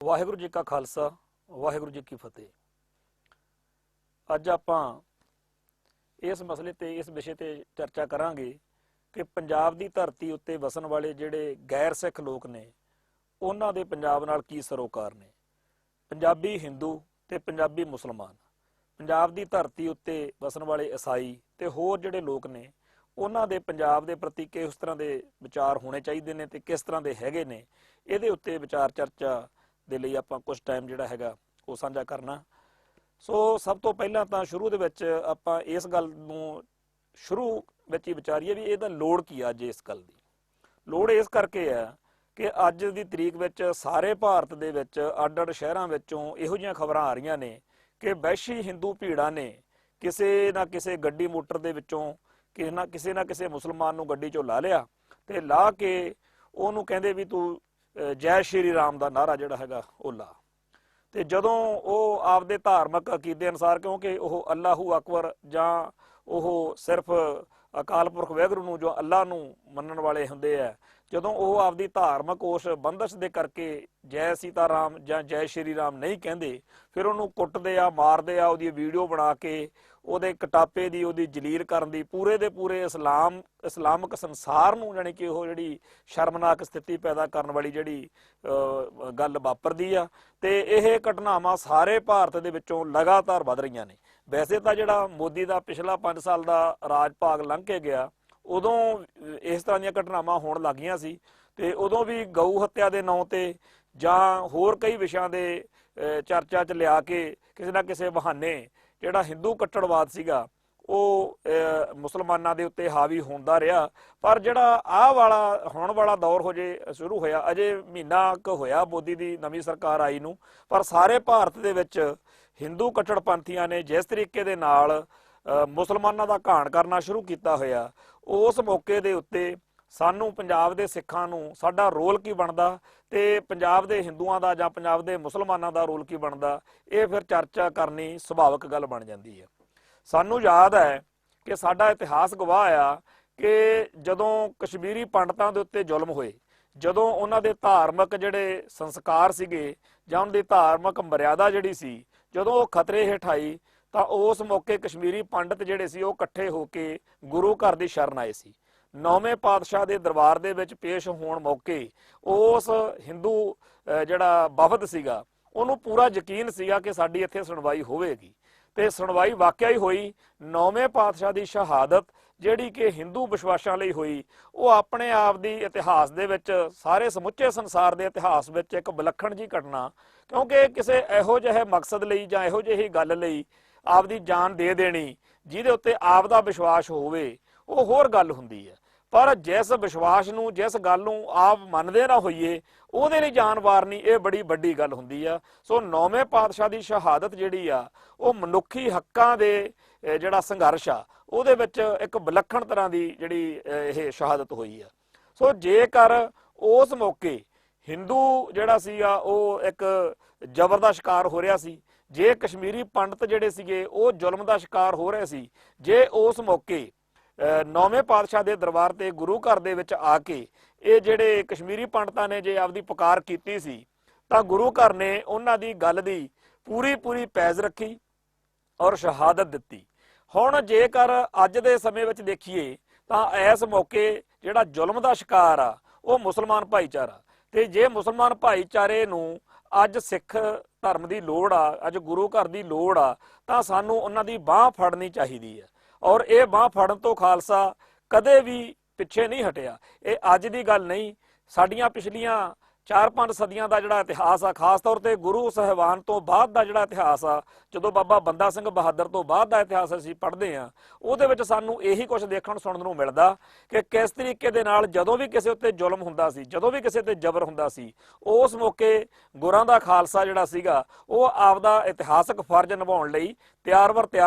ਵਾਹਿਗੁਰੂ ਜੀ ਕਾ ਖਾਲਸਾ ਵਾਹਿਗੁਰੂ जी की फतेह। ਅੱਜ ਆਪਾਂ ਇਸ ਮਸਲੇ ਤੇ ਇਸ ਵਿਸ਼ੇ ਤੇ ਚਰਚਾ ਕਰਾਂਗੇ ਕਿ ਪੰਜਾਬ ਦੀ ਧਰਤੀ ਉੱਤੇ ਵਸਣ ਵਾਲੇ ਜਿਹੜੇ ਗੈਰ ਸਿੱਖ ਲੋਕ ਨੇ ਉਹਨਾਂ ਦੇ ਪੰਜਾਬ ਨਾਲ ਕੀ ਸਰੋਕਾਰ ਨੇ। ਪੰਜਾਬੀ ਹਿੰਦੂ ਤੇ ਪੰਜਾਬੀ ਮੁਸਲਮਾਨ, ਪੰਜਾਬ ਦੀ ਧਰਤੀ ਉੱਤੇ ਵਸਣ ਵਾਲੇ ਈਸਾਈ ਤੇ ਹੋਰ ਜਿਹੜੇ ਲੋਕ ਨੇ ਉਹਨਾਂ ਦੇ ਪੰਜਾਬ ਦੇ ਪ੍ਰਤੀ ਕਿਸ ਤਰ੍ਹਾਂ ਦੇ ਵਿਚਾਰ ਹੋਣੇ ਚਾਹੀਦੇ ਨੇ ਤੇ ਕਿਸ ਤਰ੍ਹਾਂ ਦੇ ਹੈਗੇ ਨੇ, ਇਹਦੇ ਉੱਤੇ ਵਿਚਾਰ ਚਰਚਾ ਦੇ ਲਈ ਆਪਾਂ ਕੁਝ ਟਾਈਮ ਜਿਹੜਾ ਹੈਗਾ ਉਹ ਸਾਂਝਾ ਕਰਨਾ। ਸੋ ਸਭ ਤੋਂ ਪਹਿਲਾਂ ਤਾਂ ਸ਼ੁਰੂ ਦੇ ਵਿੱਚ ਆਪਾਂ ਇਸ ਗੱਲ ਨੂੰ ਸ਼ੁਰੂ ਵਿੱਚ ਹੀ ਵਿਚਾਰੀਏ ਵੀ ਇਹਦਾ ਲੋੜ ਕੀ ਆ। ਅੱਜ ਇਸ ਗੱਲ ਦੀ ਲੋੜ ਇਸ ਕਰਕੇ ਆ ਕਿ ਅੱਜ ਦੀ ਤਰੀਕ ਵਿੱਚ ਸਾਰੇ ਭਾਰਤ ਦੇ ਵਿੱਚ ਅੱਡ-ਅੱਡ ਸ਼ਹਿਰਾਂ ਵਿੱਚੋਂ ਇਹੋ ਜਿਹੀਆਂ ਖਬਰਾਂ ਆ ਰਹੀਆਂ ਨੇ ਕਿ ਵਹਿਸ਼ੀ ਹਿੰਦੂ ਭੀੜਾਂ ਨੇ ਕਿਸੇ ਨਾ ਕਿਸੇ ਗੱਡੀ ਮੋਟਰ ਦੇ ਵਿੱਚੋਂ ਕਿਸੇ ਨਾ ਕਿਸੇ ਮੁਸਲਮਾਨ ਨੂੰ ਗੱਡੀ ਚੋਂ ਲਾ ਲਿਆ ਤੇ ਲਾ ਕੇ ਉਹਨੂੰ ਕਹਿੰਦੇ ਵੀ ਤੂੰ ਜੈ ਸ਼੍ਰੀ ਰਾਮ ਦਾ ਨਾਰਾ ਜਿਹੜਾ ਹੈਗਾ ਉਹ ਲਾ। ਤੇ ਜਦੋਂ ਉਹ ਆਪਦੇ ਧਾਰਮਿਕ ਅਕੀਦੇ ਅਨੁਸਾਰ, ਕਿਉਂਕਿ ਉਹ ਅੱਲਾਹੂ ਅਕਬਰ ਜਾਂ ਉਹ ਸਿਰਫ ਅਕਾਲ ਪੁਰਖ ਵਾਹਿਗੁਰੂ ਨੂੰ ਜੋ ਅੱਲਾ ਨੂੰ ਮੰਨਣ ਵਾਲੇ ਹੁੰਦੇ ਆ, ਜਦੋਂ ਉਹ ਆਪਦੀ ਧਾਰਮਿਕ ਉਸ ਬੰਦਸ਼ ਦੇ ਕਰਕੇ ਜੈ ਸੀਤਾ ਰਾਮ ਜਾਂ ਜੈ ਸ਼੍ਰੀ ਰਾਮ ਨਹੀਂ ਕਹਿੰਦੇ, ਫਿਰ ਉਹਨੂੰ ਕੁੱਟਦੇ ਆ, ਮਾਰਦੇ ਆ, ਉਹਦੀ ਵੀਡੀਓ ਬਣਾ ਕੇ ਉਹਦੇ ਕਟਾਪੇ ਦੀ, ਉਹਦੀ ਜਲੀਲ ਕਰਨ ਦੀ ਪੂਰੇ ਦੇ ਪੂਰੇ ਇਸਲਾਮਿਕ ਸੰਸਾਰ ਨੂੰ ਜਾਣੀ ਕਿ ਉਹ ਜਿਹੜੀ ਸ਼ਰਮਨਾਕ ਸਥਿਤੀ ਪੈਦਾ ਕਰਨ ਵਾਲੀ ਜਿਹੜੀ ਗੱਲ ਵਾਪਰਦੀ ਆ। ਤੇ ਇਹ ਘਟਨਾਵਾਂ ਸਾਰੇ ਭਾਰਤ ਦੇ ਵਿੱਚੋਂ ਲਗਾਤਾਰ ਵੱਧ ਰਹੀਆਂ ਨੇ। ਵੈਸੇ ਤਾਂ ਜਿਹੜਾ ਮੋਦੀ ਦਾ ਪਿਛਲਾ 5 ਸਾਲ ਦਾ ਰਾਜ ਭਾਗ ਲੰਘ ਕੇ ਗਿਆ, ਉਦੋਂ ਇਸ ਤਰ੍ਹਾਂ ਦੀਆਂ ਘਟਨਾਵਾਂ ਹੋਣ ਲੱਗੀਆਂ ਸੀ ਤੇ ਉਦੋਂ ਵੀ ਗਊ ਹੱਤਿਆ ਦੇ ਨਾਂ ਤੇ ਜਾਂ ਹੋਰ ਕਈ ਵਿਸ਼ਿਆਂ ਦੇ ਚਰਚਾ 'ਚ ਲਿਆ ਕੇ ਕਿਸੇ ਨਾ ਕਿਸੇ ਬਹਾਨੇ ਜਿਹੜਾ ਹਿੰਦੂ ਕੱਟੜਵਾਦ ਸੀਗਾ ਉਹ ਮੁਸਲਮਾਨਾਂ ਦੇ ਉੱਤੇ ਹਾਵੀ ਹੁੰਦਾ ਰਿਹਾ। ਪਰ ਜਿਹੜਾ ਹੁਣ ਵਾਲਾ ਦੌਰ ਸ਼ੁਰੂ ਹੋਇਆ, ਅਜੇ ਮਹੀਨਾ ਕੁ ਹੋਇਆ ਮੋਦੀ ਦੀ ਨਵੀਂ ਸਰਕਾਰ ਆਈ ਨੂੰ, ਪਰ ਸਾਰੇ ਭਾਰਤ ਦੇ ਵਿੱਚ ਹਿੰਦੂ ਕੱਟੜਪੰਥੀਆਂ ਨੇ ਜਿਸ ਤਰੀਕੇ ਦੇ ਨਾਲ ਮੁਸਲਮਾਨਾਂ ਦਾ ਘਾਣ ਕਰਨਾ ਸ਼ੁਰੂ ਕੀਤਾ ਹੋਇਆ, ਉਸ ਮੌਕੇ ਦੇ ਉੱਤੇ ਸਾਨੂੰ ਪੰਜਾਬ ਦੇ ਸਿੱਖਾਂ ਨੂੰ ਸਾਡਾ ਰੋਲ ਕੀ ਬਣਦਾ ਤੇ ਪੰਜਾਬ ਦੇ ਹਿੰਦੂਆਂ ਦਾ ਜਾਂ ਪੰਜਾਬ ਦੇ ਮੁਸਲਮਾਨਾਂ ਦਾ ਰੋਲ ਕੀ ਬਣਦਾ, ਇਹ ਫਿਰ ਚਰਚਾ ਕਰਨੀ ਸੁਭਾਵਿਕ ਗੱਲ ਬਣ ਜਾਂਦੀ ਹੈ। ਸਾਨੂੰ ਯਾਦ ਹੈ ਕਿ ਸਾਡਾ ਇਤਿਹਾਸ ਗਵਾਹ ਆ ਕਿ ਜਦੋਂ ਕਸ਼ਮੀਰੀ ਪੰਡਤਾਂ ਦੇ ਉੱਤੇ ਜ਼ੁਲਮ ਹੋਏ, ਜਦੋਂ ਉਹਨਾਂ ਦੇ ਧਾਰਮਿਕ ਜਿਹੜੇ ਸੰਸਕਾਰ ਸੀਗੇ ਜਾਂ ਉਹਨਾਂ ਦੀ ਧਾਰਮਿਕ ਮਰਿਆਦਾ ਜਿਹੜੀ ਸੀ ਜਦੋਂ ਉਹ ਖਤਰੇ ਹੇਠ ਆਈ, ਤਾਂ ਉਸ ਮੌਕੇ ਕਸ਼ਮੀਰੀ ਪੰਡਤ ਜਿਹੜੇ ਸੀ ਉਹ ਇਕੱਠੇ ਹੋ ਕੇ ਗੁਰੂ ਘਰ ਦੀ ਸ਼ਰਨ ਆਏ ਸੀ। 9ਵੇਂ ਪਾਤਸ਼ਾਹ ਦੇ ਦਰਬਾਰ ਦੇ ਵਿੱਚ ਪੇਸ਼ ਹੋਣ ਮੌਕੇ ਉਸ ਹਿੰਦੂ ਜਿਹੜਾ ਵਫਦ ਸੀਗਾ ਉਹਨੂੰ ਪੂਰਾ ਯਕੀਨ ਸੀਗਾ ਕਿ ਸਾਡੀ ਇੱਥੇ ਸੁਣਵਾਈ ਹੋਵੇਗੀ ਤੇ ਸੁਣਵਾਈ ਵਾਕਿਆ ਹੀ ਹੋਈ। 9ਵੇਂ ਪਾਤਸ਼ਾਹ ਦੀ ਸ਼ਹਾਦਤ ਜਿਹੜੀ ਕਿ ਹਿੰਦੂ ਵਿਸ਼ਵਾਸਾਂ ਲਈ ਹੋਈ, ਉਹ ਆਪਣੇ ਆਪ ਦੀ ਇਤਿਹਾਸ ਦੇ ਵਿੱਚ ਸਾਰੇ ਸਮੁੱਚੇ ਸੰਸਾਰ ਦੇ ਇਤਿਹਾਸ ਵਿੱਚ ਇੱਕ ਵਿਲੱਖਣ ਜਿਹੀ ਘਟਨਾ, ਕਿਉਂਕਿ ਕਿਸੇ ਇਹੋ ਜਿਹੇ ਮਕਸਦ ਲਈ ਜਾਂ ਇਹੋ ਜਿਹੀ ਗੱਲ ਲਈ ਆਪਦੀ ਜਾਨ ਦੇ ਦੇਣੀ ਜਿਹਦੇ ਉੱਤੇ ਆਪ ਦਾ ਵਿਸ਼ਵਾਸ ਹੋਵੇ, ਉਹ ਹੋਰ ਗੱਲ ਹੁੰਦੀ ਹੈ। ਪਰ ਜਿਸ ਵਿਸ਼ਵਾਸ ਨੂੰ, ਜਿਸ ਗੱਲ ਨੂੰ ਆਪ ਮੰਨਦੇ ਨਾ ਹੋਈਏ, ਉਹਦੇ ਲਈ ਜਾਨ ਵਾਰਨੀ ਇਹ ਬੜੀ ਵੱਡੀ ਗੱਲ ਹੁੰਦੀ ਆ। ਸੋ 9ਵੇਂ ਪਾਤਸ਼ਾਹ ਦੀ ਸ਼ਹਾਦਤ ਜਿਹੜੀ ਆ ਉਹ ਮਨੁੱਖੀ ਹੱਕਾਂ ਦੇ ਜਿਹੜਾ ਸੰਘਰਸ਼ ਆ ਉਹਦੇ ਵਿੱਚ ਇੱਕ ਵਿਲੱਖਣ ਤਰ੍ਹਾਂ ਦੀ ਜਿਹੜੀ ਇਹ ਸ਼ਹਾਦਤ ਹੋਈ ਆ। ਸੋ ਜੇਕਰ ਉਸ ਮੌਕੇ ਹਿੰਦੂ ਜਿਹੜਾ ਸੀਗਾ ਉਹ ਇੱਕ ਜ਼ਬਰ ਦਾ ਸ਼ਿਕਾਰ ਹੋ ਰਿਹਾ ਸੀ, ਜੇ ਕਸ਼ਮੀਰੀ ਪੰਡਤ ਜਿਹੜੇ ਸੀਗੇ ਉਹ ਜ਼ੁਲਮ ਦਾ ਸ਼ਿਕਾਰ ਹੋ ਰਹੇ ਸੀ, ਜੇ ਉਸ ਮੌਕੇ 9ਵੇਂ ਪਾਤਸ਼ਾਹ ਦੇ ਦਰਬਾਰ ਤੇ ਗੁਰੂ ਘਰ ਦੇ ਵਿੱਚ ਆ ਕੇ ਇਹ ਜਿਹੜੇ ਕਸ਼ਮੀਰੀ ਪੰਡਤਾਂ ਨੇ ਜੇ ਆਪਦੀ ਪੁਕਾਰ ਕੀਤੀ ਸੀ, ਤਾਂ ਗੁਰੂ ਘਰ ਨੇ ਉਹਨਾਂ ਦੀ ਗੱਲ ਦੀ ਪੂਰੀ ਪੈਜ਼ ਰੱਖੀ ਔਰ ਸ਼ਹਾਦਤ ਦਿੱਤੀ। ਹੁਣ ਜੇਕਰ ਅੱਜ ਦੇ ਸਮੇਂ ਵਿੱਚ ਦੇਖੀਏ ਤਾਂ ਇਸ ਮੌਕੇ ਜਿਹੜਾ ਜ਼ੁਲਮ ਦਾ ਸ਼ਿਕਾਰ ਆ ਉਹ ਮੁਸਲਮਾਨ ਭਾਈਚਾਰਾ, ਤੇ ਜੇ ਮੁਸਲਮਾਨ ਭਾਈਚਾਰੇ ਨੂੰ ਅੱਜ ਸਿੱਖ ਧਰਮ ਦੀ ਲੋੜ ਆ, ਅੱਜ ਗੁਰੂ ਘਰ ਦੀ ਲੋੜ ਆ, ਤਾਂ ਸਾਨੂੰ ਉਹਨਾਂ ਦੀ ਬਾਂਹ ਫੜਨੀ ਚਾਹੀਦੀ ਹੈ। ਔਰ ਇਹ ਬਾਂਹ ਫੜਨ ਤੋਂ ਖਾਲਸਾ ਕਦੇ ਵੀ ਪਿੱਛੇ ਨਹੀਂ ਹਟਿਆ। ਇਹ ਅੱਜ ਦੀ ਗੱਲ ਨਹੀਂ, ਸਾਡੀਆਂ ਪਿਛਲੀਆਂ 4-5 ਸਦੀਆਂ ਦਾ ਜਿਹੜਾ ਇਤਿਹਾਸ ਆ, ਖਾਸ ਤੌਰ ਤੇ ਗੁਰੂ ਸਾਹਿਬਾਨ ਤੋਂ ਬਾਅਦ ਦਾ ਜਿਹੜਾ ਇਤਿਹਾਸ ਆ, ਜਦੋਂ ਬਾਬਾ ਬੰਦਾ ਸਿੰਘ ਬਹਾਦਰ ਤੋਂ ਬਾਅਦ ਦਾ ਇਤਿਹਾਸ ਅਸੀਂ ਪੜ੍ਹਦੇ ਹਾਂ, ਉਹਦੇ ਵਿੱਚ ਸਾਨੂੰ ਇਹੀ ਕੁਝ ਦੇਖਣ ਸੁਣਨ ਨੂੰ ਮਿਲਦਾ ਕਿ ਕਿਸ ਤਰੀਕੇ ਦੇ ਨਾਲ ਜਦੋਂ ਵੀ ਕਿਸੇ ਉੱਤੇ ਜ਼ੁਲਮ ਹੁੰਦਾ ਸੀ, ਜਦੋਂ ਵੀ ਕਿਸੇ ਤੇ ਜ਼ਬਰ ਹੁੰਦਾ ਸੀ, ਉਸ ਮੌਕੇ ਗੁਰਾਂ ਦਾ ਖਾਲਸਾ ਜਿਹੜਾ ਸੀਗਾ ਉਹ ਆਪਦਾ ਇਤਿਹਾਸਕ ਫਰਜ਼ ਨਿਭਾਉਣ ਲਈ ਤਿਆਰ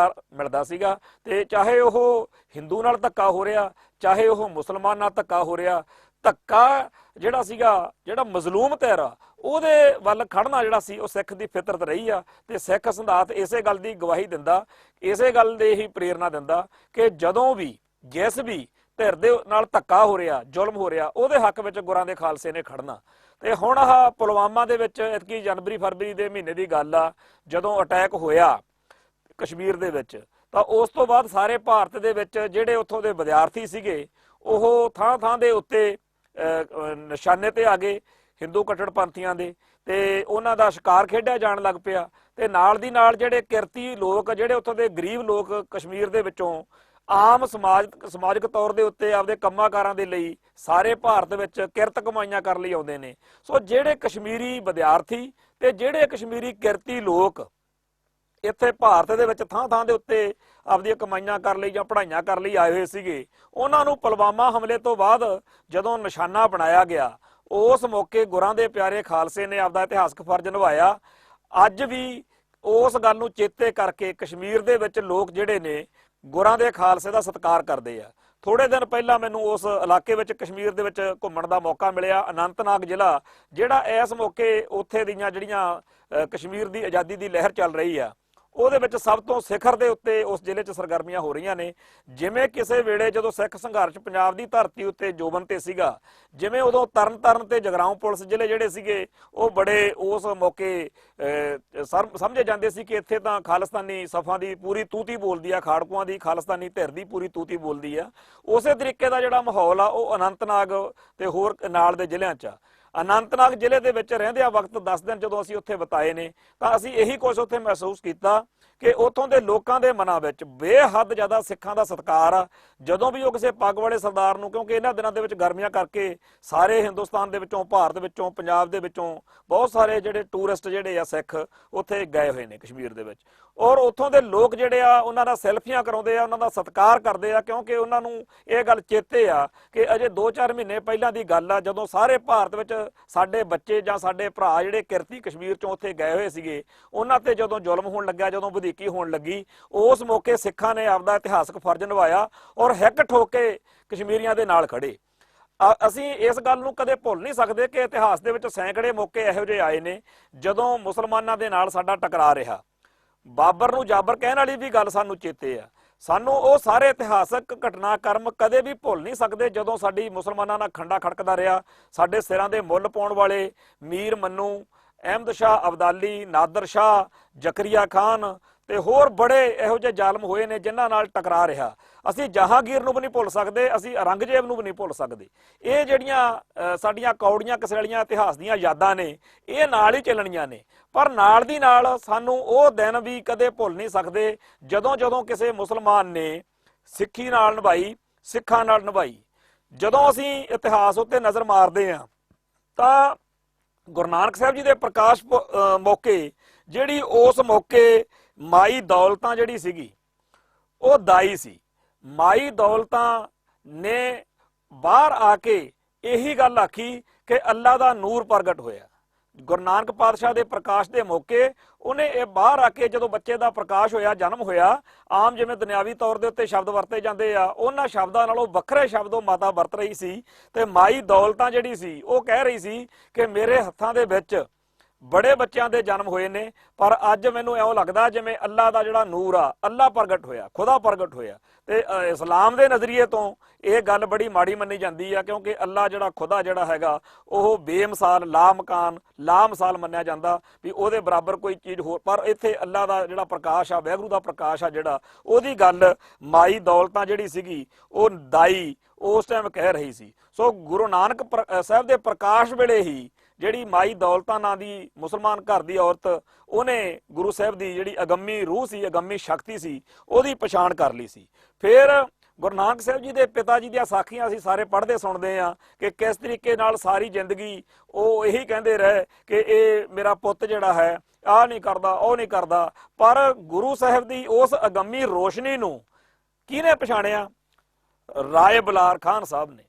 ਮਿਲਦਾ ਸੀਗਾ। ਤੇ ਚਾਹੇ ਉਹ ਹਿੰਦੂ ਨਾਲ ਧੱਕਾ ਹੋ ਰਿਹਾ, ਚਾਹੇ ਉਹ ਮੁਸਲਮਾਨ ਨਾਲ ਧੱਕਾ ਹੋ ਰਿਹਾ, ਧੱਕਾ ਜਿਹੜਾ ਸੀਗਾ, ਜਿਹੜਾ ਮਜ਼ਲੂਮ ਧਿਰ ਆ ਉਹਦੇ ਵੱਲ ਖੜਨਾ ਜਿਹੜਾ ਸੀ ਉਹ ਸਿੱਖ ਦੀ ਫਿਤਰਤ ਰਹੀ ਆ। ਤੇ ਸਿੱਖ ਸਿਧਾਂਤ ਇਸੇ ਗੱਲ ਦੀ ਗਵਾਹੀ ਦਿੰਦਾ, ਇਸੇ ਗੱਲ ਦੇ ਹੀ ਪ੍ਰੇਰਨਾ ਦਿੰਦਾ ਕਿ ਜਦੋਂ ਵੀ ਜਿਸ ਵੀ ਧਿਰ ਦੇ ਨਾਲ ਧੱਕਾ ਹੋ ਰਿਹਾ, ਜ਼ੁਲਮ ਹੋ ਰਿਹਾ, ਉਹਦੇ ਹੱਕ ਵਿੱਚ ਗੁਰਾਂ ਦੇ ਖਾਲਸੇ ਨੇ ਖੜਨਾ। ਤੇ ਹੁਣ ਆਹ ਪੁਲਵਾਮਾ ਦੇ ਵਿੱਚ ਇਤਕੀ ਜਨਵਰੀ ਫਰਵਰੀ ਦੇ ਮਹੀਨੇ ਦੀ ਗੱਲ ਆ, ਜਦੋਂ ਅਟੈਕ ਹੋਇਆ ਕਸ਼ਮੀਰ ਦੇ ਵਿੱਚ, ਤਾਂ ਉਸ ਤੋਂ ਬਾਅਦ ਸਾਰੇ ਭਾਰਤ ਦੇ ਵਿੱਚ ਜਿਹੜੇ ਉੱਥੋਂ ਦੇ ਵਿਦਿਆਰਥੀ ਸੀਗੇ ਉਹ ਥਾਂ ਥਾਂ ਦੇ ਉੱਤੇ ਨਿਸ਼ਾਨੇ ਤੇ ਆ ਗਏ ਹਿੰਦੂ ਕੱਟੜਪੰਥੀਆਂ ਦੇ, ਤੇ ਉਹਨਾਂ ਦਾ ਸ਼ਿਕਾਰ ਖੇਡਿਆ ਜਾਣ ਲੱਗ ਪਿਆ। ਤੇ ਨਾਲ ਦੀ ਨਾਲ ਜਿਹੜੇ ਕਿਰਤੀ ਲੋਕ, ਜਿਹੜੇ ਉੱਥੋਂ ਦੇ ਗਰੀਬ ਲੋਕ ਕਸ਼ਮੀਰ ਦੇ ਵਿੱਚੋਂ ਆਮ ਸਮਾਜਿਕ ਤੌਰ ਦੇ ਉੱਤੇ ਆਪਦੇ ਕੰਮਾਂ-ਕਾਰਾਂ ਦੇ ਲਈ ਸਾਰੇ ਭਾਰਤ ਵਿੱਚ ਕਿਰਤ ਕਮਾਈਆਂ ਕਰਨ ਲਈ ਆਉਂਦੇ ਨੇ। ਸੋ ਜਿਹੜੇ ਕਸ਼ਮੀਰੀ ਵਿਦਿਆਰਥੀ ਤੇ ਜਿਹੜੇ ਕਸ਼ਮੀਰੀ ਕਿਰਤੀ ਲੋਕ ਇੱਥੇ ਭਾਰਤ ਦੇ ਵਿੱਚ ਥਾਂ ਥਾਂ ਦੇ ਉੱਤੇ ਆਪਦੀਆਂ ਕਮਾਈਆਂ ਕਰਨ ਲਈ ਜਾਂ ਪੜ੍ਹਾਈਆਂ ਕਰਨ ਲਈ ਆਏ ਹੋਏ ਸੀਗੇ, ਉਹਨਾਂ ਨੂੰ ਪੁਲਵਾਮਾ ਹਮਲੇ ਤੋਂ ਬਾਅਦ ਜਦੋਂ ਨਿਸ਼ਾਨਾ ਬਣਾਇਆ ਗਿਆ, ਉਸ ਮੌਕੇ ਗੁਰਾਂ ਦੇ ਪਿਆਰੇ ਖਾਲਸੇ ਨੇ ਆਪਦਾ ਇਤਿਹਾਸਕ ਫਰਜ਼ ਨਿਭਾਇਆ। ਅੱਜ ਵੀ ਉਸ ਗੱਲ ਨੂੰ ਚੇਤੇ ਕਰਕੇ ਕਸ਼ਮੀਰ ਦੇ ਵਿੱਚ ਲੋਕ ਜਿਹੜੇ ਨੇ ਗੁਰਾਂ ਦੇ ਖਾਲਸੇ ਦਾ ਸਤਿਕਾਰ ਕਰਦੇ ਆ। ਥੋੜੇ ਦਿਨ ਪਹਿਲਾਂ ਮੈਨੂੰ ਉਸ ਇਲਾਕੇ ਵਿੱਚ ਕਸ਼ਮੀਰ ਦੇ ਵਿੱਚ ਘੁੰਮਣ ਦਾ ਮੌਕਾ ਮਿਲਿਆ। ਅਨੰਤਨਾਗ ਜ਼ਿਲ੍ਹਾ ਜਿਹੜਾ ਇਸ ਮੌਕੇ ਉੱਥੇ ਦੀਆਂ ਜਿਹੜੀਆਂ ਕਸ਼ਮੀਰ ਦੀ ਆਜ਼ਾਦੀ ਦੀ ਲਹਿਰ ਚੱਲ ਰਹੀ ਆ, ਉਹਦੇ ਵਿੱਚ ਸਭ ਤੋਂ ਸਿਖਰ ਦੇ ਉੱਤੇ ਉਸ ਜ਼ਿਲ੍ਹੇ 'ਚ ਸਰਗਰਮੀਆਂ ਹੋ ਰਹੀਆਂ ਨੇ। ਜਿਵੇਂ ਕਿਸੇ ਵੇਲੇ ਜਦੋਂ ਸਿੱਖ ਸੰਘਰਸ਼ ਪੰਜਾਬ ਦੀ ਧਰਤੀ ਉੱਤੇ ਜੋਬਨ ਤੇ ਸੀਗਾ, ਜਿਵੇਂ ਉਦੋਂ ਤਰਨਤਾਰਨ ਤੇ ਜਗਰਾਉਂ ਪੁਲਿਸ ਜ਼ਿਲ੍ਹੇ ਜਿਹੜੇ ਸੀਗੇ ਉਹ ਬੜੇ ਉਸ ਮੌਕੇ ਸਮਝੇ ਜਾਂਦੇ ਸੀ ਕਿ ਇੱਥੇ ਤਾਂ ਖਾਲਿਸਤਾਨੀ ਸਫਾਂ ਦੀ ਪੂਰੀ ਤੂਤੀ ਬੋਲਦੀ ਆ, ਖਾੜਕੂਆਂ ਦੀ ਖਾਲਿਸਤਾਨੀ ਧਿਰ ਦੀ ਪੂਰੀ ਤੂਤੀ ਬੋਲਦੀ ਆ। ਉਸੇ ਤਰੀਕੇ ਦਾ ਜਿਹੜਾ ਮਾਹੌਲ ਆ ਉਹ ਅਨੰਤਨਾਗ ਤੇ ਹੋਰ ਨਾਲ ਦੇ ਜ਼ਿਲ੍ਹਿਆਂ 'ਚ ਆ। ਅਨੰਤਨਾਗ ਜ਼ਿਲ੍ਹੇ ਦੇ ਵਿੱਚ ਰਹਿੰਦਿਆਂ ਵਕਤ 10 ਦਿਨ ਜਦੋਂ ਅਸੀਂ ਉੱਥੇ ਬਿਤਾਏ ਨੇ, ਤਾਂ ਅਸੀਂ ਇਹੀ ਕੁਝ ਉੱਥੇ ਮਹਿਸੂਸ ਕੀਤਾ ਕਿ ਉੱਥੋਂ ਦੇ ਲੋਕਾਂ ਦੇ ਮਨਾਂ ਵਿੱਚ ਬੇਹੱਦ ਜ਼ਿਆਦਾ ਸਿੱਖਾਂ ਦਾ ਸਤਿਕਾਰ ਆ। ਜਦੋਂ ਵੀ ਉਹ ਕਿਸੇ ਪੱਗ ਵਾਲੇ ਸਰਦਾਰ ਨੂੰ, ਕਿਉਂਕਿ ਇਹਨਾਂ ਦਿਨਾਂ ਦੇ ਵਿੱਚ ਗਰਮੀਆਂ ਕਰਕੇ ਸਾਰੇ ਹਿੰਦੁਸਤਾਨ ਦੇ ਵਿੱਚੋਂ, ਭਾਰਤ ਵਿੱਚੋਂ, ਪੰਜਾਬ ਦੇ ਵਿੱਚੋਂ ਬਹੁਤ ਸਾਰੇ ਜਿਹੜੇ ਟੂਰਿਸਟ ਜਿਹੜੇ ਆ ਸਿੱਖ ਉੱਥੇ ਗਏ ਹੋਏ ਨੇ ਕਸ਼ਮੀਰ ਦੇ ਵਿੱਚ, ਔਰ ਉੱਥੋਂ ਦੇ ਲੋਕ ਜਿਹੜੇ ਆ ਉਹਨਾਂ ਦਾ ਸੈਲਫੀਆਂ ਕਰਾਉਂਦੇ ਆ, ਉਹਨਾਂ ਦਾ ਸਤਿਕਾਰ ਕਰਦੇ ਆ, ਕਿਉਂਕਿ ਉਹਨਾਂ ਨੂੰ ਇਹ ਗੱਲ ਚੇਤੇ ਆ ਕਿ ਅਜੇ 2-4 ਮਹੀਨੇ ਪਹਿਲਾਂ ਦੀ ਗੱਲ ਆ, ਜਦੋਂ ਸਾਰੇ ਭਾਰਤ ਵਿੱਚ ਸਾਡੇ ਬੱਚੇ ਜਾਂ ਸਾਡੇ ਭਰਾ ਜਿਹੜੇ ਕਿਰਤੀ ਕਸ਼ਮੀਰ ਚੋਂ ਉੱਥੇ ਗਏ ਹੋਏ ਸੀਗੇ, ਉਹਨਾਂ ਤੇ ਜਦੋਂ ਜ਼ੁਲਮ ਹੋਣ ਲੱਗਿਆ, ਜਦੋਂ ਵਧੀਕੀ ਹੋਣ ਲੱਗੀ, ਉਸ ਮੌਕੇ ਸਿੱਖਾਂ ਨੇ ਆਪਦਾ ਇਤਿਹਾਸਕ ਫਰਜ਼ ਨਿਭਾਇਆ ਔਰ ਹਿੱਕ ਠੋਕ ਕੇ ਕਸ਼ਮੀਰੀਆਂ ਦੇ ਨਾਲ ਖੜੇ। ਅਸੀਂ ਇਸ ਗੱਲ ਨੂੰ ਕਦੇ ਭੁੱਲ ਨਹੀਂ ਸਕਦੇ ਕਿ ਇਤਿਹਾਸ ਦੇ ਵਿੱਚ ਸੈਂਕੜੇ ਮੌਕੇ ਇਹੋ ਜਿਹੇ ਆਏ ਨੇ ਜਦੋਂ ਮੁਸਲਮਾਨਾਂ ਦੇ ਨਾਲ ਸਾਡਾ ਟਕਰਾਅ ਰਿਹਾ। ਬਾਬਰ ਨੂੰ ਜਾਬਰ ਕਹਿਣ ਵਾਲੀ ਵੀ ਗੱਲ ਸਾਨੂੰ ਚੇਤੇ ਆ। ਸਾਨੂੰ ਉਹ ਸਾਰੇ ਇਤਿਹਾਸਕ ਘਟਨਾਕ੍ਰਮ ਕਦੇ ਵੀ ਭੁੱਲ ਨਹੀਂ ਸਕਦੇ ਜਦੋਂ ਸਾਡੀ ਮੁਸਲਮਾਨਾਂ ਨਾਲ ਖੰਡਾ ਖੜਕਦਾ ਰਿਹਾ। ਸਾਡੇ ਸਿਰਾਂ ਦੇ ਮੁੱਲ ਪਾਉਣ ਵਾਲੇ ਮੀਰ ਮੰਨੂ, ਅਹਿਮਦ ਸ਼ਾਹ ਅਬਦਾਲੀ, ਨਾਦਰ ਸ਼ਾਹ, ਜ਼ਕਰੀਆ ਖਾਨ ਤੇ ਹੋਰ ਬੜੇ ਇਹੋ ਜਿਹੇ ਜ਼ਾਲਮ ਹੋਏ ਨੇ ਜਿਨ੍ਹਾਂ ਨਾਲ ਟਕਰਾ ਰਿਹਾ। ਅਸੀਂ ਜਹਾਂਗੀਰ ਨੂੰ ਵੀ ਨਹੀਂ ਭੁੱਲ ਸਕਦੇ, ਅਸੀਂ ਔਰੰਗਜ਼ੇਬ ਨੂੰ ਵੀ ਨਹੀਂ ਭੁੱਲ ਸਕਦੇ। ਇਹ ਜਿਹੜੀਆਂ ਸਾਡੀਆਂ ਕੌੜੀਆਂ ਕਸੈਲੀਆਂ ਇਤਿਹਾਸ ਦੀਆਂ ਯਾਦਾਂ ਨੇ, ਇਹ ਨਾਲ ਹੀ ਚੱਲਣੀਆਂ ਨੇ। ਪਰ ਨਾਲ ਦੀ ਨਾਲ ਸਾਨੂੰ ਉਹ ਦਿਨ ਵੀ ਕਦੇ ਭੁੱਲ ਨਹੀਂ ਸਕਦੇ ਜਦੋਂ ਕਿਸੇ ਮੁਸਲਮਾਨ ਨੇ ਸਿੱਖੀ ਨਾਲ ਨਿਭਾਈ, ਸਿੱਖਾਂ ਨਾਲ ਨਿਭਾਈ। ਜਦੋਂ ਅਸੀਂ ਇਤਿਹਾਸ ਉੱਤੇ ਨਜ਼ਰ ਮਾਰਦੇ ਹਾਂ ਤਾਂ ਗੁਰੂ ਨਾਨਕ ਸਾਹਿਬ ਜੀ ਦੇ ਪ੍ਰਕਾਸ਼ ਮੌਕੇ ਜਿਹੜੀ ਉਸ ਮੌਕੇ ਮਾਈ ਦੌਲਤਾਂ ਜਿਹੜੀ ਸੀਗੀ ਉਹ ਦਾਈ ਸੀ। ਮਾਈ ਦੌਲਤਾਂ ਨੇ ਬਾਹਰ ਆ ਕੇ ਇਹੀ ਗੱਲ ਆਖੀ ਕਿ ਅੱਲਾ ਦਾ ਨੂਰ ਪ੍ਰਗਟ ਹੋਇਆ। ਗੁਰੂ ਨਾਨਕ ਪਾਤਸ਼ਾਹ ਦੇ ਪ੍ਰਕਾਸ਼ ਦੇ ਮੌਕੇ ਉਹਨੇ ਇਹ ਬਾਹਰ ਆ ਕੇ, ਜਦੋਂ ਬੱਚੇ ਦਾ ਪ੍ਰਕਾਸ਼ ਹੋਇਆ, ਜਨਮ ਹੋਇਆ, ਆਮ ਜਿਵੇਂ ਦੁਨਿਆਵੀ ਤੌਰ ਦੇ ਉੱਤੇ ਸ਼ਬਦ ਵਰਤੇ ਜਾਂਦੇ ਆ, ਉਹਨਾਂ ਸ਼ਬਦਾਂ ਨਾਲੋਂ ਵੱਖਰੇ ਸ਼ਬਦ ਉਹ ਮਾਤਾ ਵਰਤ ਰਹੀ ਸੀ। ਤੇ ਮਾਈ ਦੌਲਤਾਂ ਜਿਹੜੀ ਸੀ ਉਹ ਕਹਿ ਰਹੀ ਸੀ ਕਿ ਮੇਰੇ ਹੱਥਾਂ ਦੇ ਵਿੱਚ ਬੜੇ ਬੱਚਿਆਂ ਦੇ ਜਨਮ ਹੋਏ ਨੇ, ਪਰ ਅੱਜ ਮੈਨੂੰ ਇਉਂ ਲੱਗਦਾ ਜਿਵੇਂ ਅੱਲਾ ਦਾ ਜਿਹੜਾ ਨੂਰ ਆ, ਅੱਲਾ ਪ੍ਰਗਟ ਹੋਇਆ, ਖੁਦਾ ਪ੍ਰਗਟ ਹੋਇਆ। ਤੇ ਇਸਲਾਮ ਦੇ ਨਜ਼ਰੀਏ ਤੋਂ ਇਹ ਗੱਲ ਬੜੀ ਮਾੜੀ ਮੰਨੀ ਜਾਂਦੀ ਆ, ਕਿਉਂਕਿ ਅੱਲਾ ਜਿਹੜਾ ਖੁਦਾ ਜਿਹੜਾ ਹੈਗਾ ਉਹ ਬੇਮਿਸਾਲ, ਲਾਮਕਾਨ, ਲਾਮਿਸਾਲ ਮੰਨਿਆ ਜਾਂਦਾ ਵੀ ਉਹਦੇ ਬਰਾਬਰ ਕੋਈ ਚੀਜ਼ ਹੋਰ। ਪਰ ਇੱਥੇ ਅੱਲਾ ਦਾ ਜਿਹੜਾ ਪ੍ਰਕਾਸ਼ ਆ, ਵਾਹਿਗੁਰੂ ਦਾ ਪ੍ਰਕਾਸ਼ ਆ ਜਿਹੜਾ, ਉਹਦੀ ਗੱਲ ਮਾਈ ਦੌਲਤਾਂ ਜਿਹੜੀ ਸੀਗੀ ਉਹ ਦਾਈ ਉਸ ਟਾਈਮ ਕਹਿ ਰਹੀ ਸੀ। ਸੋ ਗੁਰੂ ਨਾਨਕ ਸਾਹਿਬ ਦੇ ਪ੍ਰਕਾਸ਼ ਵੇਲੇ ਹੀ ਜਿਹੜੀ ਮਾਈ ਦੌਲਤਾਂ ਨਾਂ ਦੀ ਮੁਸਲਮਾਨ ਘਰ ਦੀ ਔਰਤ, ਉਹਨੇ ਗੁਰੂ ਸਾਹਿਬ ਦੀ ਜਿਹੜੀ ਅਗੰਮੀ ਰੂਹ ਸੀ, ਅਗੰਮੀ ਸ਼ਕਤੀ ਸੀ, ਉਹਦੀ ਪਛਾਣ ਕਰ ਲਈ ਸੀ। ਫਿਰ ਗੁਰੂ ਨਾਨਕ ਸਾਹਿਬ ਜੀ ਦੇ ਪਿਤਾ ਜੀ ਦੀਆਂ ਸਾਖੀਆਂ ਅਸੀਂ ਸਾਰੇ ਪੜ੍ਹਦੇ ਸੁਣਦੇ ਆ ਕਿ ਕਿਸ ਤਰੀਕੇ ਨਾਲ ਸਾਰੀ ਜ਼ਿੰਦਗੀ ਉਹ ਇਹੀ ਕਹਿੰਦੇ ਰਹੇ ਕਿ ਇਹ ਮੇਰਾ ਪੁੱਤ ਜਿਹੜਾ ਹੈ ਆਹ ਨਹੀਂ ਕਰਦਾ, ਉਹ ਨਹੀਂ ਕਰਦਾ। ਪਰ ਗੁਰੂ ਸਾਹਿਬ ਦੀ ਉਸ ਅਗੰਮੀ ਰੋਸ਼ਨੀ ਨੂੰ ਕਿਹਨੇ ਪਛਾਣਿਆ? ਰਾਏ ਬਲਾਰ ਖਾਨ ਸਾਹਿਬ ਨੇ।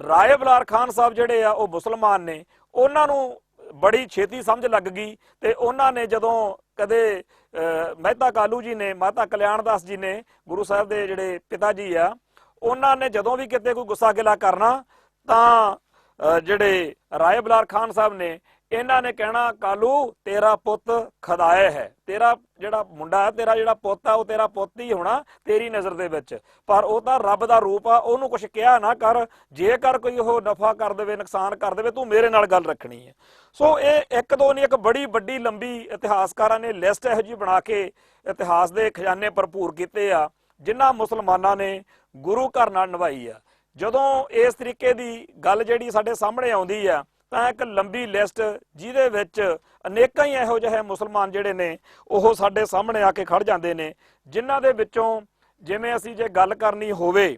ਰਾਏ ਬਲਾਰ ਖਾਨ ਸਾਹਿਬ ਜਿਹੜੇ ਆ ਉਹ ਮੁਸਲਮਾਨ ਨੇ, ਉਹਨਾਂ ਨੂੰ ਬੜੀ ਛੇਤੀ ਸਮਝ ਲੱਗ ਗਈ। ਤੇ ਉਹਨਾਂ ਨੇ ਜਦੋਂ ਕਦੇ ਮਹਿਤਾ ਕਾਲੂ ਜੀ ਨੇ, ਮਾਤਾ ਕਲਿਆਣ ਦਾਸ ਜੀ ਨੇ, ਗੁਰੂ ਸਾਹਿਬ ਦੇ ਜਿਹੜੇ ਪਿਤਾ ਜੀ ਆ, ਉਹਨਾਂ ਨੇ ਜਦੋਂ ਵੀ ਕਿਤੇ ਕੋਈ ਗੁੱਸਾ ਗਿਲਾ ਕਰਨਾ ਤਾਂ ਜਿਹੜੇ ਰਾਏ ਬਲਾਰ ਖਾਨ ਸਾਹਿਬ ਨੇ ਇਹਨਾਂ ਨੇ ਕਹਿਣਾ ਕਾਲੂ ਤੇਰਾ ਪੁੱਤ ਖੁਦਾਏ ਹੈ, ਤੇਰਾ ਜਿਹੜਾ ਮੁੰਡਾ ਹੈ, ਤੇਰਾ ਜਿਹੜਾ ਪੁੱਤ ਆ ਉਹ ਤੇਰਾ ਪੁੱਤ ਹੀ ਹੋਣਾ ਤੇਰੀ ਨਜ਼ਰ ਦੇ ਵਿੱਚ, ਪਰ ਉਹ ਤਾਂ ਰੱਬ ਦਾ ਰੂਪ ਆ, ਉਹਨੂੰ ਕੁਝ ਕਿਹਾ ਨਾ ਕਰ, ਜੇਕਰ ਕੋਈ ਉਹ ਨਫਾ ਕਰ ਦੇਵੇ, ਨੁਕਸਾਨ ਕਰ ਦੇਵੇ, ਤੂੰ ਮੇਰੇ ਨਾਲ ਗੱਲ ਰੱਖਣੀ ਹੈ। ਸੋ ਇਹ ਇੱਕ ਦੋ ਨਹੀਂ, ਇੱਕ ਬੜੀ ਵੱਡੀ ਲੰਬੀ ਇਤਿਹਾਸਕਾਰਾਂ ਨੇ ਲਿਸਟ ਇਹੋ ਜਿਹੀ ਬਣਾ ਕੇ ਇਤਿਹਾਸ ਦੇ ਖਜ਼ਾਨੇ ਭਰਪੂਰ ਕੀਤੇ ਆ ਜਿਨ੍ਹਾਂ ਮੁਸਲਮਾਨਾਂ ਨੇ ਗੁਰੂ ਘਰ ਨਾਲ ਨਿਭਾਈ ਆ। ਜਦੋਂ ਇਸ ਤਰੀਕੇ ਦੀ ਗੱਲ ਜਿਹੜੀ ਸਾਡੇ ਸਾਹਮਣੇ ਆਉਂਦੀ ਆ ਤਾਂ ਇੱਕ ਲੰਬੀ ਲਿਸਟ ਜਿਹਦੇ ਵਿੱਚ ਅਨੇਕਾਂ ਹੀ ਇਹੋ ਜਿਹੇ ਮੁਸਲਮਾਨ ਜਿਹੜੇ ਨੇ ਉਹ ਸਾਡੇ ਸਾਹਮਣੇ ਆ ਕੇ ਖੜ ਜਾਂਦੇ ਨੇ, ਜਿਨ੍ਹਾਂ ਦੇ ਵਿੱਚੋਂ ਜਿਵੇਂ ਅਸੀਂ ਜੇ ਗੱਲ ਕਰਨੀ ਹੋਵੇ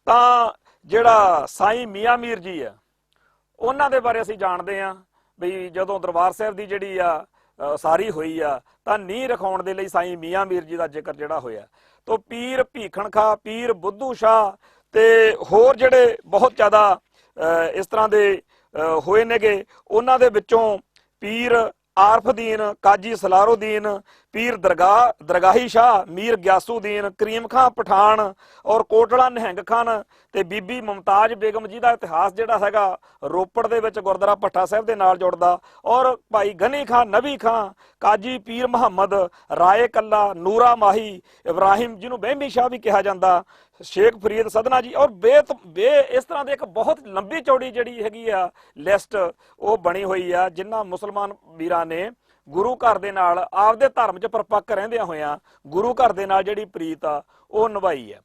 ਤਾਂ ਜਿਹੜਾ ਸਾਈਂ ਮੀਆਂ ਮੀਰ ਜੀ ਆ ਉਹਨਾਂ ਦੇ ਬਾਰੇ ਅਸੀਂ ਜਾਣਦੇ ਹਾਂ ਵੀ ਜਦੋਂ ਦਰਬਾਰ ਸਾਹਿਬ ਦੀ ਜਿਹੜੀ ਆ ਉਸਾਰੀ ਹੋਈ ਆ ਤਾਂ ਨੀਂਹ ਰਖਾਉਣ ਦੇ ਲਈ ਸਾਈਂ ਮੀਆਂ ਮੀਰ ਜੀ ਦਾ ਜ਼ਿਕਰ ਜਿਹੜਾ ਹੋਇਆ, ਤੋਂ ਪੀਰ ਭੀਖਣ ਖਾ, ਪੀਰ ਬੁੱਧੂ ਸ਼ਾਹ ਤੇ ਹੋਰ ਜਿਹੜੇ ਬਹੁਤ ਜ਼ਿਆਦਾ ਇਸ ਤਰ੍ਹਾਂ ਦੇ ਹੋਏ ਨੇਗੇ, ਉਹਨਾਂ ਦੇ ਵਿੱਚੋਂ ਪੀਰ ਆਰਫਦੀਨ, ਕਾਜੀ ਸਲਾਰੁਦੀਨ, ਪੀਰ ਦਰਗਾਹੀ ਸ਼ਾਹ, ਮੀਰ ਗਿਆਸੂਦੀਨ, ਕਰੀਮ ਖਾਂ ਪਠਾਨ ਔਰ ਕੋਟਲਾ ਨਿਹੰਗ ਖਾਨ ਤੇ ਬੀਬੀ ਮੁਮਤਾਜ਼ ਬੇਗਮ ਜੀ ਦਾ ਇਤਿਹਾਸ ਜਿਹੜਾ ਹੈਗਾ ਰੋਪੜ ਦੇ ਵਿੱਚ ਗੁਰਦੁਆਰਾ ਭੱਠਾ ਸਾਹਿਬ ਦੇ ਨਾਲ ਜੁੜਦਾ, ਔਰ ਭਾਈ ਗਨੀ ਖਾਂ, ਨਬੀ ਖਾਂ, ਕਾਜੀ ਪੀਰ ਮੁਹੰਮਦ, ਰਾਏ ਕੱਲਾ, ਨੂਰਾ ਮਾਹੀ, ਇਬਰਾਹਿਮ ਜਿਹਨੂੰ ਬਹਿਮੀ ਸ਼ਾਹ ਵੀ ਕਿਹਾ ਜਾਂਦਾ, ਸ਼ੇਖ ਫਰੀਦ ਸਦਨਾ ਜੀ, ਔਰ ਇਸ ਤਰ੍ਹਾਂ ਦੇ ਇੱਕ ਬਹੁਤ ਲੰਬੀ ਚੌੜੀ ਜਿਹੜੀ ਹੈਗੀ ਆ ਲਿਸਟ ਉਹ ਬਣੀ ਹੋਈ ਆ ਜਿਨ੍ਹਾਂ ਮੁਸਲਮਾਨ ਵੀਰਾਂ ਨੇ ਗੁਰੂ ਘਰ ਦੇ ਨਾਲ ਆਪਦੇ ਧਰਮ 'ਚ ਪਰਪੱਕ ਰਹਿੰਦਿਆਂ ਹੋਇਆਂ ਗੁਰੂ ਘਰ ਦੇ ਨਾਲ ਜਿਹੜੀ ਪ੍ਰੀਤ ਆ ਉਹ ਨਿਭਾਈ ਆ।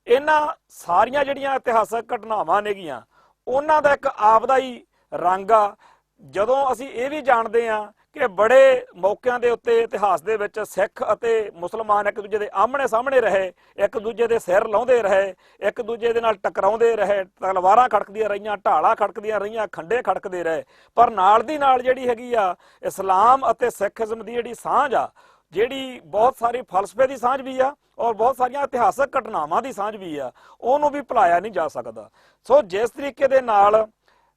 ਇਹਨਾਂ ਸਾਰੀਆਂ ਜਿਹੜੀਆਂ ਇਤਿਹਾਸਕ ਘਟਨਾਵਾਂ ਨੇਗੀਆਂ ਉਹਨਾਂ ਦਾ ਇੱਕ ਆਪਦਾ ਹੀ ਰੰਗ ਆ। ਜਦੋਂ ਅਸੀਂ ਇਹ ਵੀ ਜਾਣਦੇ ਹਾਂ ਕਿ ਬੜੇ ਮੌਕਿਆਂ ਦੇ ਉੱਤੇ ਇਤਿਹਾਸ ਦੇ ਵਿੱਚ ਸਿੱਖ ਅਤੇ ਮੁਸਲਮਾਨ ਇੱਕ ਦੂਜੇ ਦੇ ਆਹਮਣੇ ਸਾਹਮਣੇ ਰਹੇ, ਇੱਕ ਦੂਜੇ ਦੇ ਸਿਰ ਲਾਉਂਦੇ ਰਹੇ, ਇੱਕ ਦੂਜੇ ਦੇ ਨਾਲ ਟਕਰਾਉਂਦੇ ਰਹੇ, ਤਲਵਾਰਾਂ ਖੜਕਦੀਆਂ ਰਹੀਆਂ, ਢਾਲਾਂ ਖੜਕਦੀਆਂ ਰਹੀਆਂ, ਖੰਡੇ ਖੜਕਦੇ ਰਹੇ, ਪਰ ਨਾਲ ਦੀ ਨਾਲ ਜਿਹੜੀ ਹੈਗੀ ਆ ਇਸਲਾਮ ਅਤੇ ਸਿੱਖੀਜ਼ਮ ਦੀ ਜਿਹੜੀ ਸਾਂਝ ਆ, ਜਿਹੜੀ ਬਹੁਤ ਸਾਰੀ ਫਲਸਫੇ ਦੀ ਸਾਂਝ ਵੀ ਆ ਔਰ ਬਹੁਤ ਸਾਰੀਆਂ ਇਤਿਹਾਸਕ ਘਟਨਾਵਾਂ ਦੀ ਸਾਂਝ ਵੀ ਆ, ਉਹਨੂੰ ਵੀ ਭੁਲਾਇਆ ਨਹੀਂ ਜਾ ਸਕਦਾ। ਸੋ ਜਿਸ ਤਰੀਕੇ ਦੇ ਨਾਲ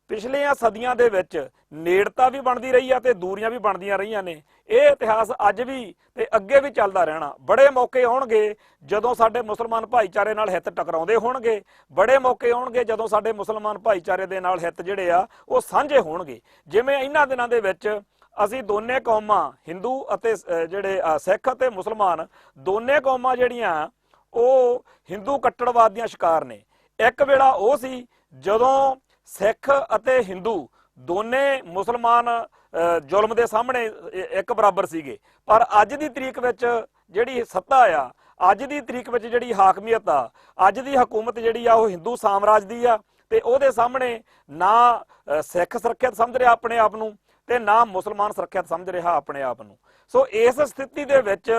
ਪਿਛਲੀਆਂ ਸਦੀਆਂ ਦੇ ਵਿੱਚ ਨੇੜਤਾ ਵੀ ਬਣਦੀ ਰਹੀ ਆ ਤੇ ਦੂਰੀਆਂ ਵੀ ਬਣਦੀਆਂ ਰਹੀਆਂ ਨੇ, ਇਹ ਇਤਿਹਾਸ ਅੱਜ ਵੀ ਤੇ ਅੱਗੇ ਵੀ ਚੱਲਦਾ ਰਹਿਣਾ। ਬੜੇ ਮੌਕੇ ਆਉਣਗੇ ਜਦੋਂ ਸਾਡੇ ਮੁਸਲਮਾਨ ਭਾਈਚਾਰੇ ਨਾਲ ਹਿੱਤ ਟਕਰਾਉਂਦੇ ਹੋਣਗੇ, ਬੜੇ ਮੌਕੇ ਆਉਣਗੇ ਜਦੋਂ ਸਾਡੇ ਮੁਸਲਮਾਨ ਭਾਈਚਾਰੇ ਦੇ ਨਾਲ ਹਿੱਤ ਜਿਹੜੇ ਆ ਉਹ ਸਾਂਝੇ ਹੋਣਗੇ। ਜਿਵੇਂ ਇਹਨਾਂ ਦਿਨਾਂ ਦੇ ਵਿੱਚ ਅਸੀਂ ਦੋਨੇ ਕੌਮਾਂ, ਹਿੰਦੂ ਅਤੇ ਜਿਹੜੇ ਸਿੱਖ ਅਤੇ ਮੁਸਲਮਾਨ ਦੋਨੇ ਕੌਮਾਂ ਜਿਹੜੀਆਂ ਉਹ ਹਿੰਦੂ ਕੱਟੜਵਾਦ ਦੀਆਂ ਸ਼ਿਕਾਰ ਨੇ। ਇੱਕ ਵੇਲਾ ਉਹ ਸੀ ਜਦੋਂ ਸਿੱਖ ਅਤੇ ਹਿੰਦੂ ਦੋਨੇ ਮੁਸਲਮਾਨ ਜ਼ੁਲਮ ਦੇ ਸਾਹਮਣੇ ਇੱਕ ਬਰਾਬਰ ਸੀਗੇ, ਪਰ ਅੱਜ ਦੀ ਤਰੀਕ ਵਿੱਚ ਜਿਹੜੀ ਸੱਤਾ ਆ, ਅੱਜ ਦੀ ਤਰੀਕ ਵਿੱਚ ਜਿਹੜੀ ਹਾਕਮੀਅਤ ਆ, ਅੱਜ ਦੀ ਹਕੂਮਤ ਜਿਹੜੀ ਆ ਉਹ ਹਿੰਦੂ ਸਾਮਰਾਜ ਦੀ ਆ ਤੇ ਉਹਦੇ ਸਾਹਮਣੇ ਨਾ ਸਿੱਖ ਸੁਰੱਖਿਅਤ ਸਮਝ ਰਿਹਾ ਆਪਣੇ ਆਪ ਨੂੰ ਤੇ ਨਾ ਮੁਸਲਮਾਨ ਸੁਰੱਖਿਅਤ ਸਮਝ ਰਿਹਾ ਆਪਣੇ ਆਪ ਨੂੰ। ਸੋ ਇਸ ਸਥਿਤੀ ਦੇ ਵਿੱਚ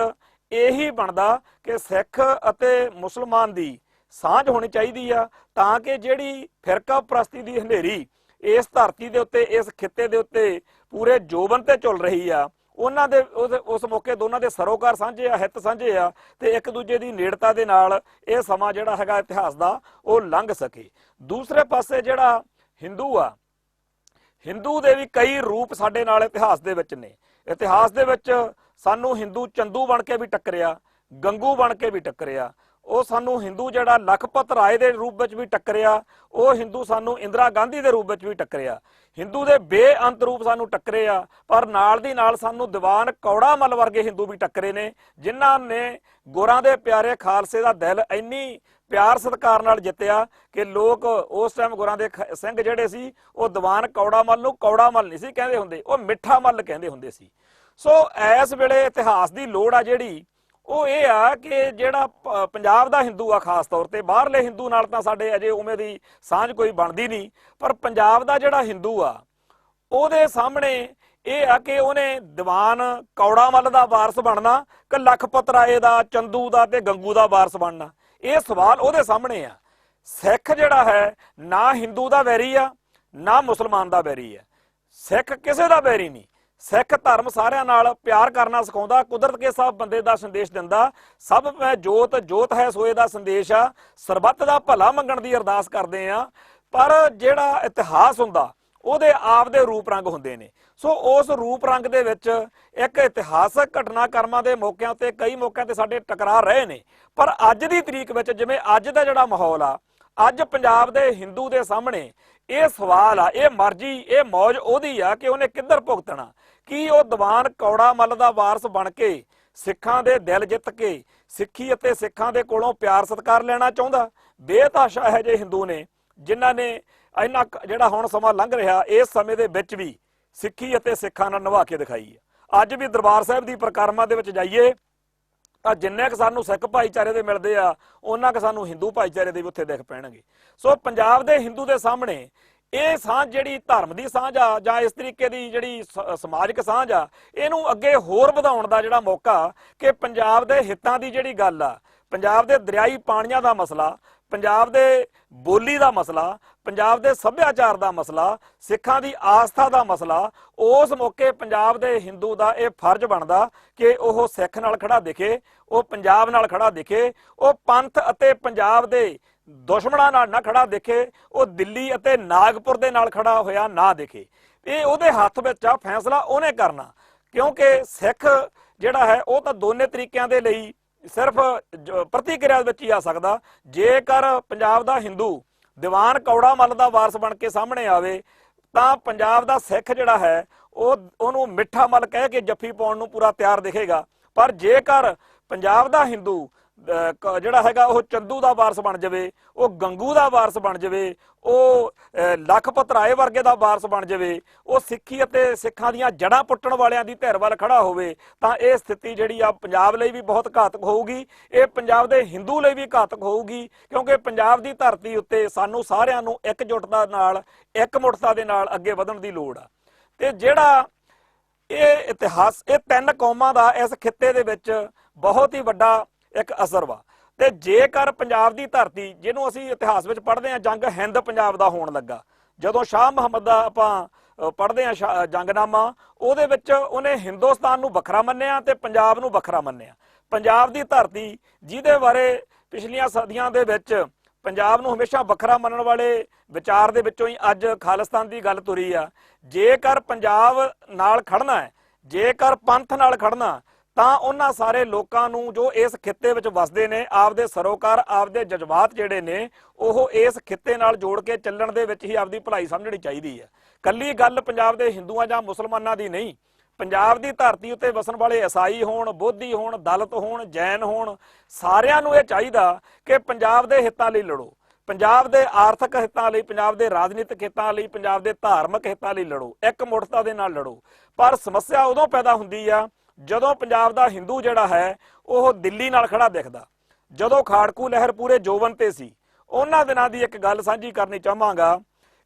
ਇਹੀ ਬਣਦਾ ਕਿ ਸਿੱਖ ਅਤੇ ਮੁਸਲਮਾਨ ਦੀ ਸਾਂਝ ਹੋਣੀ ਚਾਹੀਦੀ ਆ ਤਾਂ ਕਿ ਜਿਹੜੀ ਫਿਰਕਾ ਪ੍ਰਸਤੀ ਦੀ ਹਨੇਰੀ ਇਸ ਧਰਤੀ ਦੇ ਉੱਤੇ, ਇਸ ਖਿੱਤੇ ਦੇ ਉੱਤੇ ਪੂਰੇ ਜੋਬਨ ਤੇ ਝੁੱਲ ਰਹੀ ਆ, ਉਹਨਾਂ ਦੇ ਉਸ ਮੌਕੇ ਦੋਨਾਂ ਦੇ ਸਰੋਕਾਰ ਸਾਂਝੇ ਆ, ਹਿੱਤ ਸਾਂਝੇ ਆ ਤੇ ਇੱਕ ਦੂਜੇ ਦੀ ਨੇੜਤਾ ਦੇ ਨਾਲ ਇਹ ਸਮਾਂ ਜਿਹੜਾ ਹੈਗਾ ਇਤਿਹਾਸ ਦਾ ਉਹ ਲੰਘ ਸਕੇ। ਦੂਸਰੇ ਪਾਸੇ ਜਿਹੜਾ ਹਿੰਦੂ ਆ, ਹਿੰਦੂ ਦੇ ਵੀ ਕਈ ਰੂਪ ਸਾਡੇ ਨਾਲ ਇਤਿਹਾਸ ਦੇ ਵਿੱਚ ਨੇ। ਇਤਿਹਾਸ ਦੇ ਵਿੱਚ ਸਾਨੂੰ ਹਿੰਦੂ ਚੰਦੂ ਬਣ ਕੇ ਵੀ ਟੱਕਰਿਆ, ਗੰਗੂ ਬਣ ਕੇ ਵੀ ਟੱਕਰਿਆ, ਉਹ ਸਾਨੂੰ ਹਿੰਦੂ ਜਿਹੜਾ ਲਖਪਤ ਰਾਏ ਦੇ ਰੂਪ ਵਿੱਚ ਵੀ ਟੱਕਰਿਆ, ਉਹ ਹਿੰਦੂ ਸਾਨੂੰ ਇੰਦਰਾ ਗਾਂਧੀ ਦੇ ਰੂਪ ਵਿੱਚ ਵੀ ਟੱਕਰਿਆ। ਹਿੰਦੂ ਦੇ ਬੇਅੰਤ ਰੂਪ ਸਾਨੂੰ ਟੱਕਰੇ ਆ, ਪਰ ਨਾਲ ਦੀ ਨਾਲ ਸਾਨੂੰ ਦੀਵਾਨ ਕੌੜਾ ਮੱਲ ਵਰਗੇ ਹਿੰਦੂ ਵੀ ਟੱਕਰੇ ਨੇ ਜਿਨ੍ਹਾਂ ਨੇ ਗੁਰਾਂ ਦੇ ਪਿਆਰੇ ਖਾਲਸੇ ਦਾ ਦਿਲ ਇੰਨੀ ਪਿਆਰ ਸਤਿਕਾਰ ਨਾਲ ਜਿੱਤਿਆ ਕਿ ਲੋਕ ਉਸ ਟਾਈਮ ਗੁਰਾਂ ਦੇ ਸਿੰਘ ਜਿਹੜੇ ਸੀ ਉਹ ਦੀਵਾਨ ਕੌੜਾ ਮੱਲ ਨੂੰ ਕੌੜਾ ਮੱਲ ਨਹੀਂ ਸੀ ਕਹਿੰਦੇ ਹੁੰਦੇ, ਉਹ ਮਿੱਠਾ ਮੱਲ ਕਹਿੰਦੇ ਹੁੰਦੇ ਸੀ। ਸੋ ਇਸ ਵੇਲੇ ਇਤਿਹਾਸ ਦੀ ਲੋੜ ਆ ਜਿਹੜੀ ਉਹ ਇਹ ਆ ਕਿ ਜਿਹੜਾ ਪੰਜਾਬ ਦਾ ਹਿੰਦੂ ਆ, ਖਾਸ ਤੌਰ ਤੇ ਬਾਹਰਲੇ ਹਿੰਦੂ ਨਾਲ ਤਾਂ ਸਾਡੇ ਅਜੇ ਉਵੇਂ ਦੀ ਸਾਂਝ ਕੋਈ ਬਣਦੀ ਨਹੀਂ, ਪਰ ਪੰਜਾਬ ਦਾ ਜਿਹੜਾ ਹਿੰਦੂ ਆ ਉਹਦੇ ਸਾਹਮਣੇ ਇਹ ਆ ਕਿ ਉਹਨੇ ਦੀਵਾਨ ਕੌੜਾ ਮੱਲ ਦਾ ਵਾਰਸ ਬਣਨਾ ਕਿ ਲਖਪਤ ਰਾਏ ਦਾ, ਚੰਦੂ ਦਾ ਤੇ ਗੰਗੂ ਦਾ ਵਾਰਸ ਬਣਨਾ, ਇਹ ਸਵਾਲ ਉਹਦੇ ਸਾਹਮਣੇ ਆ। ਸਿੱਖ ਜਿਹੜਾ ਹੈ ਨਾ ਹਿੰਦੂ ਦਾ ਵੈਰੀ ਆ ਨਾ ਮੁਸਲਮਾਨ ਦਾ ਵੈਰੀ ਆ, ਸਿੱਖ ਕਿਸੇ ਦਾ ਵੈਰੀ ਨਹੀਂ। ਸਿੱਖ ਧਰਮ ਸਾਰਿਆਂ ਨਾਲ ਪਿਆਰ ਕਰਨਾ ਸਿਖਾਉਂਦਾ, ਕੁਦਰਤ ਕੇ ਸਭ ਬੰਦੇ ਦਾ ਸੰਦੇਸ਼ ਦਿੰਦਾ, ਸਭ ਮੈਂ ਜੋਤ ਜੋਤ ਹੈ ਸੋਏ ਦਾ ਸੰਦੇਸ਼ ਆ, ਸਰਬੱਤ ਦਾ ਭਲਾ ਮੰਗਣ ਦੀ ਅਰਦਾਸ ਕਰਦੇ ਆ। ਪਰ ਜਿਹੜਾ ਇਤਿਹਾਸ ਹੁੰਦਾ ਉਹਦੇ ਆਪ ਦੇ ਰੂਪ ਰੰਗ ਹੁੰਦੇ ਨੇ। ਸੋ ਉਸ ਰੂਪ ਰੰਗ ਦੇ ਵਿੱਚ ਇੱਕ ਇਤਿਹਾਸਕ ਘਟਨਾਕ੍ਰਮਾਂ ਦੇ ਮੌਕਿਆਂ ਤੇ ਕਈ ਮੌਕਿਆਂ ਤੇ ਸਾਡੇ ਟਕਰਾ ਰਹੇ ਨੇ, ਪਰ ਅੱਜ ਦੀ ਤਰੀਕ ਵਿੱਚ ਜਿਵੇਂ ਅੱਜ ਦਾ ਜਿਹੜਾ ਮਾਹੌਲ ਆ, ਅੱਜ ਪੰਜਾਬ ਦੇ ਹਿੰਦੂ ਦੇ ਸਾਹਮਣੇ ਇਹ ਸਵਾਲ ਆ, ਇਹ ਮਰਜ਼ੀ, ਇਹ ਮੌਜ ਉਹਦੀ ਆ ਕਿ ਉਹਨੇ ਕਿੱਧਰ ਭੁਗਤਣਾ। ਕੀ ਉਹ ਦੀਵਾਨ ਕੌੜਾ ਮੱਲ ਦਾ ਵਾਰਸ ਬਣ ਕੇ ਸਿੱਖਾਂ ਦੇ ਦਿਲ ਜਿੱਤ ਕੇ ਸਿੱਖੀ ਅਤੇ ਸਿੱਖਾਂ ਦੇ ਕੋਲੋਂ ਪਿਆਰ ਸਤਿਕਾਰ ਲੈਣਾ ਚਾਹੁੰਦਾ? ਬੇਤਹਾਸ਼ਾ ਇਹੋ ਜਿਹੇ ਹਿੰਦੂ ਨੇ ਜਿਨ੍ਹਾਂ ਨੇ ਇੰਨਾ ਜਿਹੜਾ ਹੁਣ ਸਮਾਂ ਲੰਘ ਰਿਹਾ ਇਸ ਸਮੇਂ ਦੇ ਵਿੱਚ ਵੀ ਸਿੱਖੀ ਅਤੇ ਸਿੱਖਾਂ ਨਾਲ ਨਿਭਾ ਕੇ ਦਿਖਾਈ ਹੈ। ਅੱਜ ਵੀ ਦਰਬਾਰ ਸਾਹਿਬ ਦੀ ਪ੍ਰਕਰਮਾਂ ਦੇ ਵਿੱਚ ਜਾਈਏ ਤਾਂ ਜਿੰਨੇ ਕੁ ਸਾਨੂੰ ਸਿੱਖ ਭਾਈਚਾਰੇ ਦੇ ਮਿਲਦੇ ਆ ਉਹਨਾਂ ਕੁ ਸਾਨੂੰ ਹਿੰਦੂ ਭਾਈਚਾਰੇ ਦੇ ਵੀ ਉੱਥੇ ਦਿਖ ਪੈਣਗੇ। ਸੋ ਪੰਜਾਬ ਦੇ ਹਿੰਦੂ ਦੇ ਸਾਹਮਣੇ ਇਹ ਸਾਂਝ ਜਿਹੜੀ ਧਰਮ ਦੀ ਸਾਂਝ ਆ ਜਾਂ ਇਸ ਤਰੀਕੇ ਦੀ ਜਿਹੜੀ ਸਮਾਜਿਕ ਸਾਂਝ ਆ, ਇਹਨੂੰ ਅੱਗੇ ਹੋਰ ਵਧਾਉਣ ਦਾ ਜਿਹੜਾ ਮੌਕਾ ਕਿ ਪੰਜਾਬ ਦੇ ਹਿੱਤਾਂ ਦੀ ਜਿਹੜੀ ਗੱਲ ਆ, ਪੰਜਾਬ ਦੇ ਦਰਿਆਈ ਪਾਣੀਆਂ ਦਾ ਮਸਲਾ, ਪੰਜਾਬ ਦੇ ਬੋਲੀ ਦਾ ਮਸਲਾ, ਪੰਜਾਬ ਦੇ ਸੱਭਿਆਚਾਰ ਦਾ ਮਸਲਾ, ਸਿੱਖਾਂ ਦੀ ਆਸਥਾ ਦਾ ਮਸਲਾ, ਉਸ ਮੌਕੇ ਪੰਜਾਬ ਦੇ ਹਿੰਦੂ ਦਾ ਇਹ ਫਰਜ਼ ਬਣਦਾ ਕਿ ਉਹ ਸਿੱਖ ਨਾਲ ਖੜਾ ਦਿਖੇ, ਉਹ ਪੰਜਾਬ ਨਾਲ ਖੜਾ ਦਿਖੇ, ਉਹ ਪੰਥ ਅਤੇ ਪੰਜਾਬ ਦੇ ਦੁਸ਼ਮਣਾਂ ਨਾਲ ਨਾ ਖੜਾ ਦਿਖੇ, ਉਹ ਦਿੱਲੀ ਅਤੇ ਨਾਗਪੁਰ ਦੇ ਨਾਲ ਖੜਾ ਹੋਇਆ ਨਾ ਦਿਖੇ। ਇਹ ਉਹਦੇ ਹੱਥ ਵਿੱਚ ਆ, ਫੈਸਲਾ ਉਹਨੇ ਕਰਨਾ, ਕਿਉਂਕਿ ਸਿੱਖ ਜਿਹੜਾ ਹੈ ਉਹ ਤਾਂ ਦੋਨੇ ਤਰੀਕਿਆਂ ਦੇ ਲਈ ਸਿਰਫ ਪ੍ਰਤੀਕਿਰਿਆ ਵਿੱਚ ਹੀ ਆ ਸਕਦਾ। ਜੇਕਰ ਪੰਜਾਬ ਦਾ ਹਿੰਦੂ ਦੀਵਾਨ ਕੌੜਾ ਮੱਲ ਦਾ ਵਾਰਸ ਬਣ ਕੇ ਸਾਹਮਣੇ ਆਵੇ ਤਾਂ ਪੰਜਾਬ ਦਾ ਸਿੱਖ ਜਿਹੜਾ ਹੈ ਉਹਨੂੰ ਮਿੱਠਾ ਮੱਲ ਕਹਿ ਕੇ ਜੱਫੀ ਪਾਉਣ ਨੂੰ ਪੂਰਾ ਤਿਆਰ ਦਿਖੇਗਾ। ਪਰ ਜੇਕਰ ਪੰਜਾਬ ਦਾ ਹਿੰਦੂ ਜਿਹੜਾ ਹੈਗਾ ਉਹ ਚੰਦੂ ਦਾ ਵਾਰਸ ਬਣ ਜਾਵੇ, ਉਹ ਗੰਗੂ ਦਾ ਵਾਰਸ ਬਣ ਜਾਵੇ, ਉਹ ਲਖਪਤ ਰਾਏ ਵਰਗੇ ਦਾ ਵਾਰਸ ਬਣ ਜਾਵੇ, ਉਹ ਸਿੱਖੀ ਅਤੇ ਸਿੱਖਾਂ ਦੀਆਂ ਜੜ੍ਹਾਂ ਪੁੱਟਣ ਵਾਲਿਆਂ ਦੀ ਧਿਰ ਵੱਲ ਖੜਾ ਹੋਵੇ ਤਾਂ ਇਹ ਸਥਿਤੀ ਜਿਹੜੀ ਆ ਪੰਜਾਬ ਲਈ ਵੀ ਬਹੁਤ ਘਾਤਕ ਹੋਊਗੀ, ਇਹ ਪੰਜਾਬ ਦੇ ਹਿੰਦੂ ਲਈ ਵੀ ਘਾਤਕ ਹੋਊਗੀ। ਕਿਉਂਕਿ ਪੰਜਾਬ ਦੀ ਧਰਤੀ ਉੱਤੇ ਸਾਨੂੰ ਸਾਰਿਆਂ ਨੂੰ ਇਕਜੁੱਟਤਾ ਨਾਲ, ਇਕਮੁੱਠਤਾ ਦੇ ਨਾਲ ਅੱਗੇ ਵਧਣ ਦੀ ਲੋੜ ਆ। ਤੇ ਜਿਹੜਾ ਇਹ ਇਤਿਹਾਸ, ਇਹ ਤਿੰਨ ਕੌਮਾਂ ਦਾ ਇਸ ਖਿੱਤੇ ਦੇ ਵਿੱਚ ਬਹੁਤ ਹੀ ਵੱਡਾ ਇੱਕ ਅਸਰ ਵਾ। ਤੇ ਜੇਕਰ ਪੰਜਾਬ ਦੀ ਧਰਤੀ, ਜਿਹਨੂੰ ਅਸੀਂ ਇਤਿਹਾਸ ਵਿੱਚ ਪੜ੍ਹਦੇ ਹਾਂ ਜੰਗ ਹਿੰਦ ਪੰਜਾਬ ਦਾ ਹੋਣ ਲੱਗਾ, ਜਦੋਂ ਸ਼ਾਹ ਮੁਹੰਮਦ ਦਾ ਆਪਾਂ ਪੜ੍ਹਦੇ ਹਾਂ ਜੰਗਨਾਮਾ, ਉਹਦੇ ਵਿੱਚ ਉਹਨੇ ਹਿੰਦੁਸਤਾਨ ਨੂੰ ਵੱਖਰਾ ਮੰਨਿਆ ਤੇ ਪੰਜਾਬ ਨੂੰ ਵੱਖਰਾ ਮੰਨਿਆ। ਪੰਜਾਬ ਦੀ ਧਰਤੀ ਜਿਹਦੇ ਬਾਰੇ ਪਿਛਲੀਆਂ ਸਦੀਆਂ ਦੇ ਵਿੱਚ ਪੰਜਾਬ ਨੂੰ ਹਮੇਸ਼ਾ ਵੱਖਰਾ ਮੰਨਣ ਵਾਲੇ ਵਿਚਾਰ ਦੇ ਵਿੱਚੋਂ ਹੀ ਅੱਜ ਖਾਲਿਸਤਾਨ ਦੀ ਗੱਲ ਤੁਰੀ ਆ। ਜੇਕਰ ਪੰਜਾਬ ਨਾਲ ਖੜਨਾ ਹੈ, ਜੇਕਰ ਪੰਥ ਨਾਲ ਖੜਨਾ, ਤਾਂ ਉਹਨਾਂ ਸਾਰੇ ਲੋਕਾਂ ਨੂੰ ਜੋ ਇਸ ਖਿੱਤੇ ਵਿੱਚ ਵਸਦੇ ਨੇ ਆਪਦੇ ਸਰੋਕਾਰ, ਆਪਦੇ ਜਜ਼ਬਾਤ ਜਿਹੜੇ ਨੇ ਉਹ ਇਸ ਖਿੱਤੇ ਨਾਲ ਜੋੜ ਕੇ ਚੱਲਣ ਦੇ ਵਿੱਚ ਹੀ ਆਪਦੀ ਭਲਾਈ ਸਮਝਣੀ ਚਾਹੀਦੀ ਹੈ। ਕੱਲੀ ਗੱਲ ਪੰਜਾਬ ਦੇ ਹਿੰਦੂਆਂ ਜਾਂ ਮੁਸਲਮਾਨਾਂ ਦੀ ਨਹੀਂ, ਪੰਜਾਬ ਦੀ ਧਰਤੀ ਉੱਤੇ ਵਸਣ ਵਾਲੇ ਈਸਾਈ ਹੋਣ, ਬੋਧੀ ਹੋਣ, ਦਲਿਤ ਹੋਣ, ਜੈਨ ਹੋਣ, ਸਾਰਿਆਂ ਨੂੰ ਇਹ ਚਾਹੀਦਾ ਕਿ ਪੰਜਾਬ ਦੇ ਹਿੱਤਾਂ ਲਈ ਲੜੋ, ਪੰਜਾਬ ਦੇ ਆਰਥਿਕ ਹਿੱਤਾਂ ਲਈ, ਪੰਜਾਬ ਦੇ ਰਾਜਨੀਤਿਕ ਹਿੱਤਾਂ ਲਈ, ਪੰਜਾਬ ਦੇ ਧਾਰਮਿਕ ਹਿੱਤਾਂ ਲਈ ਲੜੋ, ਇਕਮੁੱਠਤਾ ਦੇ ਨਾਲ ਲੜੋ। ਪਰ ਸਮੱਸਿਆ ਉਦੋਂ ਪੈਦਾ ਹੁੰਦੀ ਆ ਜਦੋਂ ਪੰਜਾਬ ਦਾ ਹਿੰਦੂ ਜਿਹੜਾ ਹੈ ਉਹ ਦਿੱਲੀ ਨਾਲ ਖੜਾ ਦਿਖਦਾ। ਜਦੋਂ ਖਾੜਕੂ ਲਹਿਰ ਪੂਰੇ ਜੋਬਨ ਤੇ ਸੀ, ਉਹਨਾਂ ਦਿਨਾਂ ਦੀ ਇੱਕ ਗੱਲ ਸਾਂਝੀ ਕਰਨੀ ਚਾਹਾਂਗਾ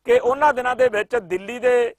ਕਿ ਉਹਨਾਂ ਦਿਨਾਂ ਦੇ ਵਿੱਚ ਦਿੱਲੀ ਦੇ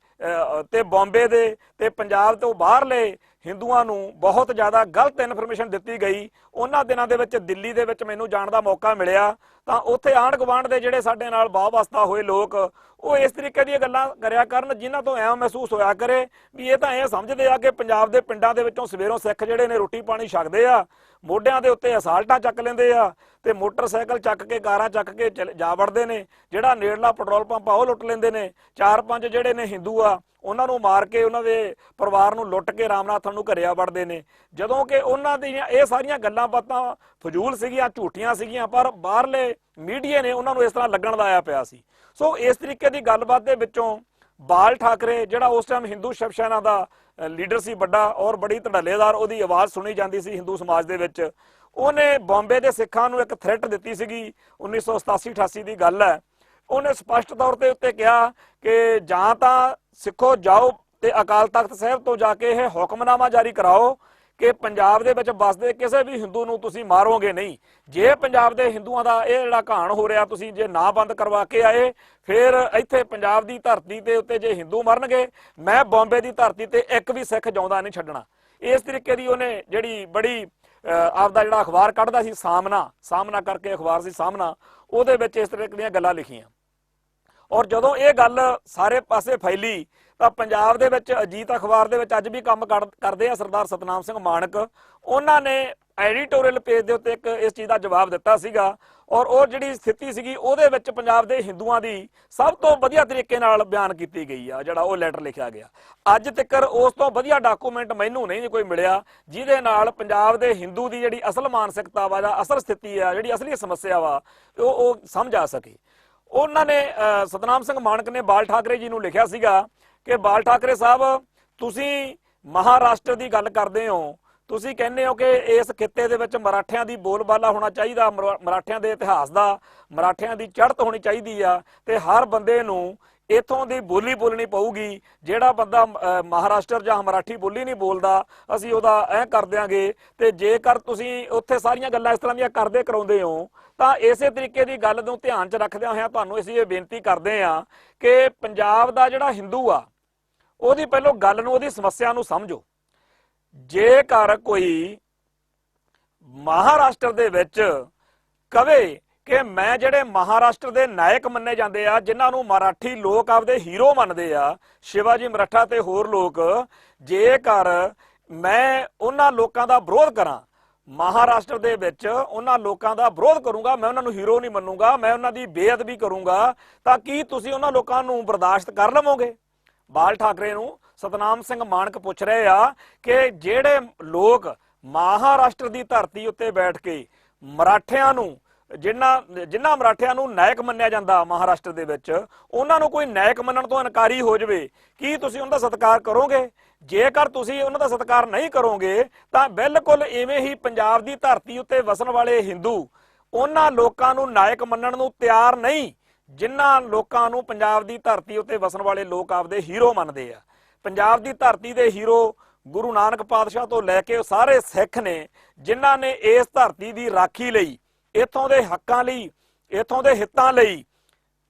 ਤੇ ਬੰਬੇ ਦੇ ਤੇ ਪੰਜਾਬ ਤੋਂ ਬਾਹਰਲੇ ਹਿੰਦੂਆਂ ਨੂੰ ਬਹੁਤ ਜ਼ਿਆਦਾ ਗਲਤ ਇਨਫੋਰਮੇਸ਼ਨ ਦਿੱਤੀ ਗਈ। ਉਹਨਾਂ ਦਿਨਾਂ ਦੇ ਵਿੱਚ ਦਿੱਲੀ ਦੇ ਵਿੱਚ ਮੈਨੂੰ ਜਾਣ ਦਾ ਮੌਕਾ ਮਿਲਿਆ ਤਾਂ ਉੱਥੇ ਆਂਢ ਗੁਆਂਢ ਦੇ ਜਿਹੜੇ ਸਾਡੇ ਨਾਲ ਵਾਹ-ਵਾਸਤਾ ਹੋਏ ਲੋਕ ਉਹ ਇਸ ਤਰੀਕੇ ਦੀਆਂ ਗੱਲਾਂ ਕਰਿਆ ਕਰਨ ਜਿਨ੍ਹਾਂ ਤੋਂ ਐਂ ਮਹਿਸੂਸ ਹੋਇਆ ਕਰੇ ਵੀ ਇਹ ਤਾਂ ਇਹ ਸਮਝਦੇ ਆ ਕਿ ਪੰਜਾਬ ਦੇ ਪਿੰਡਾਂ ਦੇ ਵਿੱਚੋਂ ਸਵੇਰੋਂ ਸਿੱਖ ਜਿਹੜੇ ਨੇ ਰੋਟੀ ਪਾਣੀ ਛਕਦੇ ਆ, ਮੋਢਿਆਂ ਦੇ ਉੱਤੇ ਅਸਾਲਟਾਂ ਚੱਕ ਲੈਂਦੇ ਆ ਤੇ ਮੋਟਰਸਾਈਕਲ ਚੱਕ ਕੇ, ਕਾਰਾਂ ਚੱਕ ਕੇ ਜਾ ਵੜਦੇ ਨੇ, ਜਿਹੜਾ ਨੇੜਲਾ ਪੈਟਰੋਲ ਪੰਪ ਆ ਉਹ ਲੁੱਟ ਲੈਂਦੇ ਨੇ, 4-5 ਜਿਹੜੇ ਨੇ ਹਿੰਦੂ ਆ ਉਹਨਾਂ ਨੂੰ ਮਾਰ ਕੇ, ਉਹਨਾਂ ਦੇ ਪਰਿਵਾਰ ਨੂੰ ਲੁੱਟ ਕੇ ਰਾਮਨਾਥਨ ਨੂੰ ਘਰੇ ਆ ਵੜਦੇ ਨੇ। ਜਦੋਂ ਕਿ ਉਹਨਾਂ ਦੀਆਂ ਇਹ ਸਾਰੀਆਂ ਗੱਲਾਂ ਬਾਤਾਂ ਫਜ਼ੂਲ ਸੀਗੀਆਂ, ਝੂਠੀਆਂ ਸੀਗੀਆਂ, ਪਰ ਬਾਹਰਲੇ ਮੀਡੀਆ ਨੇ ਉਹਨਾਂ ਨੂੰ ਇਸ ਤਰ੍ਹਾਂ ਲੱਗਣ ਲਾਇਆ ਪਿਆ ਸੀ। ਸੋ ਇਸ ਤਰੀਕੇ ਦੀ ਗੱਲਬਾਤ ਦੇ ਵਿੱਚੋਂ ਬਾਲ ਠਾਕਰੇ ਜਿਹੜਾ ਉਸ ਟਾਈਮ ਹਿੰਦੂ ਸ਼ਿਵ ਸੈਨਾ ਦਾ ਲੀਡਰ ਸੀ ਵੱਡਾ ਔਰ ਬੜੀ ਧੜੱਲੇਦਾਰ ਉਹਦੀ ਆਵਾਜ਼ ਸੁਣੀ ਜਾਂਦੀ ਸੀ ਹਿੰਦੂ ਸਮਾਜ ਦੇ ਵਿੱਚ, ਉਹਨੇ ਬੰਬੇ ਦੇ ਸਿੱਖਾਂ ਨੂੰ ਇੱਕ ਥ੍ਰੈਟ ਦਿੱਤੀ ਸੀਗੀ। 1987-88 ਦੀ ਗੱਲ ਹੈ। ਉਹਨੇ ਸਪਸ਼ਟ ਤੌਰ ਤੇ ਉੱਤੇ ਕਿਹਾ ਕਿ ਜਾਂ ਤਾਂ ਸਿੱਖੋ ਜਾਓ ਤੇ ਅਕਾਲ ਤਖਤ ਸਾਹਿਬ ਤੋਂ ਜਾ ਕੇ ਇਹ ਹੁਕਮਨਾਮਾ ਜਾਰੀ ਕਰਾਓ ਕਿ ਪੰਜਾਬ ਦੇ ਵਿੱਚ ਵੱਸਦੇ ਕਿਸੇ ਵੀ ਹਿੰਦੂ ਨੂੰ ਤੁਸੀਂ ਮਾਰੋਗੇ ਨਹੀਂ। ਜੇ ਪੰਜਾਬ ਦੇ ਹਿੰਦੂਆਂ ਦਾ ਇਹ ਜਿਹੜਾ ਘਾਣ ਹੋ ਰਿਹਾ ਤੁਸੀਂ ਜੇ ਨਾ ਬੰਦ ਕਰਵਾ ਕੇ ਆਏ, ਫਿਰ ਇੱਥੇ ਪੰਜਾਬ ਦੀ ਧਰਤੀ ਦੇ ਉੱਤੇ ਜੇ ਹਿੰਦੂ ਮਰਨਗੇ, ਮੈਂ ਬੰਬੇ ਦੀ ਧਰਤੀ ਤੇ ਇੱਕ ਵੀ ਸਿੱਖ ਜਿਉਂਦਾ ਨਹੀਂ ਛੱਡਣਾ। ਇਸ ਤਰੀਕੇ ਦੀ ਉਹਨੇ ਜਿਹੜੀ ਬੜੀ ਆਪਦਾ ਜਿਹੜਾ ਅਖਬਾਰ ਕੱਢਦਾ ਸੀ, ਸਾਹਮਣਾ ਕਰਕੇ ਅਖਬਾਰ ਸੀ ਸਾਹਮਣਾ, ਉਹਦੇ ਵਿੱਚ ਇਸ ਤਰੀਕੇ ਦੀਆਂ ਗੱਲਾਂ ਲਿਖੀਆਂ। ਔਰ ਜਦੋਂ ਇਹ ਗੱਲ ਸਾਰੇ ਪਾਸੇ ਫੈਲੀ ਤਾਂ ਪੰਜਾਬ ਦੇ ਵਿੱਚ ਅਜੀਤ ਅਖਬਾਰ ਦੇ ਵਿੱਚ ਅੱਜ ਵੀ ਕੰਮ ਕਰਦੇ ਆ ਸਰਦਾਰ ਸਤਨਾਮ ਸਿੰਘ ਮਾਣਕ, ਉਹਨਾਂ ਨੇ ਐਡੀਟੋਰੀਅਲ ਪੇਜ ਦੇ ਉੱਤੇ ਇੱਕ ਇਸ ਚੀਜ਼ ਦਾ ਜਵਾਬ ਦਿੱਤਾ ਸੀਗਾ। ਔਰ ਉਹ ਜਿਹੜੀ ਸਥਿਤੀ ਸੀਗੀ ਉਹਦੇ ਵਿੱਚ ਪੰਜਾਬ ਦੇ ਹਿੰਦੂਆਂ ਦੀ ਸਭ ਤੋਂ ਵਧੀਆ ਤਰੀਕੇ ਨਾਲ ਬਿਆਨ ਕੀਤੀ ਗਈ ਆ, ਜਿਹੜਾ ਉਹ ਲੈਟਰ ਲਿਖਿਆ ਗਿਆ। ਅੱਜ ਤੱਕ ਉਸ ਤੋਂ ਵਧੀਆ ਡਾਕੂਮੈਂਟ ਮੈਨੂੰ ਨਹੀਂ ਕੋਈ ਮਿਲਿਆ ਜਿਹਦੇ ਨਾਲ ਪੰਜਾਬ ਦੇ ਹਿੰਦੂ ਦੀ ਜਿਹੜੀ ਅਸਲ ਮਾਨਸਿਕਤਾ ਵਾ ਜਾਂ ਅਸਲ ਸਥਿਤੀ ਆ, ਜਿਹੜੀ ਅਸਲੀ ਸਮੱਸਿਆ ਵਾ ਉਹ ਸਮਝ ਆ ਸਕੇ। ਉਹਨਾਂ ਨੇ ਸਤਨਾਮ ਸਿੰਘ ਮਾਣਕ ਨੇ ਬਾਲ ਠਾਕਰੇ ਜੀ ਨੂੰ ਲਿਖਿਆ ਸੀਗਾ ਕਿ ਬਾਲ ਠਾਕਰੇ ਸਾਹਿਬ, ਤੁਸੀਂ ਮਹਾਰਾਸ਼ਟਰ ਦੀ ਗੱਲ ਕਰਦੇ ਹੋ, ਤੁਸੀਂ ਕਹਿੰਦੇ ਹੋ ਕਿ ਇਸ ਖਿੱਤੇ ਦੇ ਵਿੱਚ ਮਰਾਠਿਆਂ ਦੀ ਬੋਲਬਾਲਾ ਹੋਣਾ ਚਾਹੀਦਾ, ਮਰਾਠਿਆਂ ਦੇ ਇਤਿਹਾਸ ਦਾ, ਮਰਾਠਿਆਂ ਦੀ ਚੜ੍ਹਤ ਹੋਣੀ ਚਾਹੀਦੀ ਆ, ਤੇ ਹਰ ਬੰਦੇ ਨੂੰ ਇੱਥੋਂ ਦੀ ਬੋਲੀ ਬੋਲਣੀ ਪਊਗੀ। ਜਿਹੜਾ ਬੰਦਾ ਮਹਾਰਾਸ਼ਟਰ ਜਾਂ ਮਰਾਠੀ ਬੋਲੀ ਨਹੀਂ ਬੋਲਦਾ, ਅਸੀਂ ਉਹਦਾ ਐਂ ਕਰ ਦਿਆਂਗੇ। ਤੇ ਜੇਕਰ ਤੁਸੀਂ ਉੱਥੇ ਸਾਰੀਆਂ ਗੱਲਾਂ ਇਸ ਤਰ੍ਹਾਂ ਦੀਆਂ ਕਰਦੇ ਕਰਾਉਂਦੇ ਹੋ, ਤਾਂ ਇਸੇ ਤਰੀਕੇ ਦੀ ਗੱਲ ਨੂੰ ਧਿਆਨ 'ਚ ਰੱਖਦਿਆਂ ਹੋਇਆਂ ਤੁਹਾਨੂੰ ਅਸੀਂ ਇਹ ਬੇਨਤੀ ਕਰਦੇ ਹਾਂ ਕਿ ਪੰਜਾਬ ਦਾ ਜਿਹੜਾ ਹਿੰਦੂ ਆ, ਉਹਦੀ ਪਹਿਲੋਂ ਗੱਲ ਨੂੰ, ਉਹਦੀ ਸਮੱਸਿਆ ਨੂੰ ਸਮਝੋ। ਜੇਕਰ ਕੋਈ ਮਹਾਰਾਸ਼ਟਰ ਦੇ ਵਿੱਚ ਕਵੇ ਕਿ ਮੈਂ ਜਿਹੜੇ ਮਹਾਰਾਸ਼ਟਰ ਦੇ ਨਾਇਕ ਮੰਨੇ ਜਾਂਦੇ ਆ, ਜਿਨ੍ਹਾਂ ਨੂੰ ਮਰਾਠੀ ਲੋਕ ਆਪਦੇ ਹੀਰੋ ਮੰਨਦੇ ਆ, ਸ਼ਿਵਾਜੀ ਮਰਾਠਾ ਤੇ ਹੋਰ ਲੋਕ, ਜੇਕਰ ਮੈਂ ਉਹਨਾਂ ਲੋਕਾਂ ਦਾ ਵਿਰੋਧ ਕਰਾਂ, ਮਹਾਰਾਸ਼ਟਰ ਦੇ ਵਿੱਚ ਉਹਨਾਂ ਲੋਕਾਂ ਦਾ ਵਿਰੋਧ ਕਰੂੰਗਾ, ਮੈਂ ਉਹਨਾਂ ਨੂੰ ਹੀਰੋ ਨਹੀਂ ਮੰਨੂਗਾ, ਮੈਂ ਉਹਨਾਂ ਦੀ ਬੇਅਦਬੀ ਕਰੂੰਗਾ, ਤਾਂ ਕੀ ਤੁਸੀਂ ਉਹਨਾਂ ਲੋਕਾਂ ਨੂੰ ਬਰਦਾਸ਼ਤ ਕਰ ਲਵੋਗੇ? ਬਾਲ ਠਾਕਰੇ ਨੂੰ ਸਤਨਾਮ ਸਿੰਘ ਮਾਣਕ ਪੁੱਛ ਰਹੇ ਆ ਕਿ ਜਿਹੜੇ ਲੋਕ ਮਹਾਰਾਸ਼ਟਰ ਦੀ ਧਰਤੀ ਉੱਤੇ ਬੈਠ ਕੇ ਮਰਾਠਿਆਂ ਨੂੰ, ਜਿਨ੍ਹਾਂ ਮਰਾਠਿਆਂ ਨੂੰ ਨਾਇਕ ਮੰਨਿਆ ਜਾਂਦਾ ਮਹਾਰਾਸ਼ਟਰ ਦੇ ਵਿੱਚ, ਉਹਨਾਂ ਨੂੰ ਕੋਈ ਨਾਇਕ ਮੰਨਣ ਤੋਂ ਇਨਕਾਰੀ ਹੋ ਜਾਵੇ, ਕੀ ਤੁਸੀਂ ਉਹਨਾਂ ਦਾ ਸਤਿਕਾਰ ਕਰੋਗੇ? ਜੇਕਰ ਤੁਸੀਂ ਉਹਨਾਂ ਦਾ ਸਤਿਕਾਰ ਨਹੀਂ ਕਰੋਗੇ ਤਾਂ ਬਿਲਕੁਲ ਇਵੇਂ ਹੀ ਪੰਜਾਬ ਦੀ ਧਰਤੀ ਉੱਤੇ ਵਸਣ ਵਾਲੇ ਹਿੰਦੂ ਉਹਨਾਂ ਲੋਕਾਂ ਨੂੰ ਨਾਇਕ ਮੰਨਣ ਨੂੰ ਤਿਆਰ ਨਹੀਂ, ਜਿਨ੍ਹਾਂ ਲੋਕਾਂ ਨੂੰ ਪੰਜਾਬ ਦੀ ਧਰਤੀ ਉੱਤੇ ਵਸਣ ਵਾਲੇ ਲੋਕ ਆਪਦੇ ਹੀਰੋ ਮੰਨਦੇ ਆ। ਪੰਜਾਬ ਦੀ ਧਰਤੀ ਦੇ ਹੀਰੋ ਗੁਰੂ ਨਾਨਕ ਪਾਤਸ਼ਾਹ ਤੋਂ ਲੈ ਕੇ ਸਾਰੇ ਸਿੱਖ ਨੇ, ਜਿਨ੍ਹਾਂ ਨੇ ਇਸ ਧਰਤੀ ਦੀ ਰਾਖੀ ਲਈ, ਇੱਥੋਂ ਦੇ ਹੱਕਾਂ ਲਈ, ਇੱਥੋਂ ਦੇ ਹਿੱਤਾਂ ਲਈ,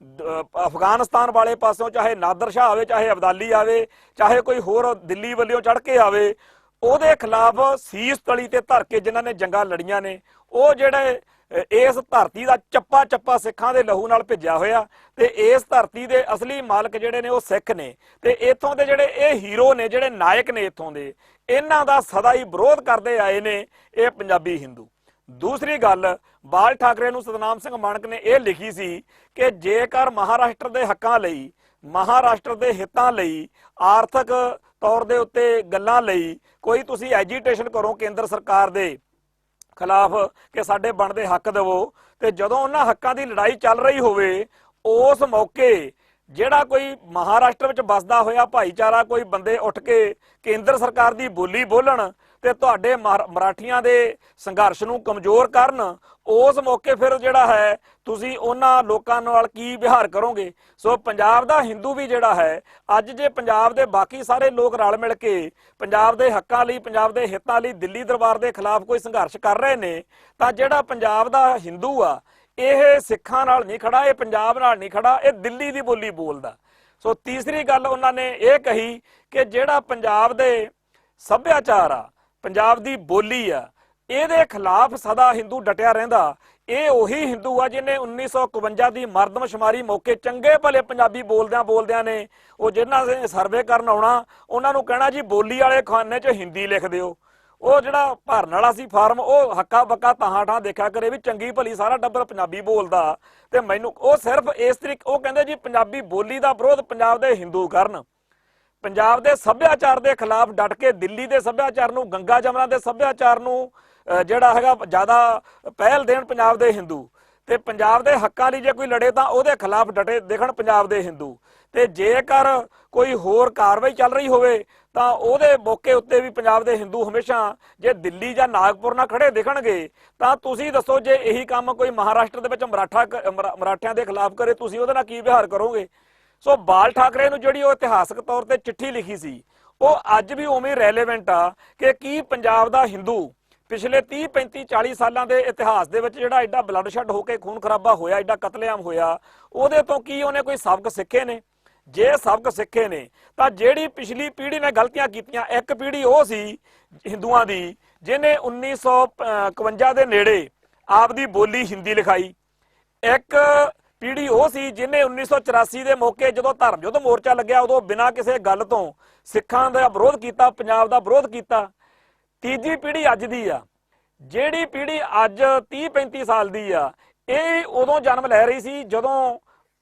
ਅਫਗਾਨਿਸਤਾਨ ਵਾਲੇ ਪਾਸਿਓਂ ਚਾਹੇ ਨਾਦਰ ਸ਼ਾਹ ਆਵੇ, ਚਾਹੇ ਅਬਦਾਲੀ ਆਵੇ, ਚਾਹੇ ਕੋਈ ਹੋਰ ਦਿੱਲੀ ਵੱਲੋਂ ਚੜ੍ਹ ਕੇ ਆਵੇ, ਉਹਦੇ ਖਿਲਾਫ ਸੀਸ ਤਲੀ ਤੇ ਧਰ ਕੇ ਜਿਨ੍ਹਾਂ ਨੇ ਜੰਗਾਂ ਲੜੀਆਂ ਨੇ, ਉਹ ਜਿਹੜੇ ਇਸ ਧਰਤੀ ਦਾ ਚੱਪਾ ਚੱਪਾ ਸਿੱਖਾਂ ਦੇ ਲਹੂ ਨਾਲ ਭਿੱਜਿਆ ਹੋਇਆ, ਤੇ ਇਸ ਧਰਤੀ ਦੇ ਅਸਲੀ ਮਾਲਕ ਜਿਹੜੇ ਨੇ ਉਹ ਸਿੱਖ ਨੇ, ਤੇ ਇੱਥੋਂ ਦੇ ਜਿਹੜੇ ਇਹ ਹੀਰੋ ਨੇ, ਜਿਹੜੇ ਨਾਇਕ ਨੇ ਇੱਥੋਂ ਦੇ, ਇਹਨਾਂ ਦਾ ਸਦਾ ਹੀ ਵਿਰੋਧ ਕਰਦੇ ਆਏ ਨੇ ਇਹ ਪੰਜਾਬੀ ਹਿੰਦੂ। ਦੂਸਰੀ ਗੱਲ, ਬਾਲ ਠਾਕਰੇ ਨੂੰ ਸਤਨਾਮ ਸਿੰਘ ਮਾਣਕ ਨੇ ਇਹ ਲਿਖੀ ਸੀ ਕਿ ਜੇਕਰ ਮਹਾਰਾਸ਼ਟਰ ਦੇ ਹੱਕਾਂ ਲਈ, ਮਹਾਰਾਸ਼ਟਰ ਦੇ ਹਿੱਤਾਂ ਲਈ, ਆਰਥਿਕ ਤੌਰ ਦੇ ਉੱਤੇ ਗੱਲਾਂ ਲਈ ਕੋਈ ਤੁਸੀਂ ਐਜੀਟੇਸ਼ਨ ਕਰੋ ਕੇਂਦਰ ਸਰਕਾਰ ਦੇ ਖਿਲਾਫ ਕਿ ਸਾਡੇ ਬਣਦੇ ਹੱਕ ਦੇਵੋ, ਤੇ ਜਦੋਂ ਉਹਨਾਂ ਹੱਕਾਂ ਦੀ ਲੜਾਈ ਚੱਲ ਰਹੀ ਹੋਵੇ, ਉਸ ਮੌਕੇ ਜਿਹੜਾ ਕੋਈ ਮਹਾਰਾਸ਼ਟਰ ਵਿੱਚ ਵੱਸਦਾ ਹੋਇਆ ਭਾਈਚਾਰਾ, ਕੋਈ ਬੰਦੇ ਉੱਠ ਕੇ ਕੇਂਦਰ ਸਰਕਾਰ ਦੀ ਬੋਲੀ ਬੋਲਣ ਤੇ ਤੁਹਾਡੇ ਮਰਾਠੀਆਂ ਦੇ ਸੰਘਰਸ਼ ਨੂੰ ਕਮਜ਼ੋਰ ਕਰਨ, ਉਸ ਮੌਕੇ ਫਿਰ ਜਿਹੜਾ ਹੈ ਤੁਸੀਂ ਉਹਨਾਂ ਲੋਕਾਂ ਨਾਲ ਕੀ ਵਿਹਾਰ ਕਰੋਗੇ? ਸੋ ਪੰਜਾਬ ਦਾ ਹਿੰਦੂ ਵੀ ਜਿਹੜਾ ਹੈ, ਅੱਜ ਜੇ ਪੰਜਾਬ ਦੇ ਬਾਕੀ ਸਾਰੇ ਲੋਕ ਰਲ ਮਿਲ ਕੇ ਪੰਜਾਬ ਦੇ ਹੱਕਾਂ ਲਈ, ਪੰਜਾਬ ਦੇ ਹਿੱਤਾਂ ਲਈ ਦਿੱਲੀ ਦਰਬਾਰ ਦੇ ਖਿਲਾਫ ਕੋਈ ਸੰਘਰਸ਼ ਕਰ ਰਹੇ ਨੇ, ਤਾਂ ਜਿਹੜਾ ਪੰਜਾਬ ਦਾ ਹਿੰਦੂ ਆ, ਇਹ ਸਿੱਖਾਂ ਨਾਲ ਨਹੀਂ ਖੜਾ, ਇਹ ਪੰਜਾਬ ਨਾਲ ਨਹੀਂ ਖੜਾ, ਇਹ ਦਿੱਲੀ ਦੀ ਬੋਲੀ ਬੋਲਦਾ। ਸੋ ਤੀਸਰੀ ਗੱਲ ਉਹਨਾਂ ਨੇ ਇਹ ਕਹੀ ਕਿ ਜਿਹੜਾ ਪੰਜਾਬ ਦੇ ਸੱਭਿਆਚਾਰ ਆ, ਪੰਜਾਬ ਦੀ ਬੋਲੀ ਆ, ਇਹਦੇ ਖਿਲਾਫ ਸਦਾ ਹਿੰਦੂ ਡਟਿਆ ਰਹਿੰਦਾ। ਇਹ ਉਹੀ ਹਿੰਦੂ ਆ ਜਿਹਨੇ 1951 ਦੀ ਮਰਦਮਸ਼ੁਮਾਰੀ ਮੌਕੇ ਚੰਗੇ ਭਲੇ ਪੰਜਾਬੀ ਬੋਲਦਿਆਂ ਨੇ, ਉਹ ਜਿਹਨਾਂ ਨੇ ਸਰਵੇ ਕਰਨ ਆਉਣਾ, ਉਹਨਾਂ ਨੂੰ ਕਹਿਣਾ ਜੀ ਬੋਲੀ ਵਾਲੇ ਖਾਨੇ 'ਚ ਹਿੰਦੀ ਲਿਖ ਦਿਓ। ਉਹ ਜਿਹੜਾ ਭਰਨ ਵਾਲਾ ਸੀ ਫਾਰਮ, ਉਹ ਹੱਕਾ ਬੱਕਾ ਤਾਹਾਂ ਠਾਂ ਦੇਖਿਆ ਕਰੇ ਵੀ ਚੰਗੀ ਭਲੀ ਸਾਰਾ ਟੱਬਰ ਪੰਜਾਬੀ ਬੋਲਦਾ, ਤੇ ਮੈਨੂੰ ਉਹ ਸਿਰਫ ਇਸ ਤਰੀਕੇ, ਉਹ ਕਹਿੰਦੇ ਜੀ ਪੰਜਾਬੀ ਬੋਲੀ ਦਾ ਵਿਰੋਧ ਪੰਜਾਬ ਦੇ ਹਿੰਦੂ ਕਰਨ, ਪੰਜਾਬ ਦੇ ਸੱਭਿਆਚਾਰ ਦੇ ਖਿਲਾਫ ਡਟ ਕੇ, ਦਿੱਲੀ ਦੇ ਸੱਭਿਆਚਾਰ ਨੂੰ, ਗੰਗਾ ਜਮਨਾ ਦੇ ਸੱਭਿਆਚਾਰ ਨੂੰ ਜਿਹੜਾ ਹੈਗਾ ਜ਼ਿਆਦਾ ਪਹਿਲ ਦੇਣ ਪੰਜਾਬ ਦੇ ਹਿੰਦੂ, ਤੇ ਪੰਜਾਬ ਦੇ ਹੱਕਾਂ ਲਈ ਜੇ ਕੋਈ ਲੜੇ ਤਾਂ ਉਹਦੇ ਖਿਲਾਫ ਡਟੇ ਦਿਖਣ ਪੰਜਾਬ ਦੇ ਹਿੰਦੂ। ਤੇ ਜੇਕਰ ਕੋਈ ਹੋਰ ਕਾਰਵਾਈ ਚੱਲ ਰਹੀ ਹੋਵੇ ਤਾਂ ਉਹਦੇ ਮੌਕੇ ਉੱਤੇ ਵੀ ਪੰਜਾਬ ਦੇ ਹਿੰਦੂ ਹਮੇਸ਼ਾ, ਜੇ ਦਿੱਲੀ ਜਾਂ ਨਾਗਪੁਰ ਨਾਲ ਖੜੇ ਦਿਖਣਗੇ, ਤਾਂ ਤੁਸੀਂ ਦੱਸੋ ਜੇ ਇਹੀ ਕੰਮ ਕੋਈ ਮਹਾਰਾਸ਼ਟਰ ਦੇ ਵਿੱਚ ਮਰਾਠਿਆਂ ਦੇ ਖਿਲਾਫ ਕਰੇ, ਤੁਸੀਂ ਉਹਦੇ ਨਾਲ ਕੀ ਵਿਹਾਰ ਕਰੋਗੇ? ਸੋ ਬਾਲ ਠਾਕਰੇ ਨੂੰ ਜਿਹੜੀ ਉਹ ਇਤਿਹਾਸਕ ਤੌਰ ਤੇ ਚਿੱਠੀ ਲਿਖੀ ਸੀ, ਉਹ ਅੱਜ ਵੀ ਉਵੇਂ ਰੈਲੇਵੈਂਟ ਆ ਕਿ ਕੀ ਪੰਜਾਬ ਦਾ ਹਿੰਦੂ ਪਿਛਲੇ 30 35 40 ਸਾਲਾਂ ਦੇ ਇਤਿਹਾਸ ਦੇ ਵਿੱਚ ਜਿਹੜਾ ਐਡਾ ਬਲੱਡ ਸ਼ੈਡ ਹੋ ਕੇ ਖੂਨ ਖਰਾਬਾ ਹੋਇਆ, ਐਡਾ ਕਤਲੇਆਮ ਹੋਇਆ, ਉਹਦੇ ਤੋਂ ਕੀ ਉਹਨੇ ਕੋਈ ਸਬਕ ਸਿੱਖੇ ਨੇ? ਜੇ ਸਬਕ ਸਿੱਖੇ ਨੇ ਤਾਂ ਜਿਹੜੀ ਪਿਛਲੀ ਪੀੜ੍ਹੀ ਨੇ ਗਲਤੀਆਂ ਕੀਤੀਆਂ, ਇੱਕ ਪੀੜ੍ਹੀ ਉਹ ਸੀ ਹਿੰਦੂਆਂ ਦੀ ਜਿਹਨੇ 1951 ਦੇ ਨੇੜੇ ਆਪਦੀ ਬੋਲੀ ਹਿੰਦੀ ਲਿਖਾਈ, ਇੱਕ ਪੀੜ੍ਹੀ ਉਹ ਸੀ ਜਿਹਨੇ 1984 ਦੇ ਮੌਕੇ ਜਦੋਂ ਧਰਮ ਯੁੱਧ ਮੋਰਚਾ ਲੱਗਿਆ, ਉਦੋਂ ਬਿਨਾਂ ਕਿਸੇ ਗੱਲ ਤੋਂ ਸਿੱਖਾਂ ਦਾ ਵਿਰੋਧ ਕੀਤਾ, ਪੰਜਾਬ ਦਾ ਵਿਰੋਧ ਕੀਤਾ। ਤੀਜੀ ਪੀੜ੍ਹੀ ਅੱਜ ਦੀ ਆ, ਜਿਹੜੀ ਪੀੜ੍ਹੀ ਅੱਜ 30 35 ਸਾਲ ਦੀ ਆ, ਇਹ ਉਦੋਂ ਜਨਮ ਲੈ ਰਹੀ ਸੀ ਜਦੋਂ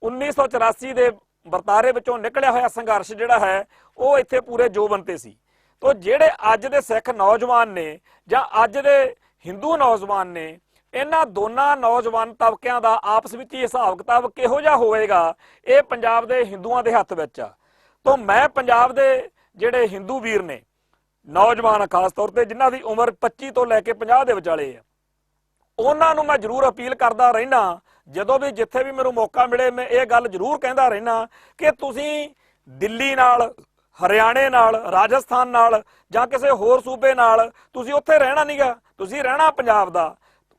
1984 ਦੇ ਵਰਤਾਰੇ ਵਿੱਚੋਂ ਨਿਕਲਿਆ ਹੋਇਆ ਸੰਘਰਸ਼ ਜਿਹੜਾ ਹੈ ਉਹ ਇੱਥੇ ਪੂਰੇ ਜੋਬਨ ਤੇ ਸੀ। ਤੋ ਜਿਹੜੇ ਅੱਜ ਦੇ ਸਿੱਖ ਨੌਜਵਾਨ ਨੇ ਜਾਂ ਅੱਜ ਦੇ ਹਿੰਦੂ ਨੌਜਵਾਨ ਨੇ, ਇਹਨਾਂ ਦੋਨਾਂ ਨੌਜਵਾਨ ਤਬਕਿਆਂ ਦਾ ਆਪਸ ਵਿੱਚ ਹੀ ਹਿਸਾਬ ਕਿਤਾਬ ਕਿਹੋ ਜਿਹਾ ਹੋਵੇਗਾ, ਇਹ ਪੰਜਾਬ ਦੇ ਹਿੰਦੂਆਂ ਦੇ ਹੱਥ ਵਿੱਚ ਆ। ਤਾਂ ਮੈਂ ਪੰਜਾਬ ਦੇ ਜਿਹੜੇ ਹਿੰਦੂ ਵੀਰ ਨੇ, ਨੌਜਵਾਨ ਖਾਸ ਤੌਰ ਤੇ ਜਿਨ੍ਹਾਂ ਦੀ ਉਮਰ 25 ਤੋਂ ਲੈ ਕੇ 50 ਦੇ ਵਿਚਾਲੇ ਆ, ਉਹਨਾਂ ਨੂੰ ਮੈਂ ਜ਼ਰੂਰ ਅਪੀਲ ਕਰਦਾ ਰਹਿਣਾ, ਜਦੋਂ ਵੀ ਜਿੱਥੇ ਵੀ ਮੈਨੂੰ ਮੌਕਾ ਮਿਲੇ ਮੈਂ ਇਹ ਗੱਲ ਜ਼ਰੂਰ ਕਹਿੰਦਾ ਰਹਿਣਾ ਕਿ ਤੁਸੀਂ ਦਿੱਲੀ ਨਾਲ, ਹਰਿਆਣੇ ਨਾਲ, ਰਾਜਸਥਾਨ ਨਾਲ ਜਾਂ ਕਿਸੇ ਹੋਰ ਸੂਬੇ ਨਾਲ ਤੁਸੀਂ ਉੱਥੇ ਰਹਿਣਾ ਨਹੀਂਗਾ, ਤੁਸੀਂ ਰਹਿਣਾ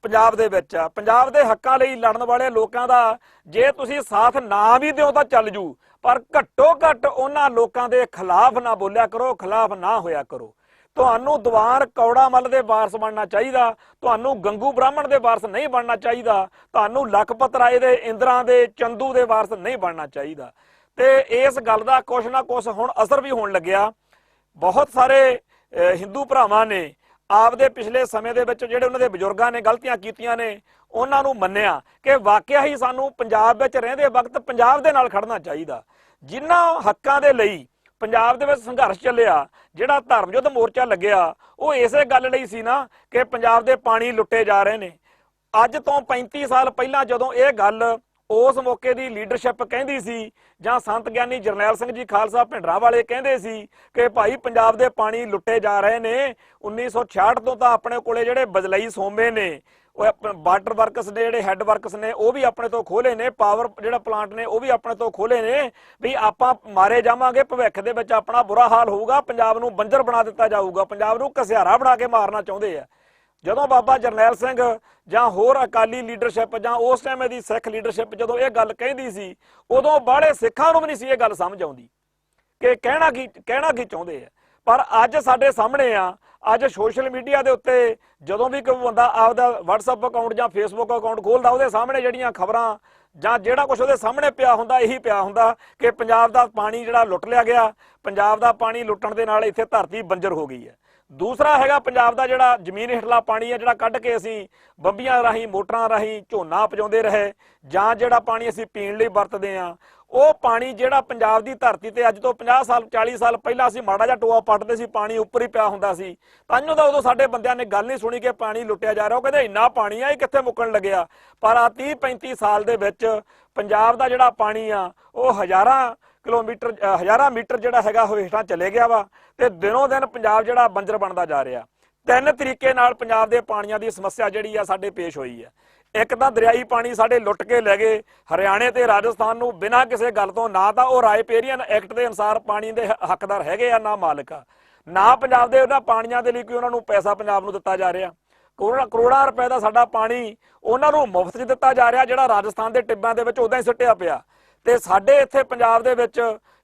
ਪੰਜਾਬ ਦੇ ਵਿੱਚ ਆ। ਪੰਜਾਬ ਦੇ ਹੱਕਾਂ ਲਈ ਲੜਨ ਵਾਲੇ ਲੋਕਾਂ ਦਾ ਜੇ ਤੁਸੀਂ ਸਾਥ ਨਾ ਵੀ ਦਿਓ ਤਾਂ ਚੱਲ ਜੂ, ਪਰ ਘੱਟੋ ਘੱਟ ਉਹਨਾਂ ਲੋਕਾਂ ਦੇ ਖਿਲਾਫ ਨਾ ਬੋਲਿਆ ਕਰੋ, ਖਿਲਾਫ ਨਾ ਹੋਇਆ ਕਰੋ। ਤੁਹਾਨੂੰ ਦੀਵਾਨ ਕੌੜਾ ਮੱਲ ਦੇ ਵਾਰਸ ਬਣਨਾ ਚਾਹੀਦਾ, ਤੁਹਾਨੂੰ ਗੰਗੂ ਬ੍ਰਾਹਮਣ ਦੇ ਵਾਰਸ ਨਹੀਂ ਬਣਨਾ ਚਾਹੀਦਾ, ਤੁਹਾਨੂੰ ਲਖਪਤ ਰਾਏ ਦੇ, ਇੰਦਰਾਂ ਦੇ, ਚੰਦੂ ਦੇ ਵਾਰਸ ਨਹੀਂ ਬਣਨਾ ਚਾਹੀਦਾ। ਤੇ ਇਸ ਗੱਲ ਦਾ ਕੁਛ ਨਾ ਕੁਛ ਹੁਣ ਅਸਰ ਵੀ ਹੋਣ ਲੱਗਿਆ। ਬਹੁਤ ਸਾਰੇ ਹਿੰਦੂ ਭਰਾਵਾਂ ਨੇ ਆਪਦੇ ਪਿਛਲੇ ਸਮੇਂ ਦੇ ਵਿੱਚ ਜਿਹੜੇ ਉਹਨਾਂ ਦੇ ਬਜ਼ੁਰਗਾਂ ਨੇ ਗਲਤੀਆਂ ਕੀਤੀਆਂ ਨੇ, ਉਹਨਾਂ ਨੂੰ ਮੰਨਿਆ ਕਿ ਵਾਕਿਆ ਹੀ ਸਾਨੂੰ ਪੰਜਾਬ ਵਿੱਚ ਰਹਿੰਦੇ ਵਕਤ ਪੰਜਾਬ ਦੇ ਨਾਲ ਖੜਨਾ ਚਾਹੀਦਾ। ਜਿਨ੍ਹਾਂ ਹੱਕਾਂ ਦੇ ਲਈ ਪੰਜਾਬ ਦੇ ਵਿੱਚ ਸੰਘਰਸ਼ ਚੱਲਿਆ, ਜਿਹੜਾ ਧਰਮ ਯੁੱਧ ਮੋਰਚਾ ਲੱਗਿਆ, ਉਹ ਇਸੇ ਗੱਲ ਲਈ ਸੀ ਨਾ ਕਿ ਪੰਜਾਬ ਦੇ ਪਾਣੀ ਲੁੱਟੇ ਜਾ ਰਹੇ ਨੇ। ਅੱਜ ਤੋਂ 35 ਸਾਲ ਪਹਿਲਾਂ ਜਦੋਂ ਇਹ ਗੱਲ ਉਸ ਮੌਕੇ ਦੀ ਲੀਡਰਸ਼ਿਪ ਕਹਿੰਦੀ ਸੀ, ਜਾਂ ਸੰਤ ਗਿਆਨੀ ਜਰਨੈਲ ਸਿੰਘ ਜੀ ਖਾਲਸਾ ਭਿੰਡਰਾਂ ਵਾਲੇ ਕਹਿੰਦੇ ਸੀ ਕਿ ਭਾਈ ਪੰਜਾਬ ਦੇ ਪਾਣੀ ਲੁੱਟੇ ਜਾ ਰਹੇ ਨੇ, 1966 ਤੋਂ ਤਾਂ ਆਪਣੇ ਕੋਲੇ ਜਿਹੜੇ ਬਜਲਈ ਸੋਮੇ ਨੇ, ਉਹ ਵਾਟਰ ਵਰਕਸ ਨੇ, ਜਿਹੜੇ ਹੈੱਡ ਵਰਕਸ ਨੇ, ਉਹ ਵੀ ਆਪਣੇ ਤੋਂ ਖੋਲੇ ਨੇ, ਪਾਵਰ ਜਿਹੜਾ ਪਲਾਂਟ ਨੇ ਉਹ ਵੀ ਆਪਣੇ ਤੋਂ ਖੋਲੇ ਨੇ, ਵੀ ਆਪਾਂ ਮਾਰੇ ਜਾਵਾਂਗੇ, ਭਵਿੱਖ ਦੇ ਵਿੱਚ ਆਪਣਾ ਬੁਰਾ ਹਾਲ ਹੋਊਗਾ, ਪੰਜਾਬ ਨੂੰ ਬੰਜਰ ਬਣਾ ਦਿੱਤਾ ਜਾਊਗਾ, ਪੰਜਾਬ ਨੂੰ ਘਸਿਆਰਾ ਬਣਾ ਕੇ ਮਾਰਨਾ ਚਾਹੁੰਦੇ ਆ। ਜਦੋਂ ਬਾਬਾ ਜਰਨੈਲ ਸਿੰਘ ਜਾਂ ਹੋਰ ਅਕਾਲੀ ਲੀਡਰਸ਼ਿਪ ਜਾਂ ਉਸ ਟਾਈਮ ਦੀ ਸਿੱਖ ਲੀਡਰਸ਼ਿਪ ਜਦੋਂ ਇਹ ਗੱਲ ਕਹਿੰਦੀ ਸੀ, ਉਦੋਂ ਬਾਹਲੇ ਸਿੱਖਾਂ ਨੂੰ ਵੀ ਨਹੀਂ ਸੀ ਇਹ ਗੱਲ ਸਮਝ ਆਉਂਦੀ ਕਿ ਕਹਿਣਾ ਕੀ ਚਾਹੁੰਦੇ ਆ। ਪਰ ਅੱਜ ਸਾਡੇ ਸਾਹਮਣੇ ਆ, ਅੱਜ ਸੋਸ਼ਲ ਮੀਡੀਆ ਦੇ ਉੱਤੇ ਜਦੋਂ ਵੀ ਕੋਈ ਬੰਦਾ ਆਪਦਾ WhatsApp ਅਕਾਊਂਟ ਜਾਂ Facebook ਅਕਾਊਂਟ ਖੋਲਦਾ, ਉਹਦੇ ਸਾਹਮਣੇ ਜਿਹੜੀਆਂ ਖਬਰਾਂ ਜਾਂ ਜਿਹੜਾ ਕੁਝ ਉਹਦੇ ਸਾਹਮਣੇ ਪਿਆ ਹੁੰਦਾ, ਇਹੀ ਪਿਆ ਹੁੰਦਾ ਕਿ ਪੰਜਾਬ ਦਾ ਪਾਣੀ ਜਿਹੜਾ ਲੁੱਟ ਲਿਆ ਗਿਆ, ਪੰਜਾਬ ਦਾ ਪਾਣੀ ਲੁੱਟਣ ਦੇ ਨਾਲ ਇੱਥੇ ਧਰਤੀ ਬੰਜਰ ਹੋ ਗਈ ਹੈ। ਦੂਸਰਾ ਹੈਗਾ ਪੰਜਾਬ ਦਾ ਜਿਹੜਾ ਜ਼ਮੀਨ ਹੇਠਲਾ ਪਾਣੀ ਹੈ, ਜਿਹੜਾ ਕੱਢ ਕੇ ਅਸੀਂ ਬੰਬੀਆਂ ਰਾਹੀਂ, ਮੋਟਰਾਂ ਰਾਹੀਂ ਝੋਨਾ ਉਪਜਾਉਂਦੇ ਰਹੇ, ਜਾਂ ਜਿਹੜਾ ਪਾਣੀ ਅਸੀਂ ਪੀਣ ਲਈ ਵਰਤਦੇ ਹਾਂ, ਉਹ ਪਾਣੀ ਜਿਹੜਾ ਪੰਜਾਬ ਦੀ ਧਰਤੀ ਤੇ ਅੱਜ ਤੋਂ 50 ਸਾਲ 40 ਸਾਲ ਪਹਿਲਾਂ ਅਸੀਂ ਮਾੜਾ ਜਿਹਾ ਟੋਆ ਪੱਟਦੇ ਸੀ, ਪਾਣੀ ਉੱਪਰ ਹੀ ਪਿਆ ਹੁੰਦਾ ਸੀ। ਤਾਂਹੀਓ ਤਾਂ ਉਦੋਂ ਸਾਡੇ ਬੰਦਿਆਂ ਨੇ ਗੱਲ ਨਹੀਂ ਸੁਣੀ ਕਿ ਪਾਣੀ ਲੁੱਟਿਆ ਜਾ ਰਿਹਾ। ਉਹ ਕਹਿੰਦੇ ਇੰਨਾ ਪਾਣੀ ਆ, ਇਹ ਕਿੱਥੇ ਮੁੱਕਣ ਲੱਗਿਆ। ਪਰ ਆ 30-35 ਸਾਲ ਦੇ ਵਿੱਚ ਪੰਜਾਬ ਦਾ ਜਿਹੜਾ ਪਾਣੀ ਆ, ਉਹ ਹਜ਼ਾਰਾਂ ਮੀਟਰ ਜਿਹੜਾ ਹੈਗਾ ਉਹ ਹੇਠਾਂ ਚਲੇ ਗਿਆ ਵਾ, ਤੇ ਦਿਨੋਂ ਦਿਨ ਪੰਜਾਬ ਜਿਹੜਾ ਬੰਜਰ ਬਣਦਾ ਜਾ ਰਿਹਾ। 3 ਤਰੀਕੇ ਨਾਲ ਪੰਜਾਬ ਦੇ ਪਾਣੀਆਂ ਦੀ ਸਮੱਸਿਆ ਜਿਹੜੀ ਆ ਸਾਡੇ ਪੇਸ਼ ਹੋਈ ਹੈ। ਇੱਕ ਤਾਂ ਦਰਿਆਈ ਪਾਣੀ ਸਾਡੇ ਲੁੱਟ ਕੇ ਲੈ ਗਏ ਹਰਿਆਣੇ ਤੇ ਰਾਜਸਥਾਨ ਨੂੰ ਬਿਨਾਂ ਕਿਸੇ ਗੱਲ ਤੋਂ, ਨਾ ਤਾਂ ਉਹ ਰਾਇਪੇਰੀਅਨ ਐਕਟ ਦੇ ਅਨੁਸਾਰ ਪਾਣੀ ਦੇ ਹੱਕਦਾਰ ਹੈਗੇ ਆ, ਨਾ ਮਾਲਕ ਆ, ਨਾ ਪੰਜਾਬ ਦੇ ਉਹਨਾਂ ਪਾਣੀਆਂ ਦੇ ਲਈ ਕੋਈ ਉਹਨਾਂ ਨੂੰ ਪੈਸਾ ਪੰਜਾਬ ਨੂੰ ਦਿੱਤਾ ਜਾ ਰਿਹਾ। ਕਰੋੜਾਂ ਰੁਪਏ ਦਾ ਸਾਡਾ ਪਾਣੀ ਉਹਨਾਂ ਨੂੰ ਮੁਫਤ 'ਚ ਦਿੱਤਾ ਜਾ ਰਿਹਾ, ਜਿਹੜਾ ਰਾਜਸਥਾਨ ਦੇ ਟਿੱਬਾਂ ਦੇ ਵਿੱਚ ਉਦਾਂ ਹੀ ਸੁੱਟਿਆ ਪਿਆ। ਤੇ ਸਾਡੇ ਇੱਥੇ ਪੰਜਾਬ ਦੇ ਵਿੱਚ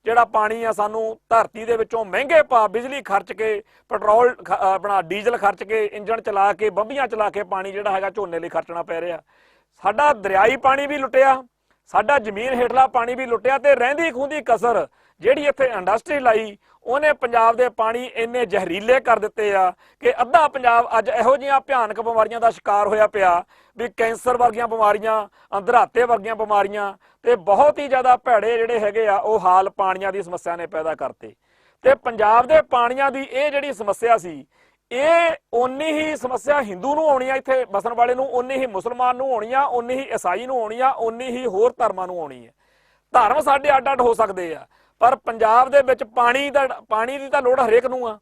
ਜਿਹੜਾ ਪਾਣੀ ਆ, ਸਾਨੂੰ ਧਰਤੀ ਦੇ ਵਿੱਚੋਂ ਮਹਿੰਗੇ ਭਾਅ ਬਿਜਲੀ ਖਰਚ ਕੇ, ਪੈਟਰੋਲ ਆਪਣਾ ਡੀਜ਼ਲ ਖਰਚ ਕੇ, ਇੰਜਣ ਚਲਾ ਕੇ, ਬੰਬੀਆਂ ਚਲਾ ਕੇ ਪਾਣੀ ਜਿਹੜਾ ਹੈਗਾ ਝੋਨੇ ਲਈ ਖਰਚਣਾ ਪੈ ਰਿਹਾ। ਸਾਡਾ ਦਰਿਆਈ ਪਾਣੀ ਵੀ ਲੁੱਟਿਆ, ਸਾਡਾ ਜ਼ਮੀਨ ਹੇਠਲਾ ਪਾਣੀ ਵੀ ਲੁੱਟਿਆ, ਤੇ ਰਹਿੰਦੀ ਖੂੰਦੀ ਕਸਰ ਜਿਹੜੀ ਇੱਥੇ ਇੰਡਸਟਰੀ ਲਾਈ, ਉਹਨੇ ਪੰਜਾਬ ਦੇ ਪਾਣੀ ਇੰਨੇ ਜ਼ਹਿਰੀਲੇ ਕਰ ਦਿੱਤੇ ਆ ਕਿ ਅੱਧਾ ਪੰਜਾਬ ਅੱਜ ਇਹੋ ਜਿਹੀਆਂ ਭਿਆਨਕ ਬਿਮਾਰੀਆਂ ਦਾ ਸ਼ਿਕਾਰ ਹੋਇਆ ਪਿਆ ਵੀ ਕੈਂਸਰ ਵਰਗੀਆਂ ਬਿਮਾਰੀਆਂ, ਅੰਧਰਾਤੇ ਵਰਗੀਆਂ ਬਿਮਾਰੀਆਂ, ਤੇ ਬਹੁਤ ਹੀ ਜ਼ਿਆਦਾ ਭੈੜੇ ਜਿਹੜੇ ਹੈਗੇ ਆ ਉਹ ਹਾਲ ਪਾਣੀਆਂ ਦੀ ਸਮੱਸਿਆ ਨੇ ਪੈਦਾ ਕਰਤੇ। ਤੇ ਪੰਜਾਬ ਦੇ ਪਾਣੀਆਂ ਦੀ ਇਹ ਜਿਹੜੀ ਸਮੱਸਿਆ ਸੀ, ਇਹ ਓਨੀ ਹੀ ਸਮੱਸਿਆ ਹਿੰਦੂ ਨੂੰ ਆਉਣੀ ਆ, ਇੱਥੇ ਵਸਣ ਵਾਲੇ ਨੂੰ, ਓਨੀ ਹੀ ਮੁਸਲਮਾਨ ਨੂੰ ਆਉਣੀ ਆ, ਓਨੀ ਹੀ ਈਸਾਈ ਨੂੰ ਆਉਣੀ ਆ, ਓਨੀ ਹੀ ਹੋਰ ਧਰਮਾਂ ਨੂੰ ਆਉਣੀ ਹੈ। ਧਰਮ ਸਾਡੇ ਅੱਡ ਅੱਡ ਹੋ ਸਕਦੇ ਆ, ਪਰ ਪੰਜਾਬ ਦੇ ਵਿੱਚ ਪਾਣੀ ਦੀ ਤਾਂ ਲੋੜ ਹਰੇਕ ਨੂੰ ਆ।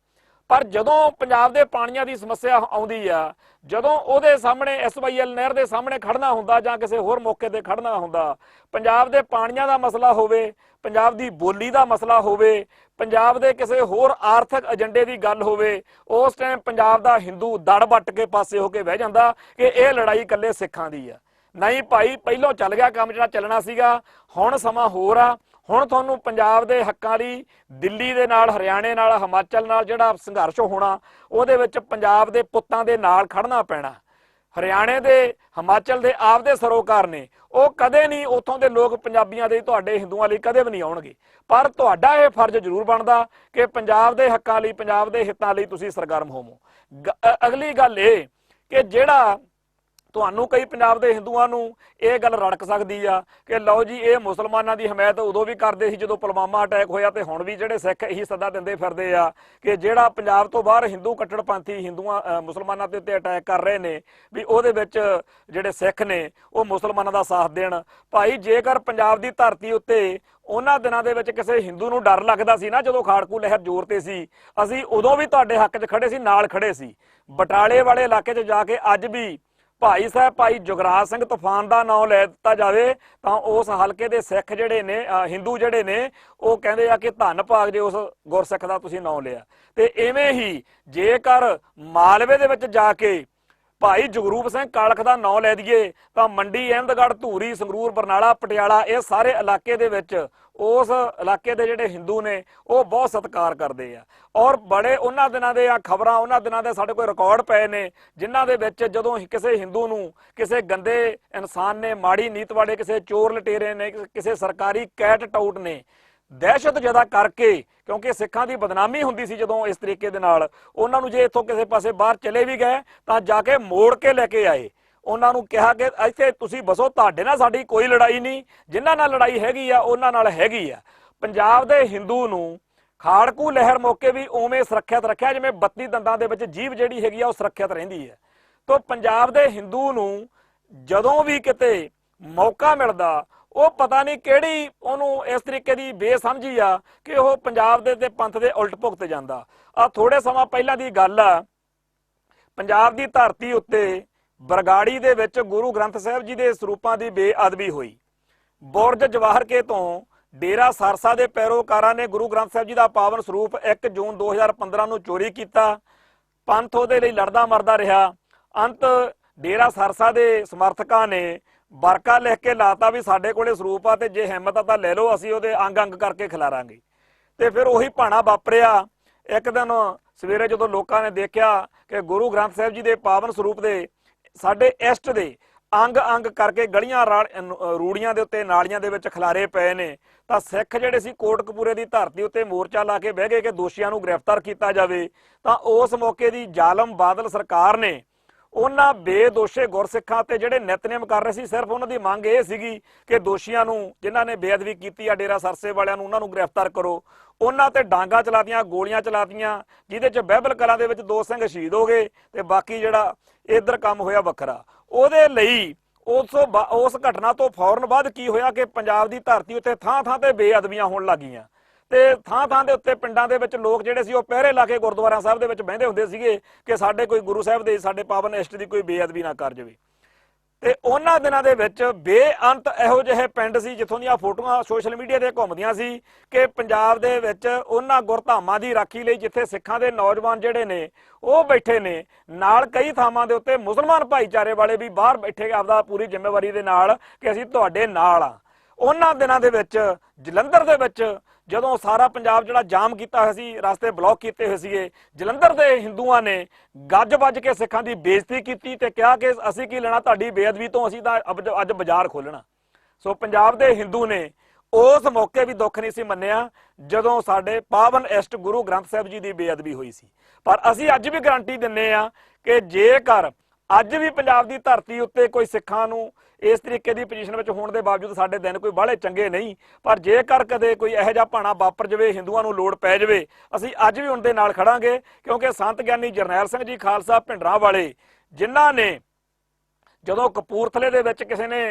ਪਰ ਜਦੋਂ ਪੰਜਾਬ ਦੇ ਪਾਣੀਆਂ ਦੀ ਸਮੱਸਿਆ ਆਉਂਦੀ ਆ, ਜਦੋਂ ਉਹਦੇ ਸਾਹਮਣੇ SYL ਨਹਿਰ ਦੇ ਸਾਹਮਣੇ ਖੜਨਾ ਹੁੰਦਾ ਜਾਂ ਕਿਸੇ ਹੋਰ ਮੌਕੇ ਤੇ ਖੜਨਾ ਹੁੰਦਾ, ਪੰਜਾਬ ਦੇ ਪਾਣੀਆਂ ਦਾ ਮਸਲਾ ਹੋਵੇ, ਪੰਜਾਬ ਦੀ ਬੋਲੀ ਦਾ ਮਸਲਾ ਹੋਵੇ, ਪੰਜਾਬ ਦੇ ਕਿਸੇ ਹੋਰ ਆਰਥਿਕ ਏਜੰਡੇ ਦੀ ਗੱਲ ਹੋਵੇ, ਉਸ ਟਾਈਮ ਪੰਜਾਬ ਦਾ ਹਿੰਦੂ ਦੜ ਵੱਟ ਕੇ ਪਾਸੇ ਹੋ ਕੇ ਬਹਿ ਜਾਂਦਾ ਕਿ ਇਹ ਲੜਾਈ ਇਕੱਲੇ ਸਿੱਖਾਂ ਦੀ ਆ। ਨਹੀਂ ਭਾਈ, ਪਹਿਲੋਂ ਚੱਲ ਗਿਆ ਕੰਮ ਜਿਹੜਾ ਚੱਲਣਾ ਸੀਗਾ, ਹੁਣ ਸਮਾਂ ਹੋਰ ਆ। ਹੁਣ ਤੁਹਾਨੂੰ ਪੰਜਾਬ ਦੇ ਹੱਕਾਂ ਲਈ ਦਿੱਲੀ ਦੇ ਨਾਲ, ਹਰਿਆਣੇ ਨਾਲ, ਹਿਮਾਚਲ ਨਾਲ ਜਿਹੜਾ ਸੰਘਰਸ਼ ਹੋਣਾ, ਉਹਦੇ ਵਿੱਚ ਪੰਜਾਬ ਦੇ ਪੁੱਤਾਂ ਦੇ ਨਾਲ ਖੜਨਾ ਪੈਣਾ। ਹਰਿਆਣੇ ਦੇ, ਹਿਮਾਚਲ ਦੇ ਆਪਦੇ ਸਰੋਕਾਰ ਨੇ, ਉਹ ਕਦੇ ਨਹੀਂ ਉੱਥੋਂ ਦੇ ਲੋਕ ਪੰਜਾਬੀਆਂ ਦੇ, ਤੁਹਾਡੇ ਹਿੰਦੂਆਂ ਲਈ ਕਦੇ ਵੀ ਨਹੀਂ ਆਉਣਗੇ। ਪਰ ਤੁਹਾਡਾ ਇਹ ਫਰਜ਼ ਜ਼ਰੂਰ ਬਣਦਾ ਕਿ ਪੰਜਾਬ ਦੇ ਹੱਕਾਂ ਲਈ, ਪੰਜਾਬ ਦੇ ਹਿੱਤਾਂ ਲਈ ਤੁਸੀਂ ਸਰਗਰਮ ਹੋਵੋ। ਅਗਲੀ ਗੱਲ ਇਹ ਕਿ ਜਿਹੜਾ ਤੁਹਾਨੂੰ ਕਈ ਪੰਜਾਬ ਦੇ ਹਿੰਦੂਆਂ ਨੂੰ ਇਹ ਗੱਲ ਰੜਕ ਸਕਦੀ ਆ ਕਿ ਲਓ ਜੀ ਇਹ ਮੁਸਲਮਾਨਾਂ ਦੀ ਹਮਾਇਤ ਉਦੋਂ ਵੀ ਕਰਦੇ ਸੀ ਜਦੋਂ ਪੁਲਵਾਮਾ ਅਟੈਕ ਹੋਇਆ, ਤੇ ਹੁਣ ਵੀ ਜਿਹੜੇ ਸਿੱਖ ਇਹੀ ਸੱਦਾ ਦਿੰਦੇ ਫਿਰਦੇ ਆ ਕਿ ਜਿਹੜਾ ਪੰਜਾਬ ਤੋਂ ਬਾਹਰ ਹਿੰਦੂ ਕੱਟੜਪੰਥੀ ਮੁਸਲਮਾਨਾਂ ਦੇ ਉੱਤੇ ਅਟੈਕ ਕਰ ਰਹੇ ਨੇ ਵੀ ਉਹਦੇ ਵਿੱਚ ਜਿਹੜੇ ਸਿੱਖ ਨੇ ਉਹ ਮੁਸਲਮਾਨਾਂ ਦਾ ਸਾਥ ਦੇਣ। ਭਾਈ ਜੇਕਰ ਪੰਜਾਬ ਦੀ ਧਰਤੀ ਉੱਤੇ ਉਹਨਾਂ ਦਿਨਾਂ ਦੇ ਵਿੱਚ ਕਿਸੇ ਹਿੰਦੂ ਨੂੰ ਡਰ ਲੱਗਦਾ ਸੀ ਨਾ, ਜਦੋਂ ਖਾੜਕੂ ਲਹਿਰ ਜ਼ੋਰ ਤੇ ਸੀ, ਅਸੀਂ ਉਦੋਂ ਵੀ ਤੁਹਾਡੇ ਹੱਕ 'ਚ ਖੜੇ ਸੀ, ਨਾਲ ਖੜੇ ਸੀ। ਬਟਾਲੇ ਵਾਲੇ ਇਲਾਕੇ 'ਚ ਜਾ ਕੇ ਅੱਜ ਵੀ ਭਾਈ ਸਾਹਿਬ ਭਾਈ ਜੁਗਰਾਜ ਸਿੰਘ ਤੂਫਾਨ ਦਾ ਨਾਮ ਲੈ ਦਿੱਤਾ ਜਾਵੇ ਤਾਂ ਉਸ ਹਲਕੇ ਦੇ ਸਿੱਖ ਜਿਹੜੇ ਨੇ ਹਿੰਦੂ ਜਿਹੜੇ ਨੇ ਉਹ ਕਹਿੰਦੇ ਆ ਕਿ ਧੰਨ ਭਾਗ ਜੇ ਉਸ ਗੁਰਸਿੱਖ ਦਾ ਤੁਸੀਂ ਨਾਮ ਲਿਆ। ਤੇ ਇਵੇਂ ਹੀ ਜੇਕਰ ਮਾਲਵੇ ਦੇ ਵਿੱਚ ਜਾ ਕੇ ਭਾਈ ਜਗਰੂਪ ਸਿੰਘ ਕਾਲਖ ਦਾ ਨਾਮ ਲੈ ਦਈਏ ਤਾਂ ਮੰਡੀ, ਅਹਿਮਦਗੜ੍ਹ, ਧੂਰੀ, ਸੰਗਰੂਰ, ਬਰਨਾਲਾ, ਪਟਿਆਲਾ ਇਹ ਸਾਰੇ ਇਲਾਕੇ ਦੇ ਵਿੱਚ ਉਸ ਇਲਾਕੇ ਦੇ ਜਿਹੜੇ ਹਿੰਦੂ ਨੇ ਉਹ ਬਹੁਤ ਸਤਿਕਾਰ ਕਰਦੇ ਆ। ਔਰ ਬੜੇ ਉਹਨਾਂ ਦਿਨਾਂ ਦੇ ਆ ਖਬਰਾਂ, ਉਹਨਾਂ ਦਿਨਾਂ ਦੇ ਸਾਡੇ ਕੋਲ ਰਿਕਾਰਡ ਪਏ ਨੇ ਜਿਨ੍ਹਾਂ ਦੇ ਵਿੱਚ ਜਦੋਂ ਕਿਸੇ ਹਿੰਦੂ ਨੂੰ ਕਿਸੇ ਗੰਦੇ ਇਨਸਾਨ ਨੇ, ਮਾੜੀ ਨੀਤ ਵਾਲੇ ਕਿਸੇ ਚੋਰ ਲਟੇਰੇ ਨੇ, ਕਿਸੇ ਸਰਕਾਰੀ ਕੈਟ ਟਾਊਟ ਨੇ ਦਹਿਸ਼ਤ ਜ਼ਿਆਦਾ ਕਰਕੇ, ਕਿਉਂਕਿ ਸਿੱਖਾਂ ਦੀ ਬਦਨਾਮੀ ਹੁੰਦੀ ਸੀ ਜਦੋਂ ਇਸ ਤਰੀਕੇ ਦੇ ਨਾਲ, ਉਹਨਾਂ ਨੂੰ ਜੇ ਇੱਥੋਂ ਕਿਸੇ ਪਾਸੇ ਬਾਹਰ ਚਲੇ ਵੀ ਗਏ ਤਾਂ ਜਾ ਕੇ ਮੋੜ ਕੇ ਲੈ ਕੇ ਆਏ। ਉਹਨਾਂ ਨੂੰ ਕਿਹਾ ਕਿ ਇੱਥੇ ਤੁਸੀਂ ਬਸੋ, ਤੁਹਾਡੇ ਨਾਲ ਸਾਡੀ ਕੋਈ ਲੜਾਈ ਨਹੀਂ, ਜਿਨ੍ਹਾਂ ਨਾਲ ਲੜਾਈ ਹੈਗੀ ਆ ਉਹਨਾਂ ਨਾਲ ਹੈਗੀ ਆ। ਪੰਜਾਬ ਦੇ ਹਿੰਦੂ ਨੂੰ ਖਾੜਕੂ ਲਹਿਰ ਮੌਕੇ ਵੀ ਉਵੇਂ ਸੁਰੱਖਿਅਤ ਰੱਖਿਆ ਜਿਵੇਂ 32 ਦੰਦਾਂ ਦੇ ਵਿੱਚ ਜੀਭ ਜਿਹੜੀ ਹੈਗੀ ਆ ਉਹ ਸੁਰੱਖਿਅਤ ਰਹਿੰਦੀ ਹੈ। ਤਾਂ ਪੰਜਾਬ ਦੇ ਹਿੰਦੂ ਨੂੰ ਜਦੋਂ ਵੀ ਕਿਤੇ ਮੌਕਾ ਮਿਲਦਾ ਉਹ ਪਤਾ ਨਹੀਂ ਕਿਹੜੀ ਉਹਨੂੰ ਇਸ ਤਰੀਕੇ ਦੀ ਬੇਸਮਝੀ ਆ ਕਿ ਉਹ ਪੰਜਾਬ ਦੇ ਤੇ ਪੰਥ ਦੇ ਉਲਟ ਭੁਗਤ ਜਾਂਦਾ। ਆ ਥੋੜੇ ਸਮਾਂ ਪਹਿਲਾਂ ਦੀ ਗੱਲ ਆ, ਪੰਜਾਬ ਦੀ ਧਰਤੀ ਉੱਤੇ ਬਰਗਾੜੀ ਦੇ ਵਿੱਚ ਗੁਰੂ ਗ੍ਰੰਥ ਸਾਹਿਬ ਜੀ ਦੇ ਸਰੂਪਾਂ ਦੀ ਬੇਅਦਬੀ ਹੋਈ। ਬੁਰਜ ਜਵਾਹਰ ਤੋਂ ਡੇਰਾ ਸਰਸਾ ਦੇ ਪੈਰੋਕਾਰਾਂ ਨੇ ਗੁਰੂ ਗ੍ਰੰਥ ਸਾਹਿਬ ਜੀ ਦਾ ਪਾਵਨ ਸਰੂਪ 1 ਜੂਨ 2015 ਨੂੰ ਚੋਰੀ ਕੀਤਾ। ਪੰਥ ਉਹਦੇ ਲਈ ਲੜਦਾ ਮਰਦਾ ਰਿਹਾ। ਅੰਤ ਡੇਰਾ ਸਰਸਾ ਦੇ ਸਮਰਥਕਾਂ ਨੇ ਵਰਕਾ ਲਿਖ ਕੇ ਲਾਤਾ ਵੀ ਸਾਡੇ ਕੋਲੇ ਸਰੂਪ ਆ ਤੇ ਜੇ ਹਿੰਮਤ ਆ ਤਾਂ ਲੈ ਲਓ, ਅਸੀਂ ਉਹਦੇ ਅੰਗ ਅੰਗ ਕਰਕੇ ਖਿਲਾਰਾਂਗੇ। ਤੇ ਫਿਰ ਉਹੀ ਭਾਣਾ ਵਾਪਰਿਆ। ਇੱਕ ਦਿਨ ਸਵੇਰੇ ਜਦੋਂ ਲੋਕਾਂ ਨੇ ਦੇਖਿਆ ਕਿ ਗੁਰੂ ਗ੍ਰੰਥ ਸਾਹਿਬ ਜੀ ਦੇ ਪਾਵਨ ਸਰੂਪ ਦੇ ਸਾਡੇ ਇਸ਼ਟ ਦੇ ਅੰਗ ਅੰਗ ਕਰਕੇ ਗਲੀਆਂ ਰੂੜੀਆਂ ਦੇ ਉੱਤੇ, ਨਾਲੀਆਂ ਦੇ ਵਿੱਚ ਖਿਲਾਰੇ ਪਏ ਨੇ, ਤਾਂ ਸਿੱਖ ਜਿਹੜੇ ਸੀ ਕੋਟਕਪੂਰੇ ਦੀ ਧਰਤੀ ਉੱਤੇ ਮੋਰਚਾ ਲਾ ਕੇ ਬਹਿ ਗਏ ਕਿ ਦੋਸ਼ੀਆਂ ਨੂੰ ਗ੍ਰਿਫਤਾਰ ਕੀਤਾ ਜਾਵੇ। ਤਾਂ ਉਸ ਮੌਕੇ ਦੀ ਜ਼ਾਲਮ ਬਾਦਲ ਸਰਕਾਰ ਨੇ ਉਹਨਾਂ ਬੇਦੋਸ਼ੇ ਗੁਰਸਿੱਖਾਂ ਤੇ ਜਿਹੜੇ ਨਿਤਨੇਮ ਕਰ ਰਹੇ ਸੀ, ਸਿਰਫ ਉਹਨਾਂ ਦੀ ਮੰਗ ਇਹ ਸੀਗੀ ਕਿ ਦੋਸ਼ੀਆਂ ਨੂੰ, ਜਿਨ੍ਹਾਂ ਨੇ ਬੇਅਦਬੀ ਕੀਤੀ ਆ ਡੇਰਾ ਸਰਸੇ ਵਾਲਿਆਂ ਨੂੰ, ਉਹਨਾਂ ਨੂੰ ਗ੍ਰਿਫਤਾਰ ਕਰੋ। ਉਹਨਾਂ ਤੇ ਡਾਂਗਾ ਚਲਾਤੀਆਂ, ਗੋਲੀਆਂ ਚਲਾਤੀਆਂ, ਜਿਹਦੇ 'ਚ ਬਹਿਬਲ ਕਲਾਂ ਦੇ ਵਿੱਚ 2 ਸਿੰਘ ਸ਼ਹੀਦ ਹੋ ਗਏ ਤੇ ਬਾਕੀ ਜਿਹੜਾ ਇੱਧਰ ਕੰਮ ਹੋਇਆ ਵੱਖਰਾ। ਉਹਦੇ ਲਈ ਉਸ ਘਟਨਾ ਤੋਂ ਫੌਰਨ ਬਾਅਦ ਕੀ ਹੋਇਆ ਕਿ ਪੰਜਾਬ ਦੀ ਧਰਤੀ ਉੱਤੇ ਥਾਂ ਥਾਂ ਤੇ ਬੇਅਦਬੀਆਂ ਹੋਣ ਲੱਗੀਆਂ ਤੇ ਥਾਂ ਥਾਂ ਦੇ ਉੱਤੇ ਪਿੰਡਾਂ ਦੇ ਵਿੱਚ ਲੋਕ ਜਿਹੜੇ ਸੀ ਉਹ ਪਹਿਰੇ ਲਾ ਕੇ ਗੁਰਦੁਆਰਾ ਸਾਹਿਬ ਦੇ ਵਿੱਚ ਬਹਿੰਦੇ ਹੁੰਦੇ ਸੀਗੇ ਕਿ ਸਾਡੇ ਕੋਈ ਗੁਰੂ ਸਾਹਿਬ ਦੇ, ਸਾਡੇ ਪਾਵਨ ਇਸ਼ਟ ਦੀ ਕੋਈ ਬੇਅਦਬੀ ਨਾ ਕਰ ਜਾਵੇ। ਤੇ ਉਹਨਾਂ ਦਿਨਾਂ ਦੇ ਵਿੱਚ ਬੇਅੰਤ ਇਹੋ ਜਿਹੇ ਪਿੰਡ ਸੀ ਜਿੱਥੋਂ ਦੀਆਂ ਫੋਟੋਆਂ ਸੋਸ਼ਲ ਮੀਡੀਆ ਤੇ ਘੁੰਮਦੀਆਂ ਸੀ ਕਿ ਪੰਜਾਬ ਦੇ ਵਿੱਚ ਉਹਨਾਂ ਗੁਰਧਾਮਾਂ ਦੀ ਰਾਖੀ ਲਈ ਜਿੱਥੇ ਸਿੱਖਾਂ ਦੇ ਨੌਜਵਾਨ ਜਿਹੜੇ ਨੇ ਉਹ ਬੈਠੇ ਨੇ, ਨਾਲ ਕਈ ਥਾਵਾਂ ਦੇ ਉੱਤੇ ਮੁਸਲਮਾਨ ਭਾਈਚਾਰੇ ਵਾਲੇ ਵੀ ਬਾਹਰ ਬੈਠੇ ਆਪਦਾ ਪੂਰੀ ਜ਼ਿੰਮੇਵਾਰੀ ਦੇ ਨਾਲ ਕਿ ਅਸੀਂ ਤੁਹਾਡੇ ਨਾਲ ਆ। ਉਹਨਾਂ ਦਿਨਾਂ ਦੇ ਵਿੱਚ ਜਲੰਧਰ ਦੇ ਵਿੱਚ ਜਦੋਂ ਸਾਰਾ ਪੰਜਾਬ ਜਿਹੜਾ ਜਾਮ ਕੀਤਾ ਹੋਇਆ ਸੀ, ਰਸਤੇ ਬਲੌਕ ਕੀਤੇ ਹੋਏ ਸੀਗੇ, ਜਲੰਧਰ ਦੇ ਹਿੰਦੂਆਂ ਨੇ ਗੱਜ ਵੱਜ ਕੇ ਸਿੱਖਾਂ ਦੀ ਬੇਇੱਜ਼ਤੀ ਕੀਤੀ ਤੇ ਕਿਹਾ ਕਿ ਅਸੀਂ ਕੀ ਲੈਣਾ ਤੁਹਾਡੀ ਬੇਅਦਬੀ ਤੋਂ, ਅਸੀਂ ਤਾਂ ਅੱਜ ਬਾਜ਼ਾਰ ਖੋਲਣਾ। ਸੋ ਪੰਜਾਬ ਦੇ ਹਿੰਦੂ ਨੇ ਉਸ ਮੌਕੇ ਵੀ ਦੁੱਖ ਨਹੀਂ ਸੀ ਮੰਨਿਆ ਜਦੋਂ ਸਾਡੇ ਪਾਵਨ ਇਸ਼ਟ ਗੁਰੂ ਗ੍ਰੰਥ ਸਾਹਿਬ ਜੀ ਦੀ ਬੇਅਦਬੀ ਹੋਈ ਸੀ। ਪਰ ਅਸੀਂ ਅੱਜ ਵੀ ਗਾਰੰਟੀ ਦਿੰਨੇ ਆ ਕਿ ਜੇਕਰ ਅੱਜ ਵੀ ਪੰਜਾਬ ਦੀ ਧਰਤੀ ਉੱਤੇ ਕੋਈ ਸਿੱਖਾਂ ਨੂੰ ਇਸ ਤਰੀਕੇ ਦੀ ਪੋਜੀਸ਼ਨ ਵਿੱਚ ਹੋਣ ਦੇ ਬਾਵਜੂਦ ਸਾਡੇ ਦਿਨ ਕੋਈ ਬਾਹਲੇ ਚੰਗੇ ਨਹੀਂ, ਪਰ ਜੇਕਰ ਕਦੇ ਕੋਈ ਇਹੋ ਜਿਹਾ ਭਾਣਾ ਵਾਪਰ ਜਾਵੇ, ਹਿੰਦੂਆਂ ਨੂੰ ਲੋੜ ਪੈ ਜਾਵੇ, ਅਸੀਂ ਅੱਜ ਵੀ ਉਹਨਾਂ ਦੇ ਨਾਲ ਖੜਾਂਗੇ। ਕਿਉਂਕਿ ਸੰਤ ਗਿਆਨੀ ਜਰਨੈਲ ਸਿੰਘ ਜੀ ਖਾਲਸਾ ਭਿੰਡਰਾਂ ਵਾਲੇ, ਜਿਨ੍ਹਾਂ ਨੇ ਜਦੋਂ ਕਪੂਰਥਲੇ ਦੇ ਵਿੱਚ ਕਿਸੇ ਨੇ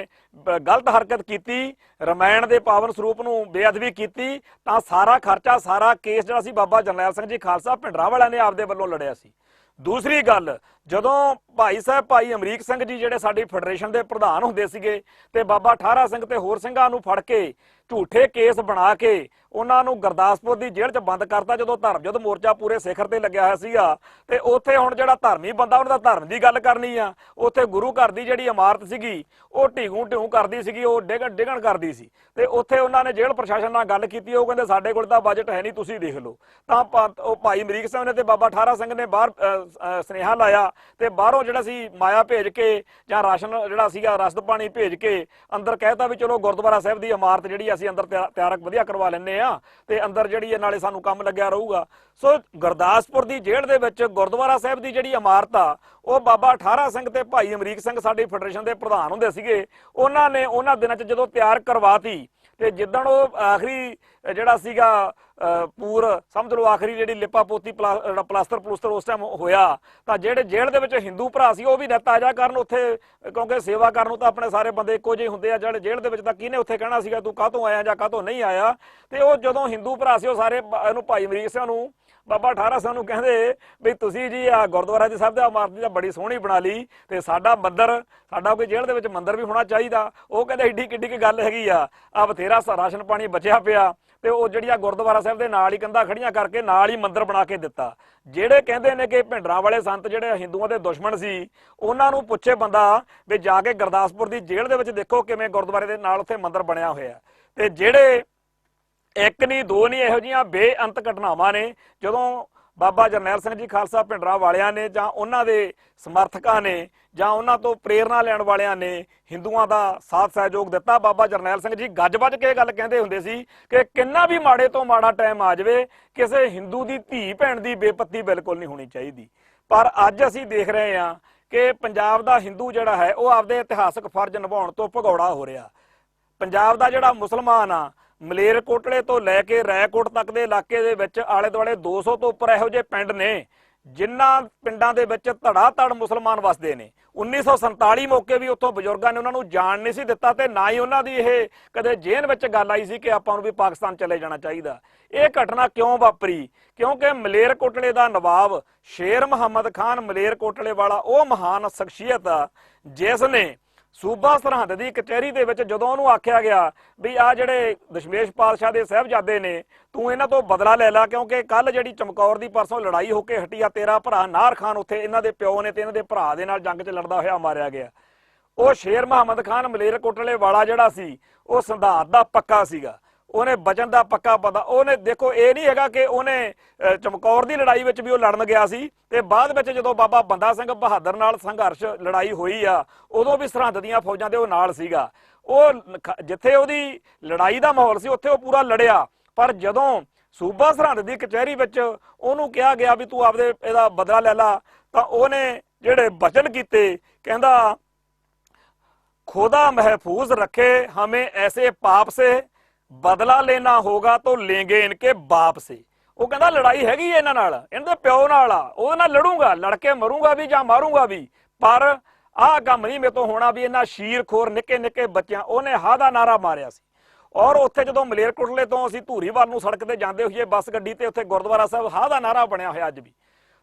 ਗਲਤ ਹਰਕਤ ਕੀਤੀ, ਰਮਾਇਣ ਦੇ ਪਾਵਨ ਸਰੂਪ ਨੂੰ ਬੇਅਦਬੀ ਕੀਤੀ, ਤਾਂ ਸਾਰਾ ਖਰਚਾ, ਸਾਰਾ ਕੇਸ ਜਿਹੜਾ ਸੀ ਬਾਬਾ ਜਰਨੈਲ ਸਿੰਘ ਜੀ ਖਾਲਸਾ ਭਿੰਡਰਾਂ ਵਾਲਿਆਂ ਨੇ ਆਪਦੇ ਵੱਲੋਂ ਲੜਿਆ ਸੀ। ਦੂਸਰੀ ਗੱਲ, ਜਦੋਂ ਭਾਈ ਸਾਹਿਬ ਭਾਈ ਅਮਰੀਕ ਸਿੰਘ ਜੀ ਜਿਹੜੇ ਸਾਡੀ ਫੈਡਰੇਸ਼ਨ ਦੇ ਪ੍ਰਧਾਨ ਹੁੰਦੇ ਸੀਗੇ ਤੇ ਬਾਬਾ ਠਾਰਾ ਸਿੰਘ ਤੇ ਹੋਰ ਸਿੰਘਾਂ ਨੂੰ ਫੜ ਕੇ ਝੂਠੇ ਕੇਸ ਬਣਾ ਕੇ ਉਹਨਾਂ ਨੂੰ ਗੁਰਦਾਸਪੁਰ ਦੀ ਜੇਲ੍ਹ 'ਚ ਬੰਦ ਕਰਤਾ, ਜਦੋਂ ਧਰਮ ਯੁੱਧ ਮੋਰਚਾ ਪੂਰੇ ਸਿਖਰ ਤੇ ਲੱਗਿਆ ਹੋਇਆ ਸੀਗਾ, ਤੇ ਉੱਥੇ ਹੁਣ ਜਿਹੜਾ ਧਰਮੀ ਬੰਦਾ ਉਹਨਾਂ ਦਾ ਧਰਮ ਦੀ ਗੱਲ ਕਰਨੀ ਆ, ਉੱਥੇ ਗੁਰੂ ਘਰ ਦੀ ਜਿਹੜੀ ਇਮਾਰਤ ਸੀਗੀ ਉਹ ਢਿਊ ਕਰਦੀ ਸੀਗੀ, ਉਹ ਡਿਗਣ ਕਰਦੀ ਸੀ। ਤੇ ਉੱਥੇ ਉਹਨਾਂ ਨੇ ਜੇਲ੍ਹ ਪ੍ਰਸ਼ਾਸਨ ਨਾਲ ਗੱਲ ਕੀਤੀ, ਉਹ ਕਹਿੰਦੇ ਸਾਡੇ ਕੋਲ ਤਾਂ ਬਜਟ ਹੈ ਨਹੀਂ, ਤੁਸੀਂ ਦੇਖ ਲਓ। ਤਾਂ ਉਹ ਭਾਈ ਅਮਰੀਕ ਸਿੰਘ ਨੇ ਤੇ ਬਾਬਾ ਠਾਰਾ ਸਿੰਘ ਨੇ ਬਾਹਰ ਸੁਨੇਹਾ ਲਾਇਆ ਤੇ ਬਾਹਰੋਂ ਜਿਹੜਾ ਸੀ ਮਾਇਆ ਭੇਜ ਕੇ ਜਾਂ ਰਾਸ਼ਨ ਜਿਹੜਾ ਸੀਗਾ ਰਸਦ ਪਾਣੀ ਭੇਜ ਕੇ ਅੰਦਰ ਕਹਿਤਾ ਵੀ ਚਲੋ ਗੁਰਦੁਆਰਾ ਸਾਹਿਬ ਦੀ ਇਮਾਰਤ ਜਿਹੜੀ ਅਸੀਂ ਅੰਦਰ ਤਿਆਰ ਵਧੀਆ ਕਰਵਾ ਲੈਂਦੇ ਆ ਤੇ ਅੰਦਰ ਜਿਹੜੀ ਨਾਲੇ ਸਾਨੂੰ ਕੰਮ ਲੱਗਿਆ ਰਹੂਗਾ। ਸੋ ਗੁਰਦਾਸਪੁਰ ਦੀ ਜੇਲ੍ਹ ਦੇ ਵਿੱਚ ਗੁਰਦੁਆਰਾ ਸਾਹਿਬ ਦੀ ਜਿਹੜੀ ਇਮਾਰਤ ਆ ਉਹ ਬਾਬਾ ਠਾਰਾ ਸਿੰਘ ਤੇ ਭਾਈ ਅਮਰੀਕ ਸਿੰਘ ਸਾਡੀ ਫੈਡਰੇਸ਼ਨ ਦੇ ਪ੍ਰਧਾਨ ਹੁੰਦੇ ਸੀਗੇ, ਉਹਨਾਂ ਨੇ ਉਹਨਾਂ ਦਿਨਾਂ 'ਚ ਜਦੋਂ ਤਿਆਰ ਕਰਵਾਤੀ ਤੇ ਜਿੱਦਣ ਉਹ ਆਖਰੀ ਜਿਹੜਾ ਸੀਗਾ ਪੂਰ ਸਮਝ ਲਓ ਆਖਰੀ ਜਿਹੜੀ ਲਿਪਾ ਪੋਤੀ ਪਲਾਸਟਰ ਪਲੂਸਟਰ ਉਸ ਟਾਈਮ ਹੋਇਆ ਤਾਂ ਜਿਹੜੇ ਜੇਲ੍ਹ ਦੇ ਵਿੱਚ ਹਿੰਦੂ ਭਰਾ ਸੀ ਉਹ ਵੀ ਤਾਜ਼ਾ ਕਰਨ ਉੱਥੇ, ਕਿਉਂਕਿ ਸੇਵਾ ਕਰਨ ਨੂੰ ਤਾਂ ਆਪਣੇ ਸਾਰੇ ਬੰਦੇ ਇੱਕੋ ਜਿਹੇ ਹੁੰਦੇ ਆ। ਜਿਹੜੇ ਜੇਲ੍ਹ ਦੇ ਵਿੱਚ ਤਾਂ ਕਿਹਨੇ ਉੱਥੇ ਕਹਿਣਾ ਸੀਗਾ ਤੂੰ ਕਾਹਤੋਂ ਆਇਆ ਜਾਂ ਕਾਹਤੋਂ ਨਹੀਂ ਆਇਆ। ਤੇ ਉਹ ਜਦੋਂ ਹਿੰਦੂ ਭਰਾ ਸੀ ਉਹ ਸਾਰੇ ਇਹਨੂੰ ਭਾਈ ਅਮਰੀਕ ਸਿੰਘ ਨੂੰ ਬਾਬਾ ਠਾਰਾ ਸਿੰਘ ਨੂੰ ਕਹਿੰਦੇ ਵੀ ਤੁਸੀਂ ਜੀ ਆ ਗੁਰਦੁਆਰਾ ਜੀ ਸਾਹਿਬ ਦਾ ਇਮਾਰਤ ਤਾਂ ਬੜੀ ਸੋਹਣੀ ਬਣਾ ਲਈ ਤੇ ਸਾਡਾ ਮੰਦਰ, ਸਾਡਾ ਕੋਈ ਜੇਲ੍ਹ ਦੇ ਵਿੱਚ ਮੰਦਰ ਵੀ ਹੋਣਾ ਚਾਹੀਦਾ। ਉਹ ਕਹਿੰਦੇ ਏਡੀ ਕਿੱਡੀ ਕੀ ਗੱਲ ਹੈਗੀ ਆ ਬਥੇਰਾ ਰਾਸ਼ਨ ਪਾਣੀ ਬਚਿਆ ਪਿਆ ਤੇ ਉਹ ਜਿਹੜੀਆਂ ਗੁਰਦੁਆਰਾ ਸਾਹਿਬ ਦੇ ਨਾਲ ਹੀ ਕੰਧਾਂ ਖੜੀਆਂ ਕਰਕੇ ਨਾਲ ਹੀ ਮੰਦਰ ਬਣਾ ਕੇ ਦਿੱਤਾ। ਜਿਹੜੇ ਕਹਿੰਦੇ ਨੇ ਕਿ ਭਿੰਡਰਾਂ ਵਾਲੇ ਸੰਤ ਜਿਹੜੇ ਹਿੰਦੂਆਂ ਦੇ ਦੁਸ਼ਮਣ ਸੀ ਉਹਨਾਂ ਨੂੰ ਪੁੱਛੇ ਬੰਦਾ ਵੀ ਜਾ ਕੇ ਗੁਰਦਾਸਪੁਰ ਦੀ ਜੇਲ੍ਹ ਦੇ ਵਿੱਚ ਦੇਖੋ ਕਿਵੇਂ ਗੁਰਦੁਆਰੇ ਦੇ ਨਾਲ ਉੱਥੇ ਮੰਦਰ ਬਣਿਆ ਹੋਇਆ। ਤੇ ਜਿਹੜੇ ਇੱਕ ਨਹੀਂ ਦੋ ਨਹੀਂ ਇਹੋ ਜਿਹੀਆਂ ਬੇਅੰਤ ਘਟਨਾਵਾਂ ਨੇ ਜਦੋਂ ਬਾਬਾ ਜਰਨੈਲ ਸਿੰਘ ਜੀ ਖਾਲਸਾ ਭਿੰਡਰਾਂ ਵਾਲਿਆਂ ਨੇ ਜਾਂ ਉਹਨਾਂ ਦੇ ਸਮਰਥਕਾਂ ਨੇ ਜਾਂ ਉਹਨਾਂ ਤੋਂ ਪ੍ਰੇਰਨਾ ਲੈਣ ਵਾਲਿਆਂ ਨੇ ਹਿੰਦੂਆਂ ਦਾ ਸਾਥ ਸਹਿਯੋਗ ਦਿੱਤਾ। ਬਾਬਾ ਜਰਨੈਲ ਸਿੰਘ ਜੀ ਗੱਜ ਵੱਜ ਕੇ ਗੱਲ ਕਹਿੰਦੇ ਹੁੰਦੇ ਸੀ ਕਿ ਕਿੰਨਾ ਵੀ ਮਾੜੇ ਤੋਂ ਮਾੜਾ ਟਾਈਮ ਆ ਜਾਵੇ ਕਿਸੇ ਹਿੰਦੂ ਦੀ ਧੀ ਭੈਣ ਦੀ ਬੇਪੱਤੀ ਬਿਲਕੁਲ ਨਹੀਂ ਹੋਣੀ ਚਾਹੀਦੀ। ਪਰ ਅੱਜ ਅਸੀਂ ਦੇਖ ਰਹੇ ਹਾਂ ਕਿ ਪੰਜਾਬ ਦਾ ਹਿੰਦੂ ਜਿਹੜਾ ਹੈ ਉਹ ਆਪਦੇ ਇਤਿਹਾਸਕ ਫਰਜ਼ ਨਿਭਾਉਣ ਤੋਂ ਭਗੌੜਾ ਹੋ ਰਿਹਾ। ਪੰਜਾਬ ਦਾ ਜਿਹੜਾ ਮੁਸਲਮਾਨ ਆ ਮਲੇਰਕੋਟਲੇ ਤੋਂ ਲੈ ਕੇ ਰਾਏਕੋਟ ਤੱਕ ਦੇ ਇਲਾਕੇ ਦੇ ਵਿੱਚ ਆਲੇ ਦੁਆਲੇ 200 ਤੋਂ ਉੱਪਰ ਇਹੋ ਜਿਹੇ ਪਿੰਡ ਨੇ ਜਿਨ੍ਹਾਂ ਪਿੰਡਾਂ ਦੇ ਵਿੱਚ ਧੜਾ ਧੜ ਮੁਸਲਮਾਨ ਵਸਦੇ ਨੇ। 1947 ਮੌਕੇ ਵੀ ਉੱਥੋਂ ਬਜ਼ੁਰਗਾਂ ਨੇ ਉਹਨਾਂ ਨੂੰ ਜਾਣ ਨਹੀਂ ਸੀ ਦਿੱਤਾ ਤੇ ਨਾ ਹੀ ਉਹਨਾਂ ਦੀ ਇਹ ਕਦੇ ਜੇਲ੍ਹ ਵਿੱਚ ਗੱਲ ਆਈ ਸੀ ਕਿ ਆਪਾਂ ਨੂੰ ਵੀ ਪਾਕਿਸਤਾਨ ਚਲੇ ਜਾਣਾ ਚਾਹੀਦਾ। ਇਹ ਘਟਨਾ ਕਿਉਂ ਵਾਪਰੀ? ਕਿਉਂਕਿ ਮਲੇਰਕੋਟਲੇ ਦਾ ਨਵਾਬ ਸ਼ੇਰ ਮੁਹੰਮਦ ਖਾਨ ਮਲੇਰਕੋਟਲੇ ਵਾਲਾ ਉਹ ਮਹਾਨ ਸ਼ਖਸੀਅਤ ਆ ਜਿਸ ਨੇ ਸੂਬਾ ਸਰਹੰਦ ਦੀ ਕਚਹਿਰੀ ਦੇ ਵਿੱਚ ਜਦੋਂ ਉਹਨੂੰ ਆਖਿਆ ਗਿਆ ਵੀ ਆ ਜਿਹੜੇ ਦਸ਼ਮੇਸ਼ ਪਾਤਸ਼ਾਹ ਦੇ ਸਾਹਿਬਜ਼ਾਦੇ ਨੇ ਤੂੰ ਇਹਨਾਂ ਤੋਂ ਬਦਲਾ ਲੈ ਲੈ ਕਿਉਂਕਿ ਕੱਲ ਜਿਹੜੀ ਚਮਕੌਰ ਦੀ ਪਰਸੋਂ ਲੜਾਈ ਹੋ ਕੇ ਹਟੀ ਆ ਤੇਰਾ ਭਰਾ ਨਾਰ ਖਾਨ ਉੱਥੇ ਇਹਨਾਂ ਦੇ ਪਿਓ ਨੇ ਤੇ ਇਹਨਾਂ ਦੇ ਭਰਾ ਦੇ ਨਾਲ ਜੰਗ 'ਚ ਲੜਦਾ ਹੋਇਆ ਮਾਰਿਆ ਗਿਆ। ਉਹ ਸ਼ੇਰ ਮੁਹੰਮਦ ਖਾਨ ਮਲੇਰਕੋਟਲੇ ਵਾਲਾ ਜਿਹੜਾ ਸੀ ਉਹ ਸਿਧਾਂਤ ਦਾ ਪੱਕਾ ਸੀਗਾ, ਉਹਨੇ ਬਚਨ ਦਾ ਪੱਕਾ ਪਤਾ। ਉਹਨੇ ਦੇਖੋ ਇਹ ਨਹੀਂ ਹੈਗਾ ਕਿ ਉਹਨੇ ਚਮਕੌਰ ਦੀ ਲੜਾਈ ਵਿੱਚ ਵੀ ਉਹ ਲੜਨ ਗਿਆ ਸੀ ਤੇ ਬਾਅਦ ਵਿੱਚ ਜਦੋਂ ਬਾਬਾ ਬੰਦਾ ਸਿੰਘ ਬਹਾਦਰ ਨਾਲ ਸੰਘਰਸ਼ ਲੜਾਈ ਹੋਈ ਆ ਉਦੋਂ ਵੀ ਸਰਹੰਦ ਦੀਆਂ ਫੌਜਾਂ ਦੇ ਉਹ ਨਾਲ ਸੀਗਾ। ਉਹ ਜਿੱਥੇ ਉਹਦੀ ਲੜਾਈ ਦਾ ਮਾਹੌਲ ਸੀ ਉੱਥੇ ਉਹ ਪੂਰਾ ਲੜਿਆ। ਪਰ ਜਦੋਂ ਸੂਬਾ ਸਰਹੰਦ ਦੀ ਕਚਹਿਰੀ ਵਿੱਚ ਉਹਨੂੰ ਕਿਹਾ ਗਿਆ ਵੀ ਤੂੰ ਆਪਦੇ ਇਹਦਾ ਬਦਲਾ ਲੈ ਲਾ ਤਾਂ ਉਹਨੇ ਜਿਹੜੇ ਬਚਨ ਕੀਤੇ ਕਹਿੰਦਾ ਖੁਦਾ ਮਹਿਫੂਜ਼ ਰੱਖੇ ਹमें ऐसे पाप से ਬਦਲਾ ਲੈਣਾ ਹੋਗਾ ਤਾਂ ਲੇਂਗੇ ਇਨਕੇ ਬਾਪ ਸੇ। ਉਹ ਕਹਿੰਦਾ ਲੜਾਈ ਹੈਗੀ ਇਹਨਾਂ ਨਾਲ, ਇਹਨਾਂ ਦੇ ਪਿਓ ਨਾਲ ਆ, ਉਹਦੇ ਨਾਲ ਲੜੂੰਗਾ, ਲੜ ਕੇ ਮਰੂੰਗਾ ਵੀ ਜਾਂ ਮਾਰੂੰਗਾ ਵੀ, ਪਰ ਆਹ ਕੰਮ ਨਹੀਂ ਮੇਰੇ ਤੋਂ ਹੋਣਾ ਵੀ ਇਹਨਾਂ ਸ਼ੀਰਖੋਰ ਨਿੱਕੇ ਨਿੱਕੇ ਬੱਚਿਆਂ। ਉਹਨੇ ਹਾਂ ਦਾ ਨਾਰਾ ਮਾਰਿਆ ਸੀ। ਔਰ ਉੱਥੇ ਜਦੋਂ ਮਲੇਰਕੋਟਲੇ ਤੋਂ ਅਸੀਂ ਧੂਰੀਵਾਲ ਨੂੰ ਸੜਕ ਤੇ ਜਾਂਦੇ ਹੋਈਏ ਬੱਸ ਗੱਡੀ ਤੇ ਉੱਥੇ ਗੁਰਦੁਆਰਾ ਸਾਹਿਬ ਹਾਂ ਦਾ ਨਾਰਾ ਬਣਿਆ ਹੋਇਆ ਅੱਜ ਵੀ।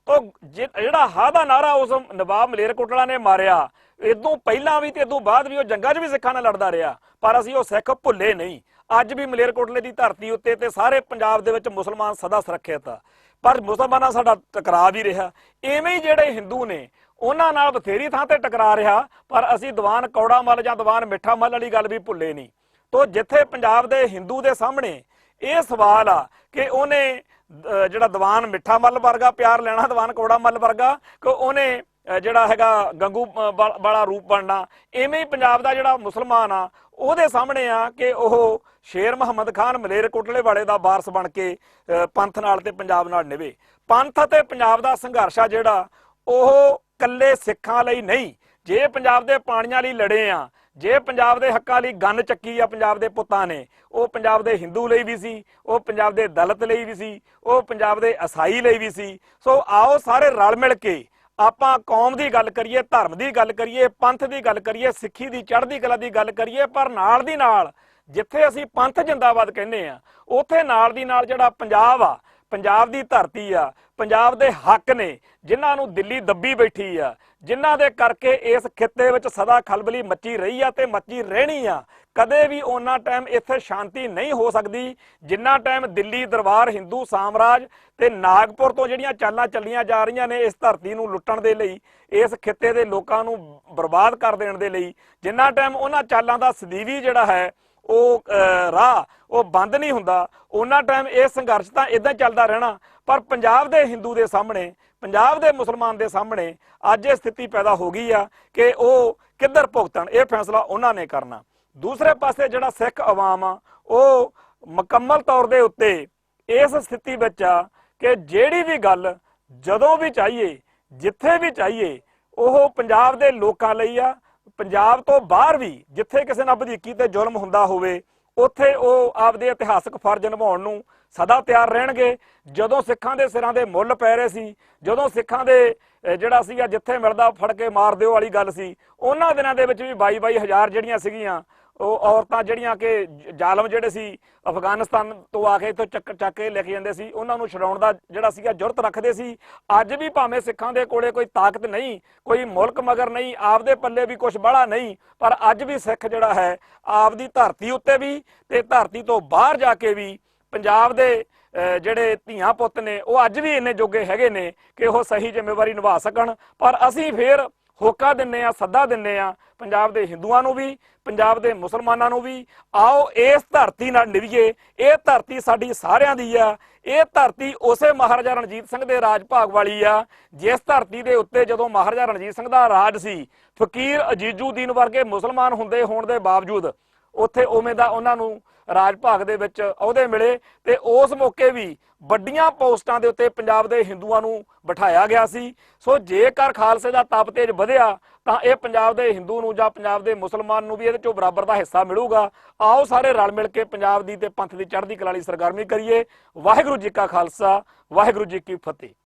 ਤਾਂ ਜਿਹੜਾ ਹਾਂ ਦਾ ਨਾਰਾ ਉਸ ਨਵਾਬ ਮਲੇਰਕੋਟਲਾ ਨੇ ਮਾਰਿਆ ਇਦੋਂ ਪਹਿਲਾਂ ਵੀ ਤੇ ਇਦੋਂ ਬਾਅਦ ਵੀ ਉਹ ਜੰਗਾਂ 'ਚ ਵੀ ਸਿੱਖਾਂ ਨਾਲ ਲੜਦਾ ਰਿਹਾ ਪਰ ਅਸੀਂ ਉਹ ਸਿੱਖ ਭੁੱਲੇ ਨਹੀਂ। ਅੱਜ ਵੀ ਮਲੇਰਕੋਟਲੇ ਦੀ ਧਰਤੀ ਉੱਤੇ ਤੇ ਸਾਰੇ ਪੰਜਾਬ ਦੇ ਵਿੱਚ ਮੁਸਲਮਾਨ ਸਦਾ ਸੁਰੱਖਿਅਤ ਆ ਪਰ ਮੁਸਲਮਾਨਾਂ ਸਾਡਾ ਟਕਰਾਅ ਵੀ ਰਿਹਾ। ਇਵੇਂ ਹੀ ਜਿਹੜੇ ਹਿੰਦੂ ਨੇ ਉਹਨਾਂ ਨਾਲ ਬਥੇਰੀ ਥਾਂ ਤੇ ਟਕਰਾ ਰਿਹਾ ਪਰ ਅਸੀਂ ਦੀਵਾਨ ਕੌੜਾ ਮੱਲ ਜਾਂ ਦੀਵਾਨ ਮਿੱਠਾ ਮੱਲ ਵਾਲੀ ਗੱਲ ਵੀ ਭੁੱਲੇ ਨਹੀਂ। ਤੋ ਜਿੱਥੇ ਪੰਜਾਬ ਦੇ ਹਿੰਦੂ ਦੇ ਸਾਹਮਣੇ ਇਹ ਸਵਾਲ ਆ ਕਿ ਉਹਨੇ ਜਿਹੜਾ ਦੀਵਾਨ ਮਿੱਠਾ ਮੱਲ ਵਰਗਾ ਪਿਆਰ ਲੈਣਾ ਦੀਵਾਨ ਕੌੜਾ ਮੱਲ ਵਰਗਾ ਕਿ ਉਹਨੇ ਜਿਹੜਾ ਹੈਗਾ ਗੰਗੂ ਵਾਲਾ ਰੂਪ ਬਣਨਾ, ਇਵੇਂ ਹੀ ਪੰਜਾਬ ਦਾ ਜਿਹੜਾ ਮੁਸਲਮਾਨ ਆ ਉਹਦੇ ਸਾਹਮਣੇ ਆ ਕਿ ਉਹ ਸ਼ੇਰ ਮੁਹੰਮਦ ਖਾਨ ਮਲੇਰਕੋਟਲੇ ਵਾਲੇ ਦਾ ਵਾਰਸ ਬਣ ਕੇ ਪੰਥ ਨਾਲ ਤੇ ਪੰਜਾਬ ਨਾਲ ਨਿਭੇ। ਪੰਥ ਅਤੇ ਪੰਜਾਬ ਦਾ ਸੰਘਰਸ਼ ਆ ਜਿਹੜਾ ਉਹ ਕੱਲੇ ਸਿੱਖਾਂ ਲਈ ਨਹੀਂ। ਜੇ ਪੰਜਾਬ ਦੇ ਪਾਣੀਆਂ ਲਈ ਲੜੇ ਆ, ਜੇ ਪੰਜਾਬ ਦੇ ਹੱਕਾਂ ਲਈ ਗੰਨ ਚੱਕੀ ਆ ਪੰਜਾਬ ਦੇ ਪੁੱਤਾਂ ਨੇ, ਉਹ ਪੰਜਾਬ ਦੇ ਹਿੰਦੂ ਲਈ ਵੀ ਸੀ, ਉਹ ਪੰਜਾਬ ਦੇ ਦਲਿਤ ਲਈ ਵੀ ਸੀ, ਉਹ ਪੰਜਾਬ ਦੇ ਈਸਾਈ ਲਈ ਵੀ ਸੀ। ਸੋ ਆਓ ਸਾਰੇ ਰਲ ਮਿਲ ਕੇ ਆਪਾਂ ਕੌਮ ਦੀ ਗੱਲ ਕਰੀਏ, ਧਰਮ ਦੀ ਗੱਲ ਕਰੀਏ, ਪੰਥ ਦੀ ਗੱਲ ਕਰੀਏ, ਸਿੱਖੀ ਦੀ ਚੜ੍ਹਦੀ ਕਲਾ ਦੀ ਗੱਲ ਕਰੀਏ, ਪਰ ਨਾਲ ਦੀ ਨਾਲ ਜਿੱਥੇ ਅਸੀਂ ਪੰਥ ਜਿੰਦਾਬਾਦ ਕਹਿੰਦੇ ਆ ਉੱਥੇ ਨਾਲ ਦੀ ਨਾਲ ਜਿਹੜਾ ਪੰਜਾਬ ਆ, ਪੰਜਾਬ ਦੀ ਧਰਤੀ ਆ, ਪੰਜਾਬ ਦੇ ਹੱਕ ਨੇ ਜਿਨ੍ਹਾਂ ਨੂੰ ਦਿੱਲੀ ਦੱਬੀ ਬੈਠੀ ਆ, ਜਿਨ੍ਹਾਂ ਦੇ ਕਰਕੇ ਇਸ ਖਿੱਤੇ ਵਿੱਚ ਸਦਾ ਖਲਬਲੀ ਮੱਚੀ ਰਹੀ ਆ ਤੇ ਮੱਚੀ ਰਹਿਣੀ ਆ। ਕਦੇ ਵੀ ਉਹਨਾਂ ਟਾਈਮ ਇੱਥੇ ਸ਼ਾਂਤੀ ਨਹੀਂ ਹੋ ਸਕਦੀ ਜਿੰਨਾ ਟਾਈਮ ਦਿੱਲੀ ਦਰਬਾਰ ਹਿੰਦੂ ਸਾਮਰਾਜ ਤੇ ਨਾਗਪੁਰ ਤੋਂ ਜਿਹੜੀਆਂ ਚਾਲਾਂ ਚੱਲੀਆਂ ਜਾ ਰਹੀਆਂ ਨੇ ਇਸ ਧਰਤੀ ਨੂੰ ਲੁੱਟਣ ਦੇ ਲਈ, ਇਸ ਖਿੱਤੇ ਦੇ ਲੋਕਾਂ ਨੂੰ ਬਰਬਾਦ ਕਰ ਦੇਣ ਦੇ ਲਈ, ਜਿੰਨਾ ਟਾਈਮ ਉਹਨਾਂ ਚਾਲਾਂ ਦਾ ਸਦੀਵੀ ਜਿਹੜਾ ਹੈ ਉਹ ਰਾਹ ਉਹ ਬੰਦ ਨਹੀਂ ਹੁੰਦਾ ਉਹਨਾਂ ਟਾਈਮ ਇਹ ਸੰਘਰਸ਼ ਤਾਂ ਇਦਾਂ ਚੱਲਦਾ ਰਹਿਣਾ। ਪਰ ਪੰਜਾਬ ਦੇ ਹਿੰਦੂ ਦੇ ਸਾਹਮਣੇ ਪੰਜਾਬ ਦੇ ਮੁਸਲਮਾਨ ਦੇ ਸਾਹਮਣੇ ਅੱਜ ਇਹ ਸਥਿਤੀ ਪੈਦਾ ਹੋ ਗਈ ਆ ਕਿ ਉਹ ਕਿੱਧਰ ਭੁਗਤਣ, ਇਹ ਫੈਸਲਾ ਉਹਨਾਂ ਨੇ ਕਰਨਾ। ਦੂਸਰੇ ਪਾਸੇ ਜਿਹੜਾ ਸਿੱਖ ਆਵਾਮ ਆ ਉਹ ਮੁਕੰਮਲ ਤੌਰ ਦੇ ਉੱਤੇ ਇਸ ਸਥਿਤੀ ਵਿੱਚ ਆ ਕਿ ਜਿਹੜੀ ਵੀ ਗੱਲ ਜਦੋਂ ਵੀ ਚਾਹੀਏ, ਜਿੱਥੇ ਵੀ ਚਾਹੀਏ, ਉਹ ਪੰਜਾਬ ਦੇ ਲੋਕਾਂ ਲਈ ਆ। ਪੰਜਾਬ ਤੋਂ ਬਾਹਰ ਵੀ ਜਿੱਥੇ ਕਿਸੇ ਨਾਲ ਵਧੀਕੀ ਤੇ ਜ਼ੁਲਮ ਹੁੰਦਾ ਹੋਵੇ ਉੱਥੇ ਉਹ ਆਪਦੇ ਇਤਿਹਾਸਕ ਫਰਜ਼ ਨਿਭਾਉਣ ਨੂੰ ਸਦਾ ਤਿਆਰ ਰਹਿਣਗੇ। ਜਦੋਂ ਸਿੱਖਾਂ ਦੇ ਸਿਰਾਂ ਦੇ ਮੁੱਲ ਪੈ ਰਹੇ ਸੀ, ਜਦੋਂ ਸਿੱਖਾਂ ਦੇ ਜਿਹੜਾ ਸੀਗਾ ਜਿੱਥੇ ਮਿਲਦਾ ਫੜ ਕੇ ਮਾਰ ਦਿਓ ਵਾਲੀ ਗੱਲ ਸੀ, ਉਹਨਾਂ ਦਿਨਾਂ ਦੇ ਵਿੱਚ ਵੀ 22 ਹਜ਼ਾਰ ਜਿਹੜੀਆਂ ਸੀਗੀਆਂ ਉਹ ਔਰਤਾਂ ਜਿਹੜੀਆਂ ਕਿ ਜ਼ਾਲਮ ਜਿਹੜੇ ਸੀ ਅਫਗਾਨਿਸਤਾਨ ਤੋਂ ਆ ਕੇ ਇੱਥੋਂ ਚੱਕ ਕੇ ਲੈ ਕੇ ਜਾਂਦੇ ਸੀ, ਉਹਨਾਂ ਨੂੰ ਛਡਾਉਣ ਦਾ ਜਿਹੜਾ ਸੀਗਾ ਜੁਰਤ ਰੱਖਦੇ ਸੀ। ਅੱਜ ਵੀ ਭਾਵੇਂ ਸਿੱਖਾਂ ਦੇ ਕੋਲੇ ਕੋਈ ਤਾਕਤ ਨਹੀਂ, ਕੋਈ ਮੁਲਕ ਮਗਰ ਨਹੀਂ, ਆਪਦੇ ਪੱਲੇ ਵੀ ਕੁਝ ਬਾਹਲਾ ਨਹੀਂ, ਪਰ ਅੱਜ ਵੀ ਸਿੱਖ ਜਿਹੜਾ ਹੈ ਆਪਦੀ ਧਰਤੀ ਉੱਤੇ ਵੀ ਤੇ ਧਰਤੀ ਤੋਂ ਬਾਹਰ ਜਾ ਕੇ ਵੀ ਪੰਜਾਬ ਦੇ ਜਿਹੜੇ ਧੀਆਂ ਪੁੱਤ ਨੇ ਉਹ ਅੱਜ ਵੀ ਇੰਨੇ ਜੋਗੇ ਹੈਗੇ ਨੇ ਕਿ ਉਹ ਸਹੀ ਜ਼ਿੰਮੇਵਾਰੀ ਨਿਭਾ ਸਕਣ। ਪਰ ਅਸੀਂ ਫੇਰ ਹੋਕਾ ਦਿੰਨੇ ਆ, ਸੱਦਾ ਦਿੰਨੇ ਆ ਪੰਜਾਬ ਦੇ ਹਿੰਦੂਆਂ ਨੂੰ ਵੀ, ਪੰਜਾਬ ਦੇ ਮੁਸਲਮਾਨਾਂ ਨੂੰ ਵੀ, ਆਓ ਇਸ ਧਰਤੀ ਨਾਲ ਨਿਭੀਏ। ਇਹ ਧਰਤੀ ਸਾਡੀ ਸਾਰਿਆਂ ਦੀ ਆ। ਇਹ ਧਰਤੀ ਉਸੇ ਮਹਾਰਾਜਾ ਰਣਜੀਤ ਸਿੰਘ ਦੇ ਰਾਜ ਭਾਗ ਵਾਲੀ ਆ ਜਿਸ ਧਰਤੀ ਦੇ ਉੱਤੇ ਜਦੋਂ ਮਹਾਰਾਜਾ ਰਣਜੀਤ ਸਿੰਘ ਦਾ ਰਾਜ ਸੀ, ਫਕੀਰ ਅਜੀਜ਼ੁਦੀਨ ਵਰਗੇ ਮੁਸਲਮਾਨ ਹੁੰਦੇ ਹੋਣ ਦੇ ਬਾਵਜੂਦ ਉੱਥੇ ਉਵੇਂ ਦਾ ਉਹਨਾਂ ਨੂੰ ਰਾਜ ਭਾਗ ਦੇ ਵਿੱਚ ਅਹੁਦੇ ਮਿਲੇ ਤੇ ਉਸ ਮੌਕੇ ਵੀ ਵੱਡੀਆਂ ਪੋਸਟਾਂ ਦੇ ਉੱਤੇ ਪੰਜਾਬ ਦੇ ਹਿੰਦੂਆਂ ਨੂੰ ਬਿਠਾਇਆ ਗਿਆ ਸੀ। ਸੋ ਜੇਕਰ ਖਾਲਸੇ ਦਾ ਤਪ ਤੇਜ ਵਧਿਆ ਤਾਂ ਇਹ ਪੰਜਾਬ ਦੇ ਹਿੰਦੂ ਨੂੰ ਜਾਂ ਪੰਜਾਬ ਦੇ ਮੁਸਲਮਾਨ ਨੂੰ ਵੀ ਇਹਦੇ ਚੋਂ ਬਰਾਬਰ ਦਾ ਹਿੱਸਾ ਮਿਲੂਗਾ। ਆਓ ਸਾਰੇ ਰਲ ਮਿਲ ਕੇ ਪੰਜਾਬ ਦੀ ਤੇ ਪੰਥ ਦੀ ਚੜ੍ਹਦੀ ਕਲਾ ਲਈ ਸਰਗਰਮੀ ਕਰੀਏ। ਵਾਹਿਗੁਰੂ ਜੀ ਕਾ ਖਾਲਸਾ, ਵਾਹਿਗੁਰੂ ਜੀ ਕੀ ਫਤਿਹ।